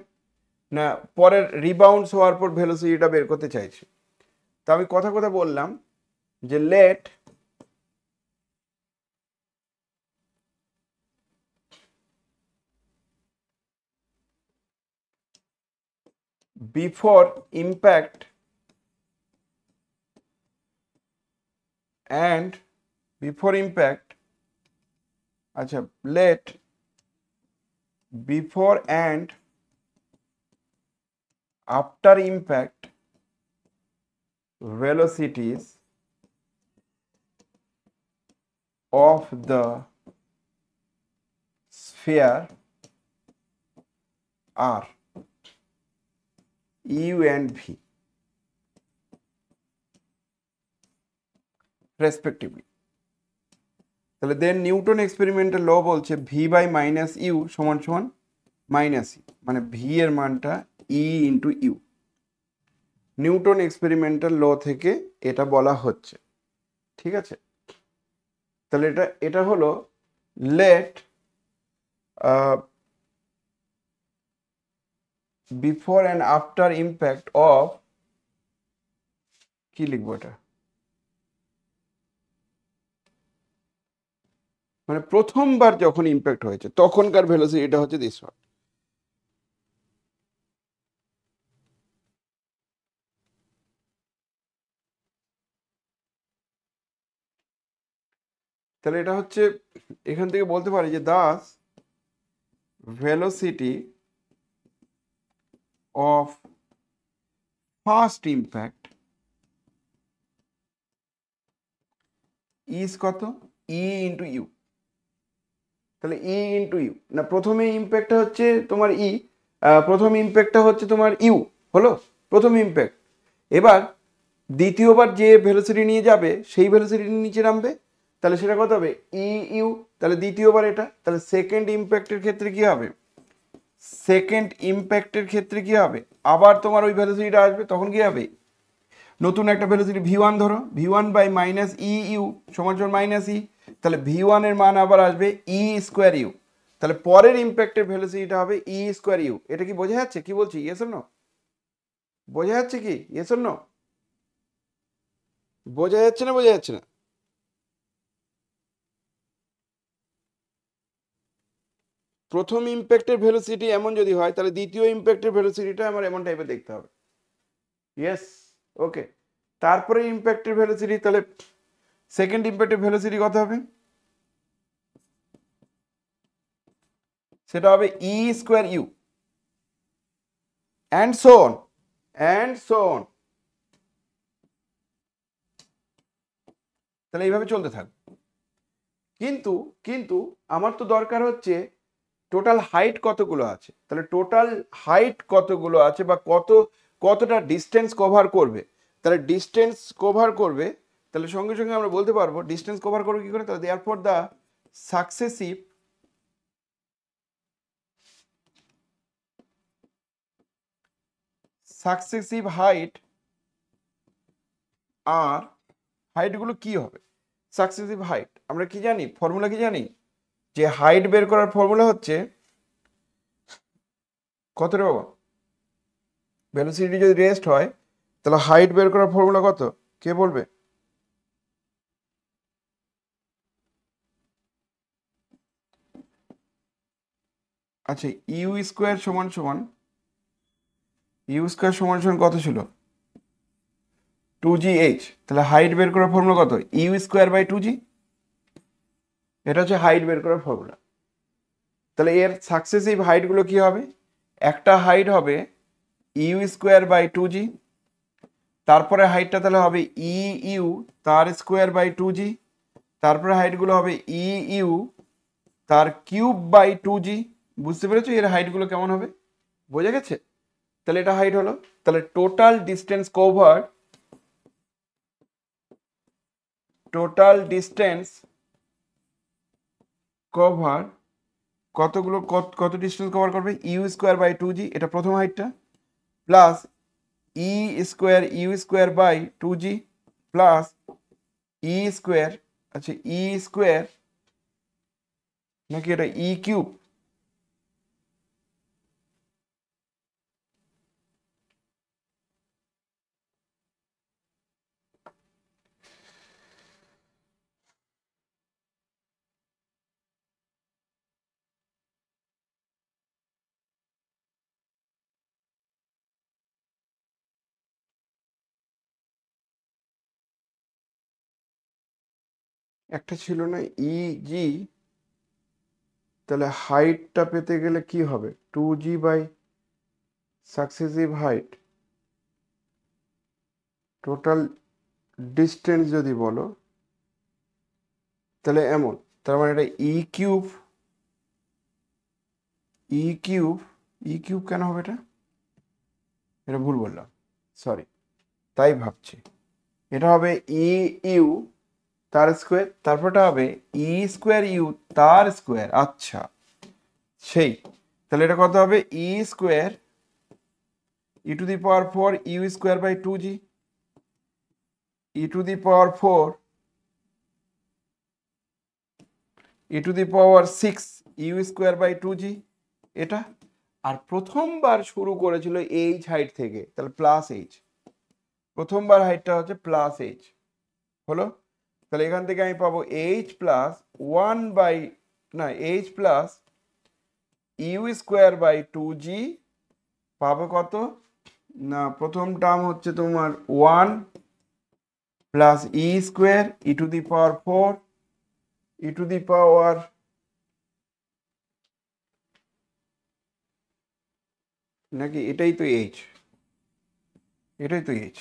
না, পরের রিবাউন্ডস হওয়ার পর ভেলোসিটিটা বের করতে চাইছি। তো আমি কথা কথা বললাম যে late before impact and before impact, আচ্ছা let before and after impact velocities of the sphere are u and v respectively. তাহলে দেন নিউটন এক্সপেরিমেন্টাল ল বলছে ভি বাই মাইনাস ইউ সমান সমান মাইনাস ই, মানে ভি এর মানটা e into u. Newton experimental law থেকে এটা বলা হচ্ছে, ঠিক আছে? তাহলে এটা হলো let before and after impact of, কি লিখবো এটা, মানে প্রথমবার যখন ইম্প্যাক্ট হয়েছে তখনকার ভেলোসিটিটা হচ্ছে দিস ওয়ান। তাহলে এটা হচ্ছে, এখান থেকে বলতে পারি যে Das velocity of first impact is কত, ই ইন্টু ইউ। তাহলে ই ইন্টু ইউ, না প্রথমে ইম্প্যাক্টটা হচ্ছে তোমার ই, প্রথম ইম্প্যাক্টটা হচ্ছে তোমার ইউ হলো প্রথম ইম্প্যাক্ট। এবার দ্বিতীয়বার যে ভেলোসিটি নিয়ে যাবে সেই ভেলোসিটি নিচে নামবে, তাহলে সেটা কত হবে, ই ইউ। তাহলে দ্বিতীয়বার এটা, তাহলে সেকেন্ড ইম্প্যাক্টের ক্ষেত্রে কি হবে, সেকেন্ড ইম্প্যাক্টের ক্ষেত্রে কি হবে, আবার তোমার ওই ভেলোসিটিটা আসবে, তখন কি হবে, নতুন একটা ভেলোসিটি ভি ওয়ান ধরো, v one by minus e u সমান সমান মাইনাস ই। তাহলে ভি ওয়ানের মান আবার আসবে ই স্কোয়ার ইউ। তাহলে পরের ইম্প্যাক্টের ভেলোসিটিটা হবে ই স্কোয়ার ইউ। এটা কি বোঝা যাচ্ছে কি বলছি, ইয়েস অর নো? বোঝা যাচ্ছে কি, ইয়েস অর নো? বোঝা যাচ্ছে না, বোঝা যাচ্ছে না? প্রথম ইম্প্যাক্টের ভেলোসিটি এমন যদি হয় তাহলে দ্বিতীয় ইম্প্যাক্টের ভেলোসিটিটা আমার এমন টাইপের দেখতে হবে। Yes, okay. তারপরে ইম্প্যাক্টের ভেলোসিটি, তাহলে সেকেন্ড ইম্প্যাক্টের ভেলোসিটি কত হবে, সেটা হবে E square U and so on and so on. তাহলে এইভাবে চলতে থাকবে। কিন্তু কিন্তু আমার তো দরকার হচ্ছে টোটাল হাইট কতগুলো আছে। তাহলে টোটাল হাইট কতগুলো আছে বা কতটা ডিস্টেন্স কভার করবে। তাহলে ডিস্টেন্স কভার করবে, তাহলে সঙ্গে সঙ্গে আমরা বলতে পারবো ডিস্টেন্স কভার করবে কি করে। তাহলে দেয়ারফর দ্য সাকসেসিভ হাইট আর হাইটগুলো কি হবে, সাকসেসিভ হাইট আমরা কি জানি, ফর্মুলা কি জানি, যে হাইট বের করার ফর্মুলা হচ্ছে কত রে বাবা, ভেলোসিটি যদি রেস্ট হয় তাহলে হাইট বের করার ফর্মুলা কত, কে বলবে? আচ্ছা, ইউ স্কোয়ার সমান সমান কত ছিল, 2gh। তাহলে হাইট বের করার ফর্মুলা কত, ইউ স্কোয়ার বাই 2g। এটা হচ্ছে হাইট বের করার ফর্মুলা। তাহলে এর সাকসেসিভ হাইটগুলো কি হবে, একটা হাইট হবে ইউ স্কোয়ার বাই 2g, তারপরে হাইটটা তাহলে হবে ই ইউ তার স্কোয়ার বাই 2g, তারপরে হাইটগুলো হবে ই ইউ তার কিউব বাই 2g। বুঝতে পেরেছো এর হাইটগুলো কেমন হবে, বোঝা গেছে? তাহলে এটা হাইট হলো। তাহলে টোটাল ডিস্টেন্স কভার কতগুলো, কত ডিস্টেন্স কভার করবে, ইউ স্কোয়ার বাই 2g, এটা প্রথম হাইটটা, plus E square by 2g plus E square, আচ্ছা ই স্কোয়ার নাকি এটা ই কিউব, একটা ছিল না ই জি। তাহলে হাইটটা পেতে গেলে কি হবে, 2g by successive height total distance যদি বলো তাহলে এমন, তার মানে এটা ই কিউব কেন হবে এটা? এটা ভুল বললাম, সরি, তাই ভাবছি। এটা হবে ই ইউ তার স্কোয়ার, তারপরটা হবে ই স্কোয়ার ইউ তার স্কোয়ার। আচ্ছা, সেই তাহলে এটা কত হবে? E square E to the power 4 U square by 2g E to the power 4 E to the power 6 U square by 2g এটা। আর প্রথমবার শুরু করেছিল এইচ হাইট থেকে, তাহলে প্লাস এইচ, প্রথমবার হাইটটা হচ্ছে প্লাস এইচ হলো। তাহলে এখান থেকে আমি পাবো এইচ প্লাস 1 বাই না H plus U square by 2g পাবে কত না, প্রথম টার্ম হচ্ছে তোমার 1 plus E square E to the power 4 E to the power নাকি এটাই তো এইচ, এটাই তো এইচ,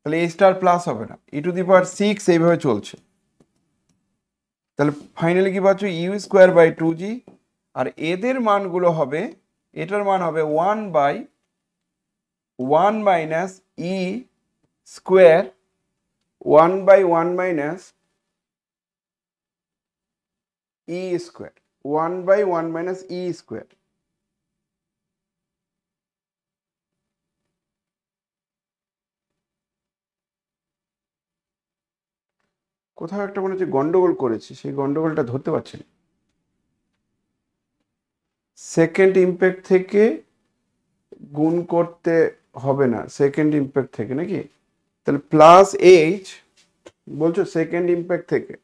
তাহলে এই স্টার প্লাস হবে না, ই টু দি পাওয়ার 6 এইভাবে চলছে। তাহলে ফাইনালি কি পাচ্ছ? ইউ স্কোয়ার বাই 2g, আর এদের মানগুলো হবে, এটার মান হবে 1 by 1 minus e square 1 by 1 minus e square 1 by 1 minus e square. কোথাও একটা মনে হচ্ছে গন্ডগোল করেছি, সেই গন্ডগোলটা ধরতে পারছি না। সেকেন্ড ইম্প্যাক্ট থেকে গুণ করতে হবে না, সেকেন্ড ইম্প্যাক্ট থেকে নাকি? তাহলে প্লাস এইচ বলছো সেকেন্ড ইম্প্যাক্ট থেকে,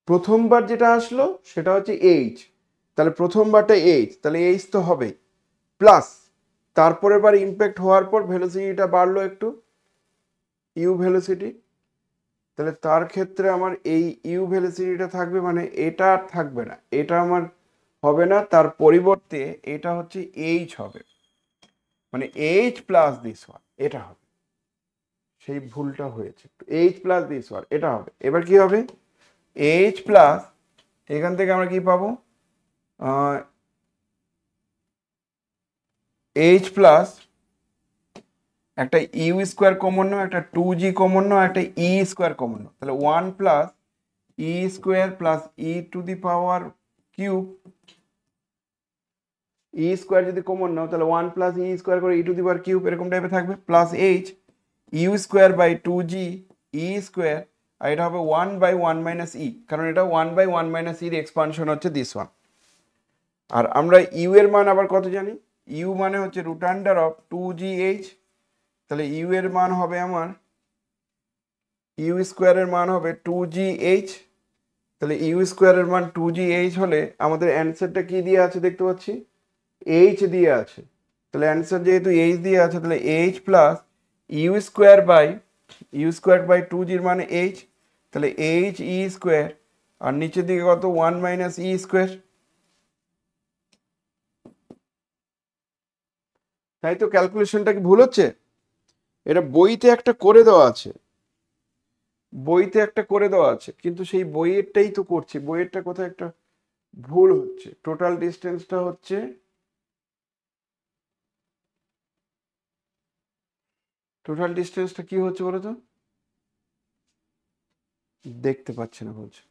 প্রথমবার যেটা আসলো সেটা হচ্ছে এইচ, তাহলে প্রথমবারটা এইচ, তাহলে এইচ তো হবে প্লাস, তারপরের বার ইম্প্যাক্ট হওয়ার পর ভেলোসিটিটা বাড়লো একটু, ইউ ভেলোসিটি, তাহলে তার ক্ষেত্রে আমার এই ইউ ভেলোসিটিটা থাকবে, মানে এটা আর থাকবে না, এটা আমার হবে না, তার পরিবর্তে এটা হচ্ছে এইচ হবে, মানে এইচ প্লাস দিস ওয়ান এটা হবে। সেই ভুলটা হয়েছে, এইচ প্লাস দিস ওয়ান এটা হবে। এবার কি হবে? এইচ প্লাস, এখান থেকে আমরা কি পাবো? এইচ প্লাস একটা ইউ স্কোয়ার কমন নাও, একটা 2g কমন নাও, একটা ই স্কোয়ার কমন নাও, তাহলে 1 plus E square plus E to the power cube, E square যদি কমন নাও তাহলে 1 প্লাস ই স্কোয়ার করে ই টু দি পাওয়ার কিউব এরকম টাইপে থাকবে, plus H U square by 2g E square, আর এটা হবে 1 বাই 1 মাইনাস ই, কারণ এটা 1 বাই 1 মাইনাস ইর এক্সপানশন হচ্ছে দিস ওয়ান। আর আমরা ইউ এর মান আবার কত জানি? ইউ মানে হচ্ছে রুট আন্ডার অফ 2gh, তাহলে ইউ এর মান হবে আমার, ইউ স্কোয়ারের মান হবে 2gh, তাহলে ইউ স্কোয়ারের মান 2gh হলে আমাদের অ্যান্সারটা কি দিয়ে আছে দেখতে পাচ্ছি? এইচ দিয়ে আছে। তাহলে অ্যান্সার যেহেতু এইচ দিয়ে আছে, তাহলে H plus U square by 2gর মানে এইচ, তাহলে এইচ ই স্কোয়ার, আর নিচের দিকে কত? 1 মাইনাস ই স্কোয়ার। তাই তো, ক্যালকুলেশনটা কি ভুল হচ্ছে? এটা বইতে একটা করে দেওয়া আছে, বইতে একটা করে দেওয়া আছে, কিন্তু সেই বইয়েরটাই তো করছি, বইয়েরটা কোথায় একটা ভুল হচ্ছে। টোটাল ডিস্টেন্সটা হচ্ছে, টোটাল ডিস্টেন্সটা কি হচ্ছে বলো তো? দেখতে পাচ্ছি না বলছে।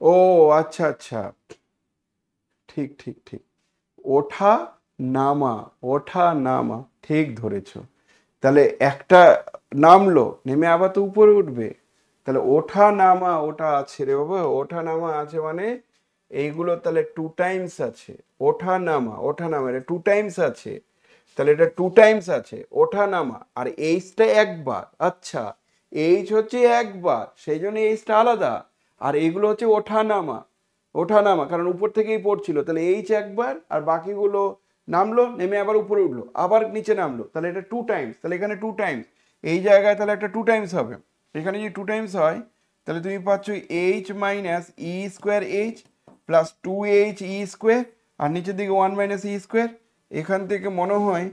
ও আচ্ছা আচ্ছা, ঠিক ঠিক ঠিক, ওঠা নামা, ওঠা নামা, ঠিক ধরেছো। তাহলে একটা নামলো, নেমে আবার তো উপরে উঠবে, তাহলে ওঠা নামা ওটা আছে রে বাবা, ওঠা নামা আছে মানে এইগুলো তাহলে 2 টাইমস আছে, ওঠা নামা এটা 2 টাইমস আছে, তাহলে এটা 2 টাইমস আছে ওঠা নামা, আর এইচটা একবার। আচ্ছা, এইচ হচ্ছে একবার, সেই জন্য এইচটা আলাদা, আর এইগুলো হচ্ছে ওঠা নামা, ওঠা নামা, কারণ উপর থেকেই পড়ছিল, তাহলে এইচ একবার আর বাকিগুলো নামলো, নেমে আবার উপরে উঠলো, আবার নিচে নামলো, তাহলে এটা 2 টাইমস, তাহলে এখানে 2 টাইমস, এই জায়গায় তাহলে একটা 2 টাইমস হবে। এখানে যদি 2 টাইমস হয় তাহলে তুমি পাচ্ছ H minus e square H plus 2h ই স্কোয়ার, আর নিচের দিকে 1 মাইনাস ই স্কোয়ার। এখান থেকে মনে হয়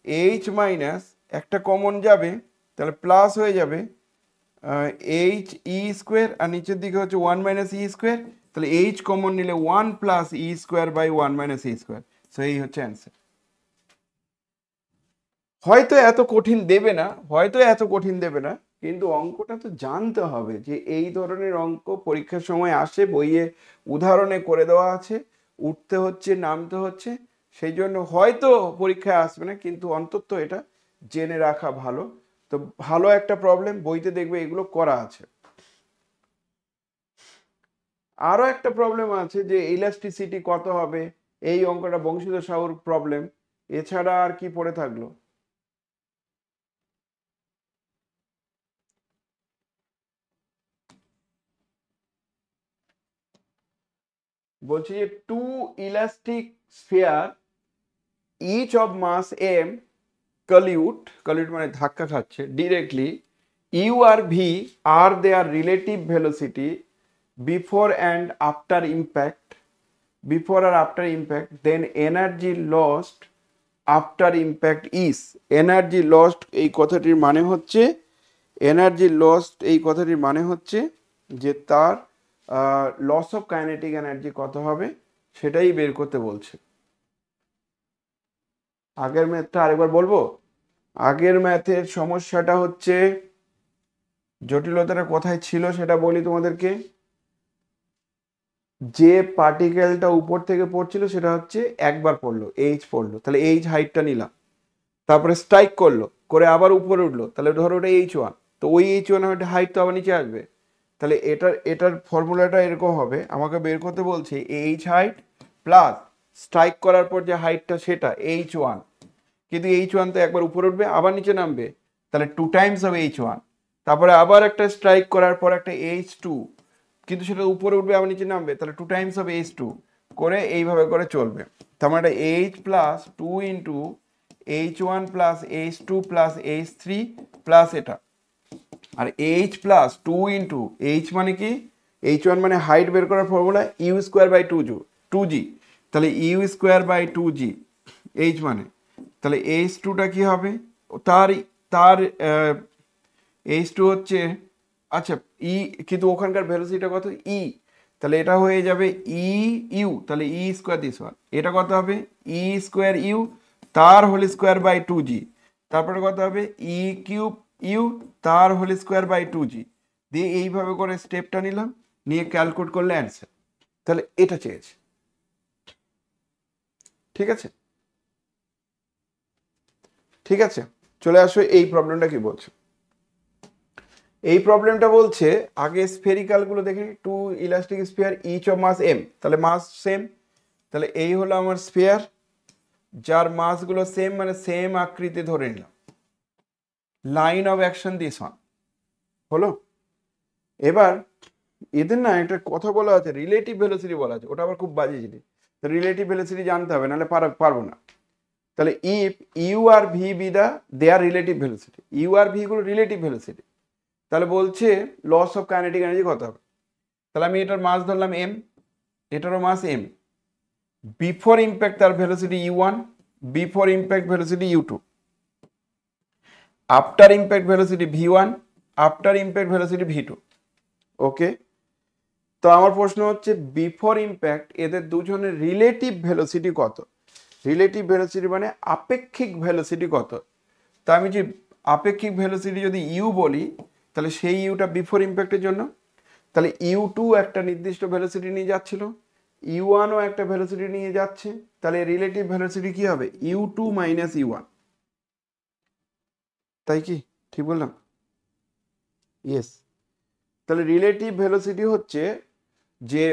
এইচ মাইনাস একটা কমন যাবে, তাহলে প্লাস হয়ে যাবে এইচ ই স্কোয়ার, আর নিচের দিকে হচ্ছে 1 মাইনাস ই স্কোয়ার, তাহলে এইচ কমন নিলে 1 plus E square by 1 minus e square. So এই হচ্ছে অ্যান্সার। হয়তো এত কঠিন দেবে না, হয়তো এত কঠিন দেবে না, কিন্তু অঙ্কটা তো জানতে হবে যে এই ধরনের অঙ্ক পরীক্ষার সময় আসে, বইয়ে উদাহরণে করে দেওয়া আছে, উঠতে হচ্ছে নামতে হচ্ছে, সেই জন্য হয়তো পরীক্ষায় আসবে না, কিন্তু অন্তত এটা জেনে রাখা ভালো। তো ভালো একটা প্রবলেম, বইতে দেখবে এগুলো করা আছে। আরো একটা প্রবলেম আছে যে ইলাস্টিসিটি কত হবে, এই অঙ্কটা বংশীধর সাহুর প্রবলেম। এছাড়া আর কি পড়ে থাকলো? বলছি যে two elastic sphere each of mass M collide মানে ধাক্কা খাচ্ছে ডিরেক্টলি, ইউ আর V are their relative velocity before and after impact, before আর after impact, then energy lost after impact is. Energy lost এই কথাটির মানে হচ্ছে, এনার্জি লস্ট এই কথাটির মানে হচ্ছে যে তার লস অফ কাইনেটিক এনার্জি কত হবে সেটাই বের করতে বলছে। আগের ম্যাথটা আরেকবার বলবো। আগের ম্যাথের সমস্যাটা হচ্ছে, জটিলতাটা কোথায় ছিল সেটা বলি তোমাদেরকে। যে পার্টিকেলটা উপর থেকে পড়ছিল সেটা হচ্ছে একবার পড়লো, এইচ পড়লো, তাহলে এইচ হাইটটা নিলাম, তারপরে স্ট্রাইক করলো, করে আবার উপরে উঠলো, তাহলে ধরো ওটা H1, তো ওই H1 হাইট তো আবার নিচে আসবে, তাহলে এটার ফর্মুলাটা এরকম হবে, আমাকে বের করতে বলছে এইচ হাইট প্লাস স্ট্রাইক করার পর যে হাইটটা সেটা H1, কিন্তু H1 তো একবার উপরে উঠবে আবার নিচে নামবে, তাহলে 2 টাইমস হবে H1, তারপরে আবার একটা স্ট্রাইক করার পর একটা H2, কিন্তু সেটা উপরে উঠবে আবার নিচে নামবে, তাহলে 2 টাইমস হবে H2 করে এইভাবে করে চলবে। তার মানে H plus 2 into H1 plus H2 plus H3 plus এটা, আর H প্লাস 2 ইন্টু H মানে কি, H1 মানে হাইট বের করার formula you square by 2g, তাহলে u square by 2g H মানে, তাহলে H2টা কি হবে, তার তার H2 হচ্ছে, আচ্ছা ই, কিন্তু ওখানকার ভেলোসিটিটা কত ই, তাহলে এটা হয়ে যাবে ই ইউ, তাহলে ই স্কোয়ার দিস ওয়ান, এটা কত হবে ই স্কোয়ার ইউ তার হোল স্কোয়ার বাই 2g, তারপরে কত হবে ই কিউব ইউ তার হোল স্কোয়ার বাই 2g, দিয়ে এইভাবে করে স্টেপটা নিলাম, নিয়ে ক্যালকুলেট করলে অ্যান্সার। তাহলে এটা চেয়েছে, ঠিক আছে, ঠিক আছে। চলে আসো এই প্রবলেমটা কি বলছে। এই প্রবলেমটা বলছে আগে স্ফেরিক্যাল গুলো দেখে, two elastic sphere each of mass m, তাহলে মাস সেম, তাহলে এই হলো আমার স্ফিয়ার যার মাসগুলো সেম, মানে সেম আকৃতি ধরে নিলাম, line of action this one হলো। এবার এদের না একটা কথা বলা আছে, রিলেটিভ ভেলোসিটি বলা আছে, ওটা আবার খুব বাজে জিনিস, তো রিলেটিভ ভেলোসিটি জানতে হবে, নাহলে পারবো না। তাহলে ইফ ইউ আর v be the their relative velocity, u আর ভি গুলো রিলেটিভ ভেলোসিটি, তাহলে বলছে লস অফ কাইনেটিক এনার্জি কত হবে। তাহলে আমি এটার মাস ধরলাম এম, এটারও মাস এম, বিফোর ইম্প্যাক্ট তার velocity u1, before impact velocity u2, after impact velocity v1, after impact velocity v2। ওকে, তো আমার প্রশ্ন হচ্ছে বিফোর ইম্প্যাক্ট এদের দুজনের রিলেটিভ ভেলোসিটি কত, রিলেটিভ ভেলোসিটি মানে আপেক্ষিক ভেলোসিটি কত। তা আমি যে আপেক্ষিক ভেলোসিটি যদি ইউ বলি, তাহলে সেই ইউটা বিফোর ইম্প্যাক্টের জন্য, তাহলে u2 একটা নির্দিষ্ট ভেলোসিটি নিয়ে যাচ্ছিল, u1ও একটা ভেলোসিটি নিয়ে যাচ্ছে, তাহলে রিলেটিভ ভেলোসিটি কি হবে u2 মাইনাস u1, তাই কি ঠিক বললাম? ইয়েস, তাহলে রিলেটিভ ভেলোসিটি হচ্ছে যে,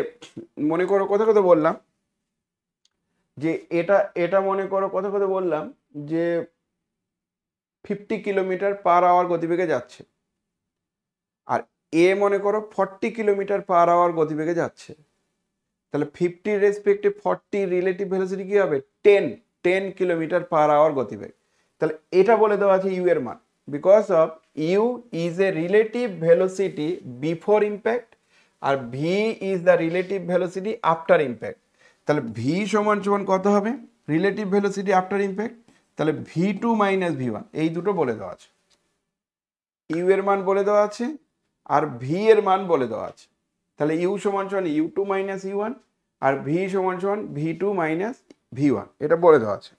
মনে করো কথা কথা বললাম যে এটা মনে করো কথা কথা বললাম যে 50 কিলোমিটার পার আওয়ার গতিবেগে যাচ্ছে, আর এ মনে করো 40 কিলোমিটার পার আওয়ার গতিবেগে যাচ্ছে, তাহলে 50 রেসপেক্টে 40 রিলেটিভ ভেলোসিটি কি হবে 10 কিলোমিটার পার আওয়ার গতিবেগ। তাহলে এটা বলে দেওয়া আছে ইউ এর মান, because of u is a relative velocity before impact আর v is the relative velocity after impact. তাহলে ভি সমান সমান কত হবে রিলেটিভ ভেলোসিটি আফটার ইম্প্যাক্ট, তাহলে V2 মাইনাস V1 এই দুটো বলে দেওয়া আছে, ইউ এর মান বলে দেওয়া আছে আর ভি এর মান বলে দেওয়া আছে। তাহলে ইউ সমান সমান U2 মাইনাস U1 আর ভি সমান সমান V2 মাইনাস V1 এটা বলে দেওয়া আছে।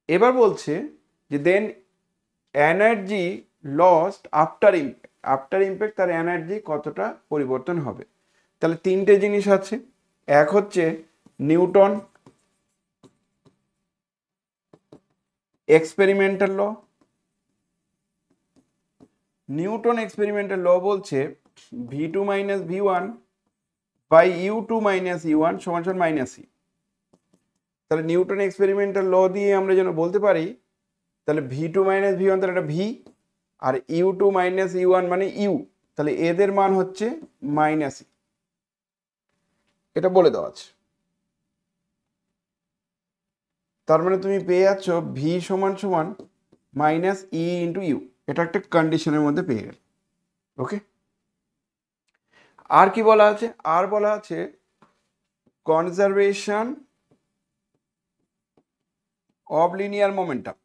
এবার বলছে যে দেন এনার্জি লস্ট আফটার ইম্প্যাক্ট তার এনার্জি কতটা পরিবর্তন হবে। তাহলে তিনটে জিনিস আছে, এক হচ্ছে Newton experimental law. Newton experimental ল বলছে V2 minus V1 by U2 minus U1 সমান সমান মাইনাস ই। তাহলে নিউটন এক্সপেরিমেন্টাল ল দিয়ে আমরা যেন বলতে পারি তাহলে V2 মাইনাস V1 তাহলে এটা ভি আর U2 মাইনাস U1 মানে ইউ, তাহলে এদের মান হচ্ছে মাইনাস ই, এটা বলে দেওয়া আছে। তার মানে তুমি পেয়ে যাচ্ছ ভি সমান সমান মাইনাস ই ইন্টু ইউ, এটা একটা কন্ডিশনের মধ্যে পেয়ে গেল। ওকে, আর কি বলা আছে, আর বলা আছে conservation of linear momentum.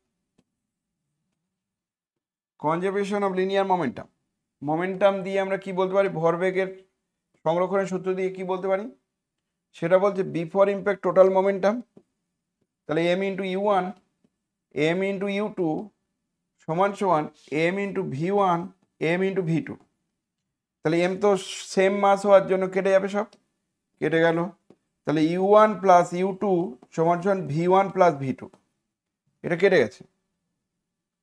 Conservation of linear momentum, momentum দিয়ে আমরা কি বলতে পারি, ভরবেগের সংরক্ষণের সূত্র দিয়ে কি বলতে পারি, সেটা বলছে বিফোর ইম্প্যাক্ট টোটাল মোমেন্টাম, তাহলে M into U1 m into U2 সমান সমান M into V1 M into V2। তাহলে এম তো সেম মাস হওয়ার জন্য কেটে যাবে, সব কেটে গেল, তাহলে U1 প্লাস U2 সমান সমান V1 প্লাস V2, এটা কেটে গেছে।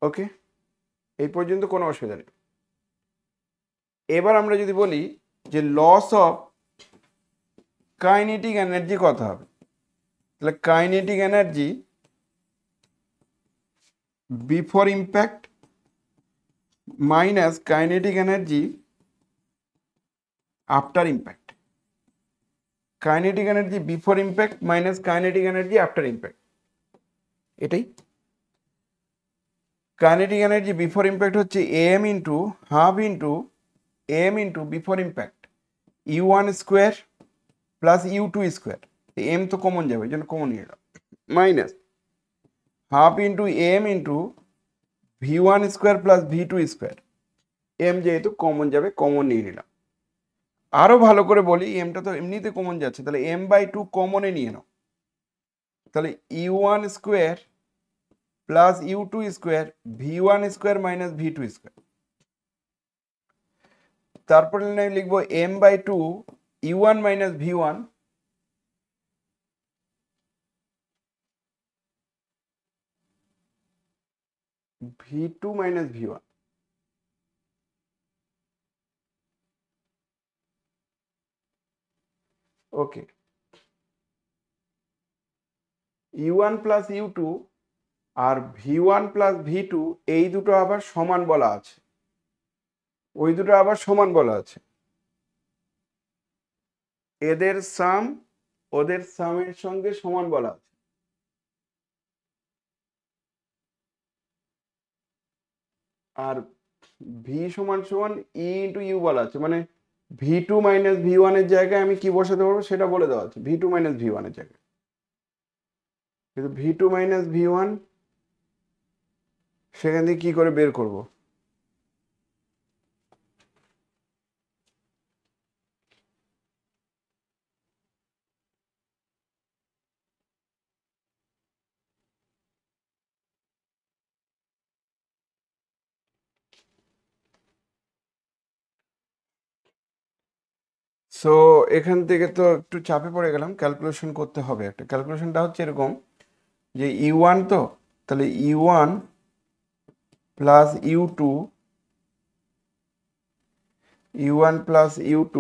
ওকে, এই পর্যন্ত কোনো অসুবিধা নেই। এবার আমরা যদি বলি যে লস অফ কাইনেটিক এনার্জি কত হবে, তাহলে kinetic energy before impact minus kinetic energy after impact. Kinetic energy before impact minus kinetic energy after impact, এটাই। কাইনেটিক এনার্জি বিফোর ইম্প্যাক্ট হচ্ছে M into half into M into before impact U1 square plus U2 square, m তো common যাবে এই জন্য common নিয়ে এলাম, minus half into M into V1 square plus V2 square, m যেহেতু common যাবে common নিয়ে নিলাম। আরো ভালো করে বলি, এমটা তো এমনিতে কমন যাচ্ছে, তাহলে m/2 কমনে নিয়ে নাও, তাহলে U1 square plus U2 square V1 square minus V2 square, তারপরে লিখবো m/2 U1 minus V1 V2 minus V1। ওকে, U1 প্লাস U2 আর V1 প্লাস V2 এই দুটো আবার সমান বলা আছে, ওই দুটো আবার সমান বলা আছে, এদের সাম ওদের সামের সঙ্গে সমান বলা আছে। আর ভি সমান সমান ই ইন্টু ইউ বলা আছে, মানে V2 মাইনাস V1 এর জায়গায় আমি কি বসাতে পারবো সেটা বলে দেওয়া আছে, V2 মাইনাস V1 এর জায়গায়, কিন্তু V2 মাইনাস V1 সেখান থেকে কি করে বের করব, সো এখান থেকে তো একটু চাপে পড়ে গেলাম, ক্যালকুলেশন করতে হবে একটা। ক্যালকুলেশনটা হচ্ছে এরকম যে U1 তো, তাহলে U1 plus U2 U1 plus U2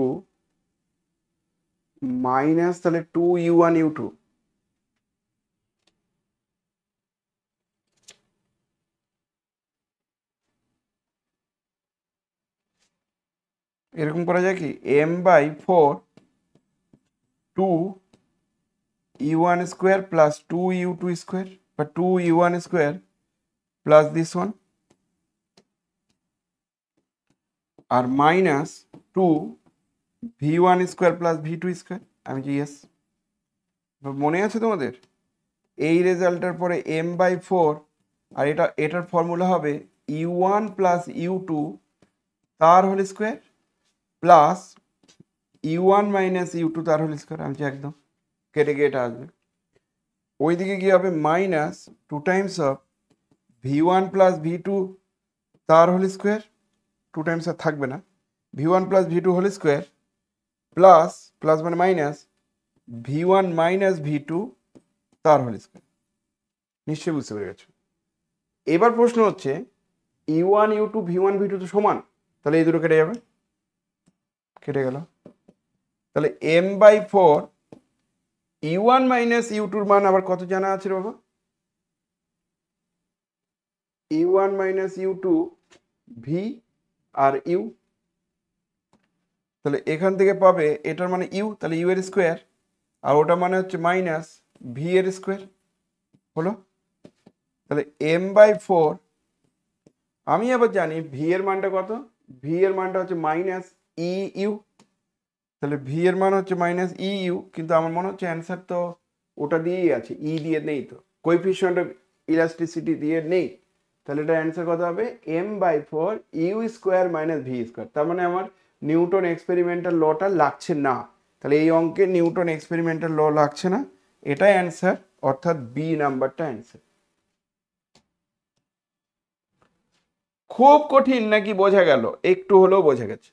minus তাহলে 2U1 U2, এরকম করা যায় কি m/4 2u1 square plus 2u2 square বা 2u1 square plus this one R minus 2v1 square plus v2 square। আমি কি ইয়েস, মনে আছে তোমাদের? এই রেজাল্টের পরে m/4 আর এটার ফর্মুলা হবে u1 প্লাস u2 তার whole square plus u1 minus u2 তার হোল স্কোয়ার। আমি একদম কেটে গিয়ে এটা আসবে, ওইদিকে কি হবে minus 2 Times of v1 plus v2 তার হোল স্কোয়ার, 2 টাইমস আর থাকবে না, v1 plus v2 whole square plus plus মানে মাইনাস v1 মাইনাস v2 তার হোল স্কোয়ার। নিশ্চয়ই বুঝতে পেরে গেছো। এবার প্রশ্ন হচ্ছে u1 u2 v1 v2 তো সমান, তাহলে এই দুটো কেটে যাবে, কেটে গেল। তাহলে m/4 u1 মাইনাস u2 মান আবার কত জানা আছে বাবা? u1 মাইনাস u2 v আর u, তাহলে এখান থেকে পাবে এটার মানে u, তাহলে u এর স্কোয়ার আর ওটা মানে হচ্ছে মাইনাস v এর স্কোয়ার হলো। তাহলে m/4 আমি আবার জানি v এর মানটা কত, v এর মানটা হচ্ছে মাইনাস eu, তাহলে v এর মান হচ্ছে মাইনাস eu, কিন্তু আমার মনে হচ্ছে অ্যান্সার তো ওটা দিয়েই আছে, ই দিয়ে নেই, তো কোএফিসিয়েন্ট অফ ইলাস্টিসিটি দিয়ে নেই, তাহলে এটা অ্যান্সার কত হবে m/4 u square minus v square. তার মানে আমার নিউটন এক্সপেরিমেন্টাল লটা লাগছে না, তাহলে এই অঙ্কে নিউটন এক্সপেরিমেন্টাল ল লাগছে না, এটাই অ্যান্সার, অর্থাৎ বি নাম্বারটা অ্যান্সার। খুব কঠিন নাকি বোঝা গেল? একটু হলেও বোঝা গেছে?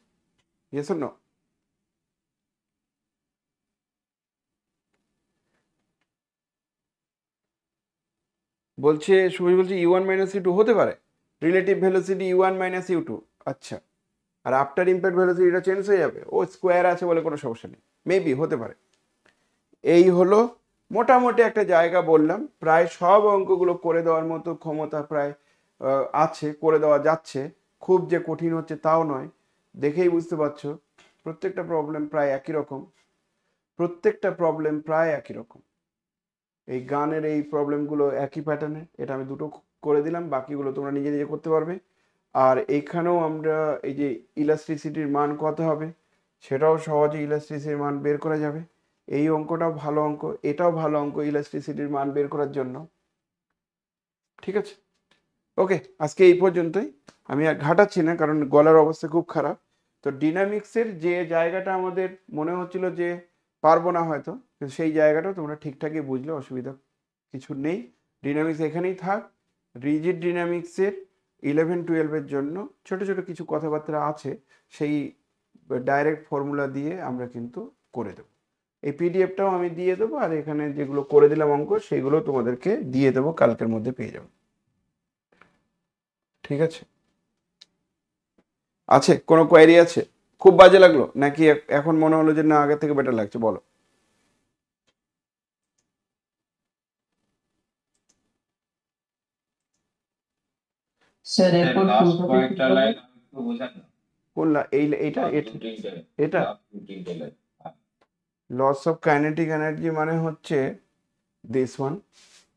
Yes or no? বলছে সুভাষ বলছে u1 মাইনাস u2 হতে পারে, relative velocity u1 minus u2, আচ্ছা, আর আফটার ইম্প্যাক্ট ভেলোসিটিটা চেঞ্জ হয়ে যাবে, ও স্কোয়ার আছে বলে কোনো সমস্যা নেই, মেবি হতে পারে। এই হলো মোটামুটি একটা জায়গা বললাম, প্রায় সব অঙ্কগুলো করে দেওয়ার মতো ক্ষমতা প্রায় আছে, করে দেওয়া যাচ্ছে, খুব যে কঠিন হচ্ছে তাও নয়, দেখেই বুঝতে পারছো প্রত্যেকটা প্রবলেম প্রায় একই রকম, প্রত্যেকটা প্রবলেম প্রায় একই রকম। এই গানের এই প্রবলেমগুলো একই প্যাটার্নে, এটা আমি দুটো করে দিলাম, বাকিগুলো তোমরা নিজে নিজে করতে পারবে। আর এইখানেও আমরা এই যে ইলাস্ট্রিসিটির মান কত হবে সেটাও সহজে ইলাস্ট্রিসিটির মান বের করা যাবে। এই অঙ্কটাও ভালো অঙ্ক, এটাও ভালো অঙ্ক ইলাস্ট্রিসিটির মান বের করার জন্য। ঠিক আছে, ওকে, আজকে এই পর্যন্তই, আমি আর ঘাটাচ্ছি না কারণ গলার অবস্থা খুব খারাপ। তো ডিনামিক্সের যে জায়গাটা আমাদের মনে হচ্ছিল যে পারবো না হয়তো, কিন্তু সেই জায়গাটাও তোমরা ঠিকঠাকই বুঝলে, অসুবিধা কিছু নেই। ডিনামিক্স এখানেই থাক। রিজিড ডিনামিক্সের 11-12 জন্য ছোট ছোট কিছু কথাবার্তা আছে, সেই ডাইরেক্ট ফর্মুলা দিয়ে আমরা কিন্তু করে দেবো। এই পিডিএফটাও আমি দিয়ে দেবো, আর এখানে যেগুলো করে দিলাম অঙ্ক সেগুলো তোমাদেরকে দিয়ে দেবো, কালকের মধ্যে পেয়ে যাবো। ঠিক আছে, আছে কোনো কোয়েরি আছে? খুব বাজে লাগলো নাকি এখন মনে হলো যে না আগে থেকে বেটার লাগছে? বলো। স্যার এরপর লাস্ট কয়েকটা লাইন একটু বোঝান না। কোন এইটা এটা লস অফ কাইনেটিক এনার্জি মানে হচ্ছে this one,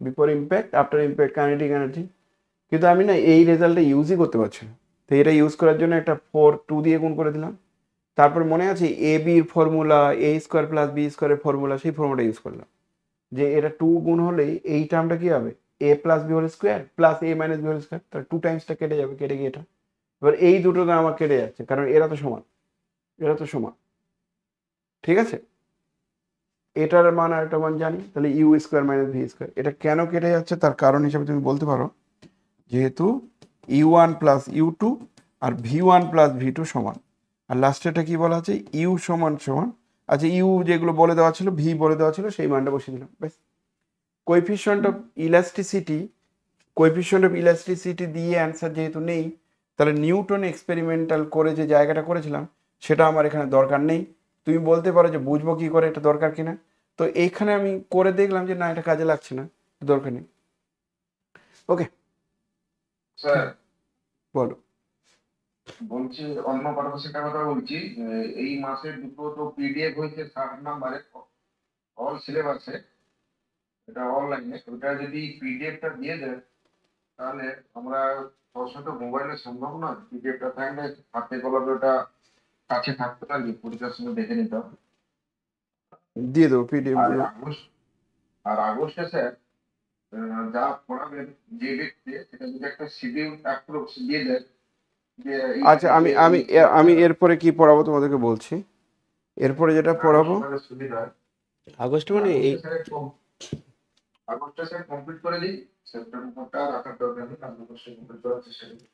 before impact after impact kinetic energy, কিন্তু আমি না এই রেজাল্টটা ইউজই করতে পারছি না, তো এটা ইউজ করার জন্য একটা 4 দিয়ে গুণ করে দিলাম, তারপর মনে আছে এ বির ফর্মুলা, এ স্কোয়ার প্লাস বি স্কোয়ারের ফর্মুলা, সেই ফর্মুলা ইউজ করলাম, যে এটা 2 গুণ হলেই এই টার্মটা কি হবে A plus B whole square plus A minus B whole square, তাহলে 2 টাইমসটা কেটে যাবে, কেটে গিয়ে এটা, এবার এই দুটো না আমার কেটে যাচ্ছে কারণ এরা তো সমান, এরা তো সমান। ঠিক আছে, এটার মান আর একটা মান জানি, তাহলে u square minus V square, এটা কেন কেটে যাচ্ছে তার কারণ হিসাবে তুমি বলতে পারো যেহেতু u1 প্লাস u2 আর v1 প্লাস v2 সমান, আর লাস্টেটা কি বলা আছে ইউ সমান সমান, আচ্ছা ইউ যেগুলো বলে দেওয়া ছিল ভি বলে দেওয়া ছিল সেই মানটা বসিয়ে দিলাম, ব্যাস। কোএফিসিয়েন্ট অফ ইলাস্টিসিটি দিয়ে অ্যান্সার যেহেতু নেই, তাহলে নিউটন এক্সপেরিমেন্টাল করে যে জায়গাটা করেছিলাম সেটা আমার এখানে দরকার নেই। তুমি বলতে পারো যে বুঝবো কি করে এটা দরকার কিনা, তো এইখানে আমি করে দেখলাম যে না এটা কাজে লাগছে না, দরকার নেই। ওকে স্যার বলো। বলছি অন্য পারপাসের কথা বলছি, এই মাসের দুটো তো পিডিএফ হয়েছে 60 নাম্বারের, অল সিলেবাসে, এটা অনলাইনে, ওটা যদি পিডিএফটা দিয়ে দেয় তাহলে আমরা সবসময় তো মোবাইলে সম্ভব নয়, পিডিএফটা থাকলে হাতে কলমে ওটা কাছে থাকতো আর কি, পরীক্ষার সময় দেখে নিতাম। দিয়ে দেবো পিডিএফ আর গুলো। আগস্টে স্যার যা পড়াবেন যে ব্যক্তি, সেটা যদি একটা শিডিউল অ্যাপ্রোচ দিয়ে দেয় যে আচ্ছা, আমি এরপরে কি পড়াবো তোমাদেরকে বলছি। এরপরে যেটা পড়াবো সুবিধা হয়। আগস্টে মানে এই আগস্টে স্যার কমপ্লিট করে দিই, সেপ্টেম্বরটা রাখার দরকার নেই, আগস্টে কমপ্লিট করার চেষ্টা করি।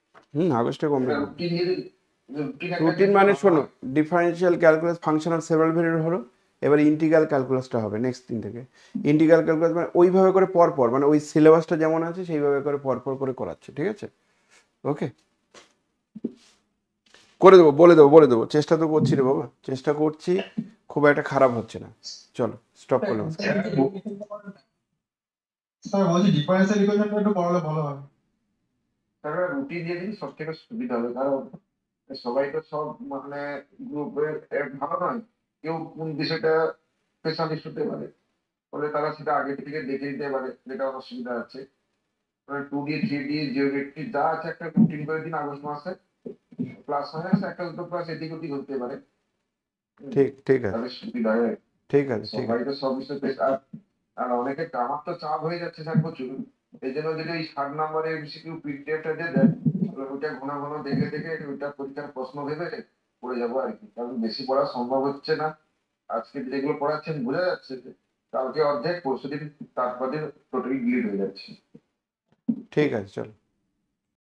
আগস্টে কমপ্লিট। রুটিন দিয়ে দিই, রুটিন মানে শোনো, differential calculus, functional several variable হলো, এবার ইন্টিগ্রাল ক্যালকুলাসটা হবে নেক্সট দিন থেকে। ইন্টিগ্রাল ক্যালকুলাস মানে ওইভাবে করে পরপর, মানে ওই সিলেবাসটা যেমন আছে সেইভাবে করে পরপর করে করাচ্ছে, ঠিক আছে? ওকে, করে দেবো, বলে দেবো, চেষ্টা তো করছি রে বাবা, চেষ্টা করছি, খুব একটা খারাপ হচ্ছে না। চলো স্টপ করলাম। স্যার বলছি ডিফারেন্সিয়াল ইকুয়েশনটা একটু পড়ালে ভালো হয়। স্যার রুটিন দিয়ে দিন, সব থেকে সুবিধা হবে, কারণ সবাই তো সব মানে গ্রুপে ভালো নয়, কেউ কোন বিষয়টা স্পেশালিস্ট হতে পারে, ফলে তারা সেটা আগে থেকে দেখে নিতে পারে, যেটা অসুবিধা আছে। 2D 3D জিওমেট্রি যা আছে একটা রুটিন করে দিন আগস্ট মাসে, প্লাস মাইনাস একটা দুটো ক্লাস এদিক ওদিক হতে পারে, ঠিক আছে, তাহলে সুবিধা হয়। ঠিক আছে। সবাই তো সব বিষয়তে আর অনেকে আমার তো চাপ হয়ে যাচ্ছে স্যার প্রচুর, এই জন্য যদি ওই 60 নম্বরের এমসিকিউ পিডিএফটা দিয়ে দেয়, তাহলে ওইটা ঘন ঘন দেখে দেখে ওইটা পরীক্ষার প্রশ্ন ভেবে পড়ে যাবো আর কি, কারণ বেশি পড়া সম্ভব হচ্ছে না। আজকে যেগুলো পড়াচ্ছেন বোঝা যাচ্ছে যে কালকে অর্ধেক, পরশু দিন, তারপর দিন টোটালি ডিলিট হয়ে যাচ্ছে। ঠিক আছে, চলো।